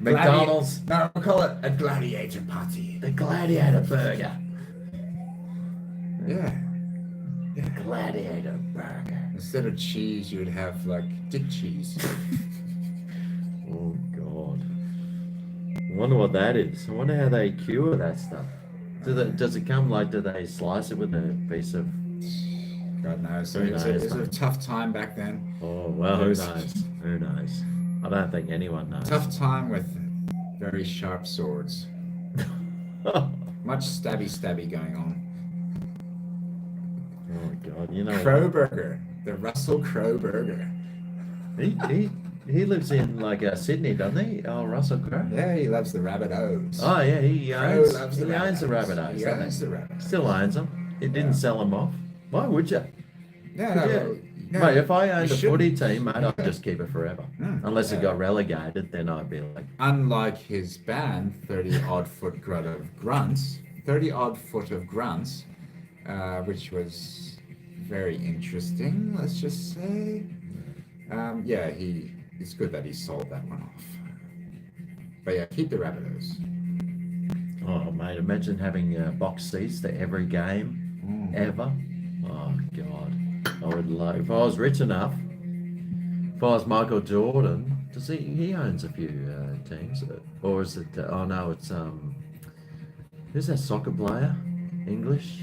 McDonald's No, we'll call it a gladiator patty. the gladiator burger. Yeah. The gladiator burger. Instead of cheese, you would have like dick cheese. Oh God. I wonder what that is. I wonder how they cure that stuff. Does it come like, do they slice it with a piece of, God knows. So Who it was knows, a mate? tough time back then. oh, well, who Those- knows? Who knows? I don't think anyone knows. Tough time with very sharp swords. Oh Much stabby going on. God, you know, Crow burger. The Russell Crowe burger. he lives in like Sydney, doesn't he? Oh, Russell Crowe. Yeah, he loves the rabbit-os. Oh yeah, he Crowe owns, loves he the owns the rabbit-os. rabbit eyes. He owns the rabbit-os. Still owns them. He didn't Yeah. sell them off. Why would you? No, Could no, you? no. Mate, if I owned you a footy shouldn't. team, mate, I'd just keep it forever. Unless it Yeah. got relegated, then I'd be like, Unlike his band, 30 Odd Foot Grunt of Grunts, 30 Odd Foot of Grunts, which was very interesting, let's just say. Yeah, it's good that he sold that one off. But yeah, keep the rabbit-os. oh mate, imagine having box seats to every game ever. Oh God, I would love. If I was rich enough, if I was Michael Jordan, does he owns a few teams, or is it? Oh no, it's who's that soccer player? English,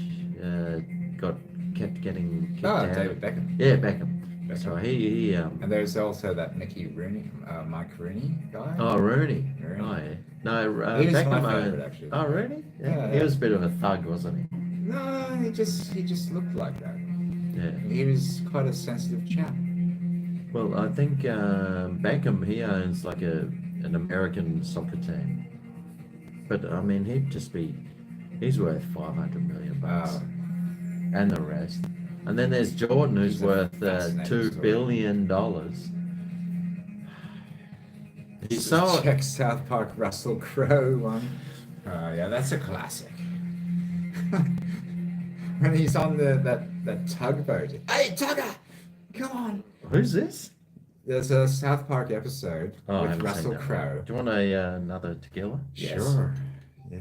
kept getting kicked Oh, out. David Beckham. Yeah, Beckham. That's Beckham. right. He And there's also that Mickey Rooney, Mike Rooney guy. oh Rooney. Rooney. Oh yeah. No, He was my Beckham favourite, owned. actually. Oh really? Yeah, He yeah. was a bit of a thug, wasn't he? No, he just looked like that. Yeah. He was quite a sensitive chap. Well, I think Beckham, he owns like an American soccer team. But I mean, he's worth 500 million bucks, and the rest. And then there's Jordan, who's He's a worth fascinating $2 story. billion. He's so Check South Park Russell Crowe one. Oh yeah, that's a classic. When he's on that tugboat. Hey, tugger, come on. Who's this? There's a South Park episode Oh, I with haven't seen Russell that one. Crowe. Do you want another tequila? Yes. Sure. Yeah.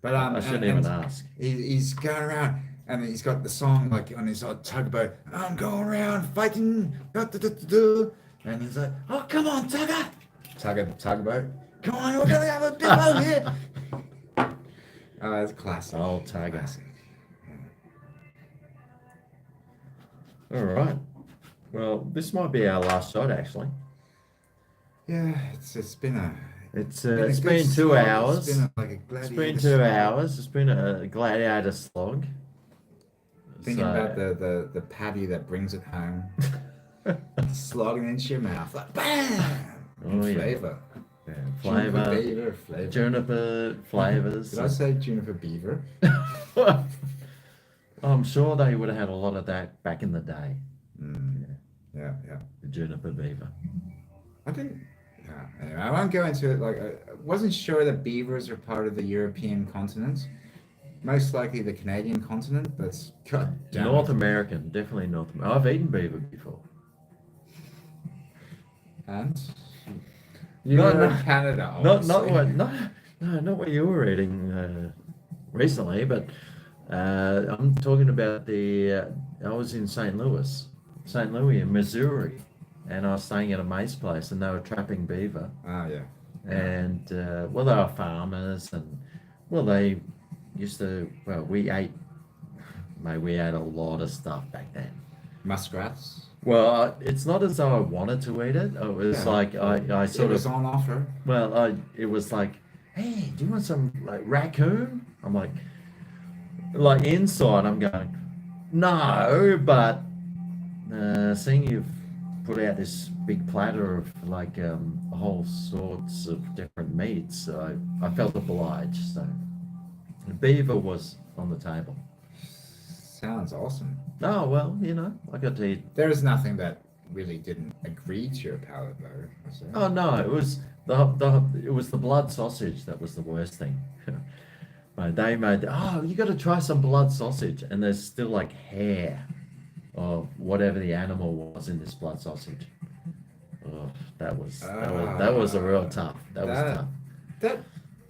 But I shouldn't even ask. He's going around and he's got the song like on his tugboat. I'm going around fighting. And he's like, oh, come on, tugger. Tugboat. Come on, we're gonna have a bimbo here. Oh, that's classic. Oh, Tugger. Classic. All right. Well, this might be our last shot, actually. Yeah, it's been a. It's good been 2 slog. hours. It's been like a It's gladiator been 2 slog. hours. It's been a gladiator slog. Thinking So- about the patty that brings it home, slogging into your mouth like bam. Oh, yeah. Flavor. Yeah, Juniper flavor, beaver flavor. juniper flavors. Did I say juniper beaver? I'm sure they would have had a lot of that back in the day. Yeah. The juniper beaver. I didn't. Yeah, anyway, I won't go into it. Like, I wasn't sure that beavers are part of the European continent. Most likely the Canadian continent, but God damn North it. American, definitely North American. I've eaten beaver before. And you No, were no. in Canada. Not obviously. not what you were eating recently, but I'm talking about I was in St. Louis in Missouri, and I was staying at a mate's place, and they were trapping beaver, Ah, yeah. and well, they were farmers, and well, they used to. Well, we ate a lot of stuff back then. Muskrats. Well, it's not as though I wanted to eat it. It was Yeah. like I It sort was of. on offer. Well, it was like, hey, do you want some like raccoon? I'm like inside, I'm going, no, but seeing you've put out this big platter of like whole sorts of different meats, I felt obliged. So the beaver was on the table. Sounds awesome. Oh well, I got to eat. There is nothing that really didn't agree to your palate, though. Was there? Oh no, it was it was the blood sausage that was the worst thing. They made, you got to try some blood sausage, and there's still like hair of whatever the animal was in this blood sausage. Oh, that was a real tough. That was tough. That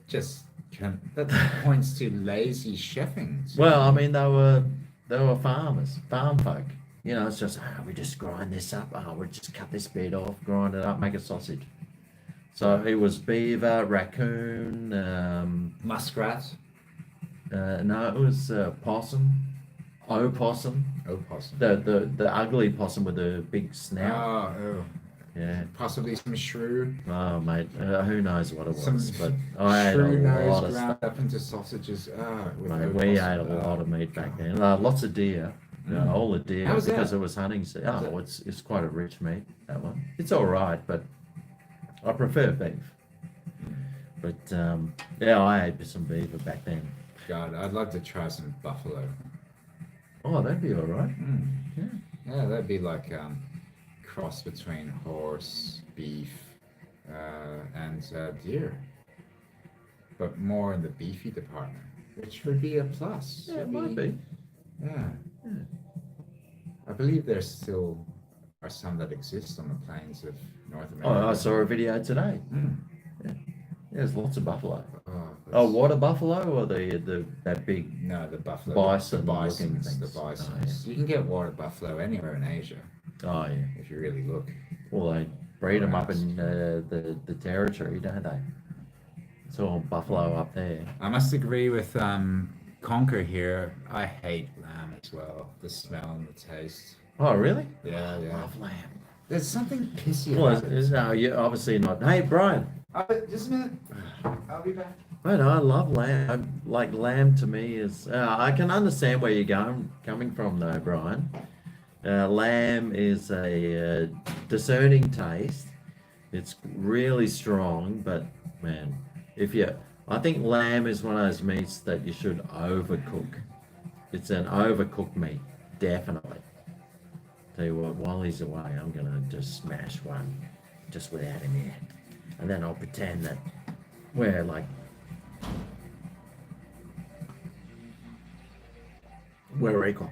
just that points to lazy chefing. Well, I mean, they were farmers, farm folk. It's just we just grind this up. We just cut this bit off, grind it up, make a sausage. So it was beaver, raccoon. Muskrat. No, it was possum, opossum. Opossum. The ugly possum with the big snout. Oh. Yeah. Possibly some shrew. Oh, mate, who knows what it was? Some But I ate shrew a nose lot of ground stuff. up into sausages. With Mate, we ate a lot of meat back then. Lots of deer. All the deer How was because that? it was hunting season. How's Oh, it's quite a rich meat, that one. It's all right, but I prefer beef. But I ate some beaver back then. God, I'd love to try some buffalo. Oh, that'd be all right. Yeah, that'd be like cross between horse, beef, and deer, but more in the beefy department, which would be a plus. Yeah, it might be. Yeah. I believe there still are some that exist on the plains of North America. Oh, I saw a video today. Mm. Yeah, there's lots of buffalo. Oh, Oh, that's- water buffalo or that big? No, the buffalo. Bison the looking bisons. The things. Oh, bisons. You can get water buffalo anywhere in Asia Oh yeah. if you really look. Well, they breed them up Perhaps. in the territory, don't they? It's all buffalo up there. I must agree with Conquer here. I hate lamb as well. The smell and the taste. Oh, really? Yeah, I yeah. love lamb. There's something pissy Well, about it. no, you're obviously not. Hey, Brian. Just a minute. I'll be back. I know, I love lamb. Like lamb to me is. I can understand where you're coming from, though, Brian. Lamb is a discerning taste. It's really strong, but man, I think lamb is one of those meats that you should overcook. It's an overcooked meat, definitely. Tell you what, while he's away, I'm gonna just smash one, just without him here. and then I'll pretend that we're equal.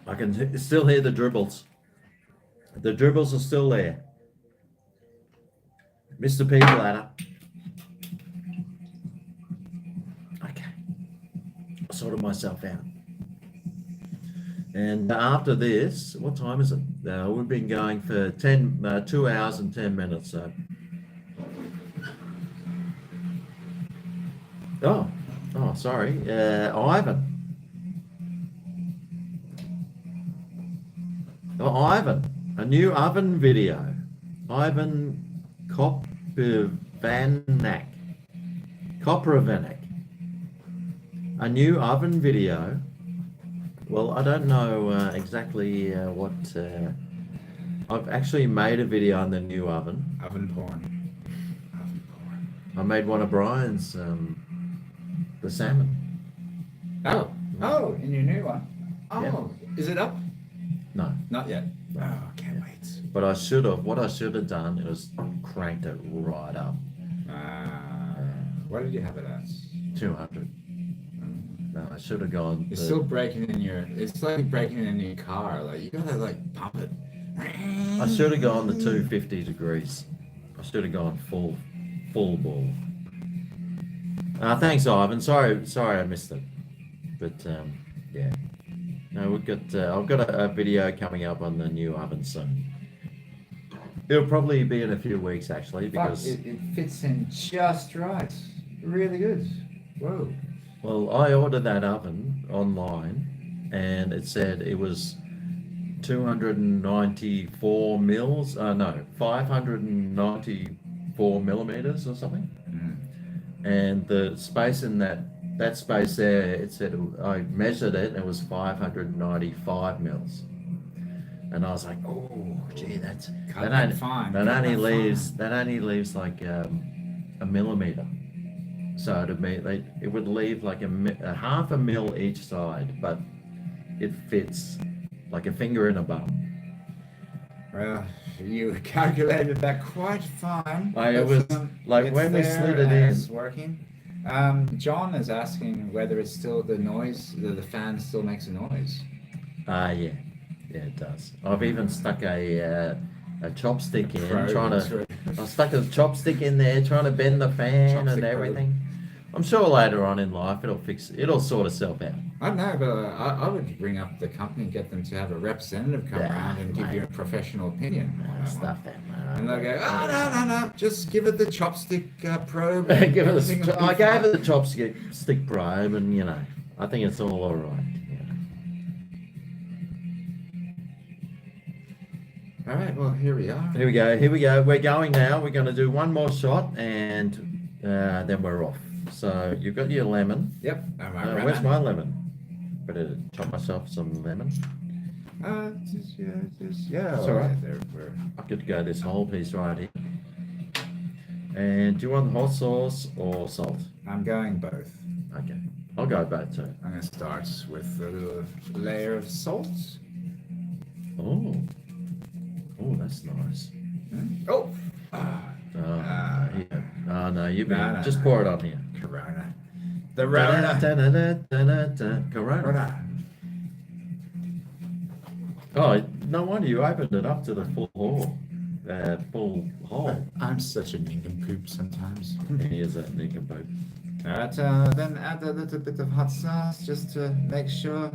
I can still hear the dribbles. The dribbles are still there. Mr. People Ladder. Okay. I sorted myself out. And after this, what time is it? We've been going for 2 hours and 10 minutes. So. Oh, sorry. Ivan. Oh, Ivan. A new oven video. Ivan Koprivanic. A new oven video. Well, I don't know exactly what... I've actually made a video on the new oven. Oven porn. I made one of Brian's, the salmon. Oh, in your new one. Oh, yeah. Is it up? No. Not yet. Oh, can't wait. But what I should have done is cranked it right up. What did you have it at? 200. No, I should have gone. You're still breaking in it's like breaking in your car. Like, you gotta pump it. I should have gone the 250 degrees. I should have gone full ball. Thanks, Ivan. Sorry I missed it. But yeah. No, we've got. I've got a video coming up on the new oven soon. It'll probably be in a few weeks actually because it fits in just right. Really good. Whoa. Well, I ordered that oven online, and it said it was 294 mils. No, 594 millimeters or something. And the space in that space there, it said I measured it, and it was 595 mils. And I was like, oh, gee, that only leaves like a millimeter. So to me, it would leave like a half a mil each side, but it fits like a finger in a bum. Well, you calculated that quite fine. It was like when we slid it in. It's working. John is asking whether it's still the noise, the fan still makes a noise. Yeah, it does. I've even stuck a chopstick in, I stuck a chopstick in there, trying to bend the fan and everything. I'm sure later on in life it'll sort itself out. I don't know, but I would ring up the company and get them to have a representative come around and give you a professional opinion. Stuff that, man. And they'll go, no, just give it the chopstick probe. I gave it the chopstick probe, and I think it's all right. All right, well, here we are. Here we go. We're going now. We're going to do one more shot, and then we're off. So you've got your lemon. Yep. Where's my lemon? Better chop myself some lemon. Yeah. It's all right. I could go this whole piece right here. And do you want hot sauce or salt? I'm going both. Okay. I'll go both too. I'm going to start with a little layer of salt. Oh, that's nice. Oh. Yeah. Oh, no, just pour it on here. Corona. The Rona. Corona. Oh, no wonder you opened it up to the full hole. I'm such a nincompoop sometimes. He is a nincompoop. Alright, then add a little bit of hot sauce just to make sure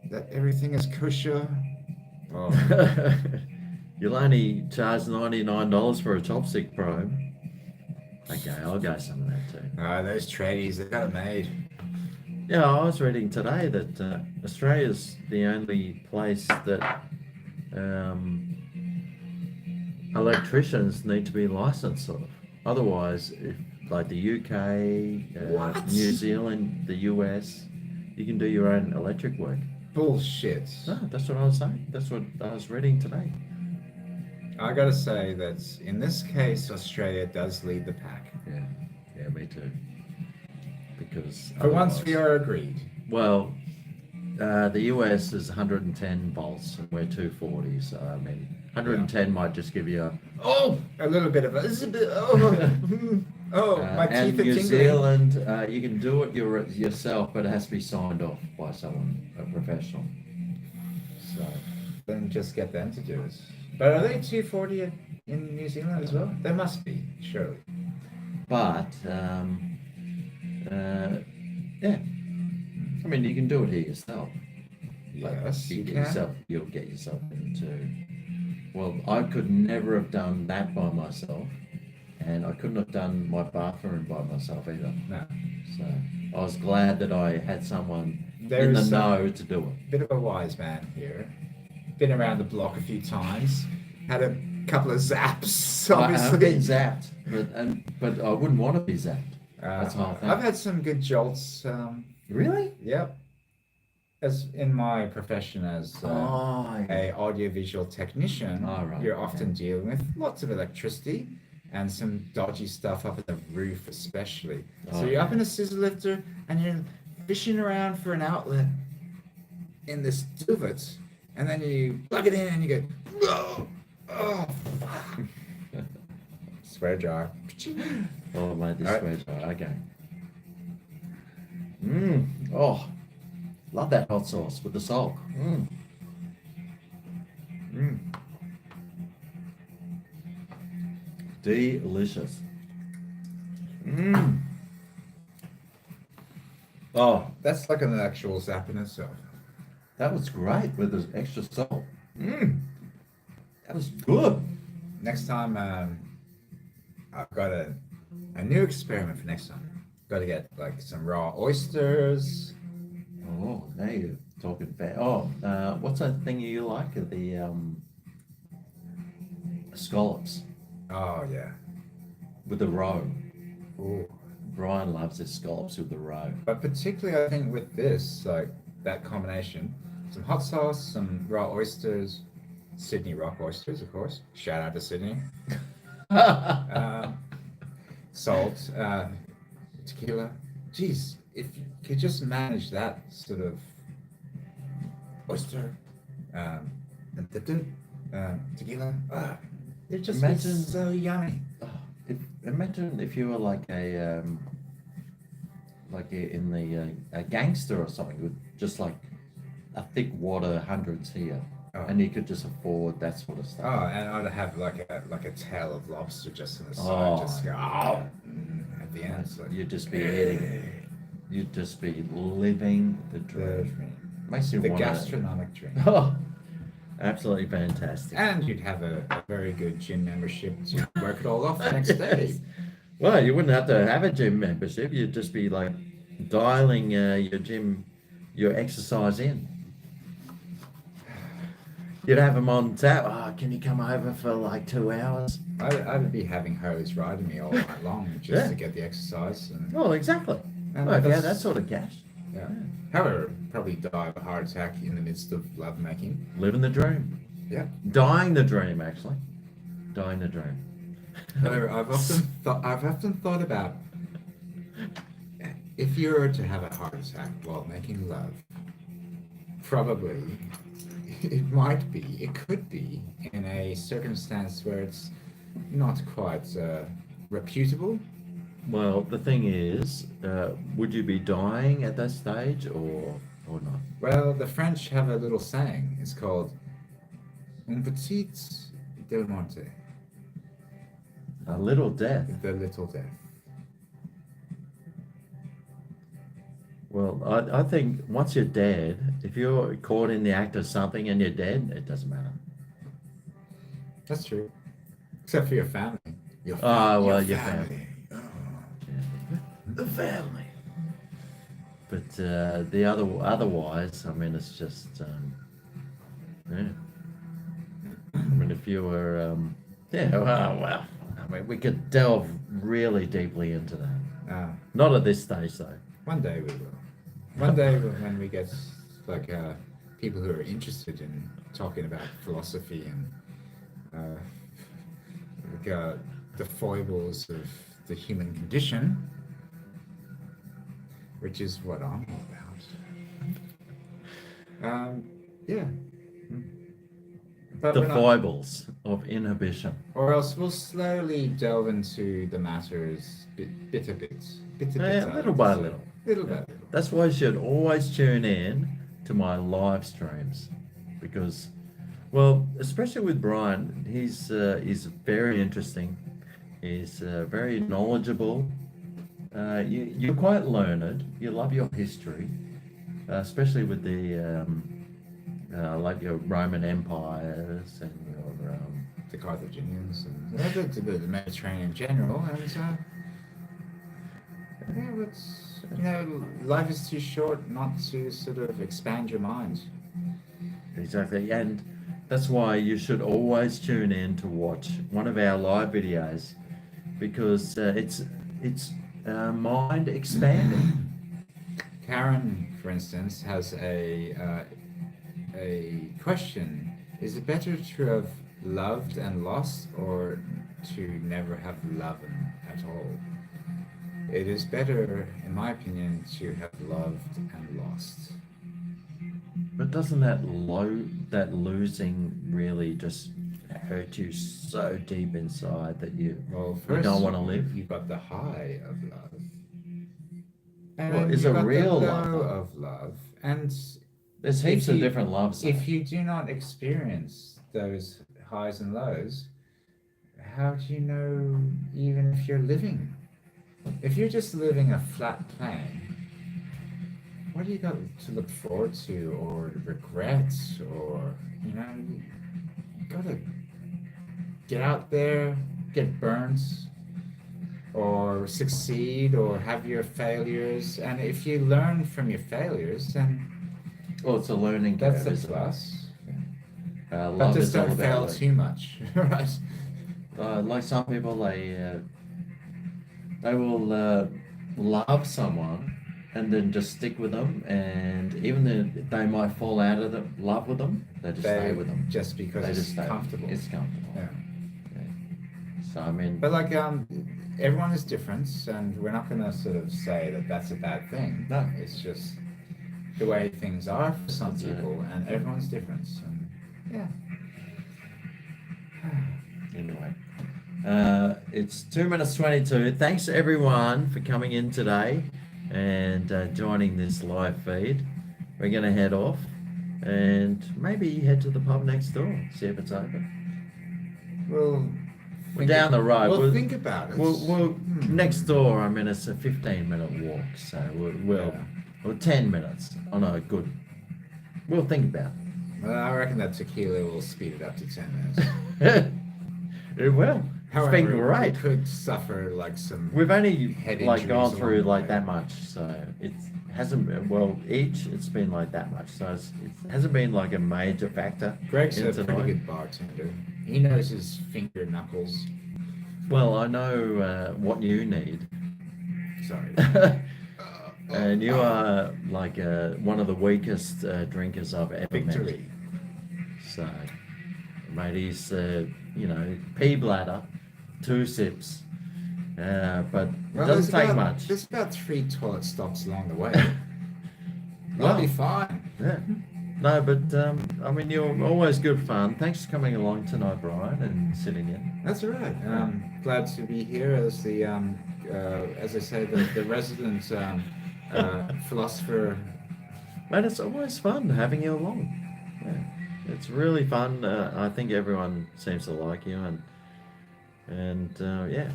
that everything is kosher. Oh. You'll only charge $99 for a chopstick probe. Okay, I'll go some of that too. Those tradies, they got it made. Yeah, I was reading today that Australia's the only place that electricians need to be licensed, sort of. Otherwise, if, like the UK, New Zealand, the US, you can do your own electric work. Bullshit. No, that's what I was saying. That's what I was reading today. I gotta say that in this case, Australia does lead the pack. Yeah, me too. Because for once we are agreed. Well, The US is 110 volts, and we're 240. So I mean, 110 might just give you a a little bit of a, oh, my and teeth are New tingling. Zealand, you can do it yourself, but it has to be signed off by someone, a professional. So Then just get them to do it. But are they 240 in New Zealand as well? They must be, surely. but yeah, I mean, you can do it here yourself. But Yes, you get can. you'll get yourself into. Well, I could never have done that by myself, and I couldn't have done my bathroom by myself either. No. So I was glad that I had someone in the There's know to do it. bit of a wise man here. Been around the block a few times. Had a couple of zaps, I've been obviously. zapped, but I wouldn't want to be zapped. That's the whole thing. I've had some good jolts. Really? Yep. As in my profession as Oh, yeah. a audiovisual technician, Oh, right, you're often dealing with lots of electricity and some dodgy stuff up in the roof, especially. So Oh, you're up yeah. in a scissor lifter and you're fishing around for an outlet in this duvet, and then you plug it in and you go, oh, oh, fuck. Swear jar. Oh, mate, this All right. swear jar. Okay. Oh, love that hot sauce with the salt. Delicious. Oh, That's like an actual zap in itself. that was great with the extra salt. That was good. Next time, I've got a new experiment for next time. Got to get like some raw oysters. Oh, now you're talking fast. Oh, what's that thing you like? The scallops Oh yeah. with the roe. Ooh. Brian loves his scallops with the roe. But particularly, I think with this, like that combination, some hot sauce, some raw oysters, Sydney rock oysters, of course. Shout out to Sydney. Salt, tequila. Jeez, if you could just manage that sort of oyster, tequila, it just Imagine- be so yummy. Imagine if you were like a gangster or something with just like a thick water hundreds here, Oh. and you could just afford that sort of Oh, stuff. and I'd have like a tail of lobster just on the side, Oh, just go, yeah. at the end. It's like, You'd just be eating. You'd just be living the the dream. Makes you the want gastronomic drink. Oh, absolutely fantastic. And you'd have a very good gym membership to work it all off the next day. Well, you wouldn't have to have a gym membership. You'd just be like dialing your exercise in. You'd have them on tap. Oh, can you come over for like 2 hours? I'd be having hose riding me all night long just Yeah. to get the exercise. And, Well, exactly. and Well, if you had that's- that sort of cash, yeah. However, probably die of a heart attack in the midst of love making. living the dream. Yeah. Dying the dream, actually. Dying the dream. However, I've often thought about if you were to have a heart attack while making love, probably it could be in a circumstance where it's not quite reputable. Well, the thing is, would you be dying at that stage or not? Well, the French have a little saying. It's called "un petit del monte," A little death. the little death. Well, I think once you're dead, if you're caught in the act of something and you're dead, it doesn't matter. That's true, except for your family. Your well, your Oh. Yeah. The family. But the otherwise, I mean, it's just, yeah. I mean, if you were, well, I mean, we could delve really deeply into that. Not at this stage, though. One day we will. One day when we get like people who are interested in talking about philosophy and the foibles of the human condition, which is what I'm all about. Yeah. But The we're not, foibles of inhibition. or else we'll slowly delve into the matters bit a bit, bit a bit, Yeah, I little like to by say. little. Little Yeah. by little. That's why you should always tune in to my live streams, because, well, especially with Brian, he's very interesting. He's very knowledgeable. You're quite learned. You love your history, especially with like your Roman empires and your The Carthaginians and the Mediterranean in general, and yeah, but life is too short not to sort of expand your mind. exactly, and that's why you should always tune in to watch one of our live videos, because it's mind expanding. Karen, for instance, has a question: is it better to have loved and lost, or to never have loved at all? It is better, in my opinion, to have loved and lost. But doesn't that losing really just hurt you so deep inside that Well, you first don't want to live? you got the high of love, and Well, then it's you a got the real low love, though. of love. And There's if heaps of you different loves, if though. you do not experience those highs and lows, how do you know even if you're living? If you're just living a flat plane, what do you got to look forward to or regret, or you gotta get out there, get burnt, or succeed, or have your failures. And if you learn from your failures, then Well, it's a learning that's curve, a isn't it? plus. But Love just is all don't fail about learning. too much, right? Like some people, they will love someone and then just stick with them, and even though they might fall out of love with them, they just stay They with them. just because They it's just stay. comfortable. It's comfortable. Yeah. Yeah. So I mean, But like everyone is different, and we're not going to sort of say that that's a bad thing. No. It's just the way things are for some That's it. people, and everyone's different. And yeah. anyway, it's 2 minutes 22. Thanks everyone for coming in today and joining this live feed. We're going to head off and maybe head to the pub next door, see if it's open. Well, We're down the road. We'll think about it. We'll next door. I mean, it's a 15-minute walk, so we'll 10 minutes. Oh no, good. We'll think about Well, I reckon that tequila will speed it up to 10 minutes. it. It will. However, It's been great. we could suffer like some. We've only head like gone injuries through along the like way. that much, so it hasn't been, well, each it's been like that much, so it hasn't been like a major factor. Greg's in a pretty tonight. good bartender. He knows his finger knuckles. Well, I know what you need. Sorry. And you are like one of the weakest drinkers I've ever Victory. met. So, mate, he's pea bladder, 2 sips, but it doesn't take much. There's about 3 toilet stops along the way. Well, That'll be fine. Yeah. No, but I mean, you're always good fun. Thanks for coming along tonight, Brian, and sitting in. That's all right. Glad to be here as the, as I say, the resident philosopher. Mate, it's always fun having you along. Yeah. It's really fun. I think everyone seems to like you, and yeah,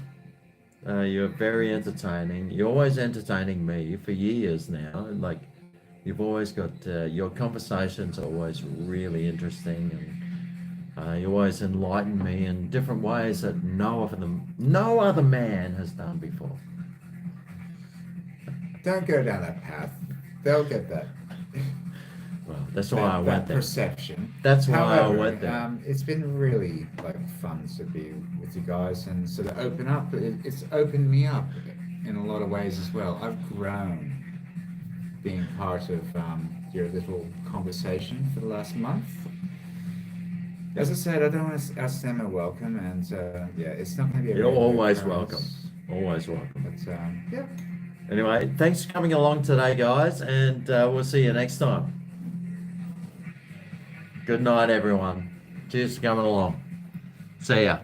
you're very entertaining. You're always entertaining me for years now. Like, you've always got your conversations are always really interesting, and you always enlighten me in different ways that no other man has done before. Don't go down that path. They'll get that. Well, that's why I went there. Perception. That's why I However, went there. It's been really like fun to be with you guys and sort of open up. It's opened me up in a lot of ways as well. I've grown being part of your little conversation for the last month. As I said, I don't want to ask them a welcome, and yeah, it's not going to be a You're regular always occurrence. welcome. Always welcome. But yeah. Anyway, thanks for coming along today, guys, and we'll see you next time. Good night, everyone. Cheers for coming along. See ya.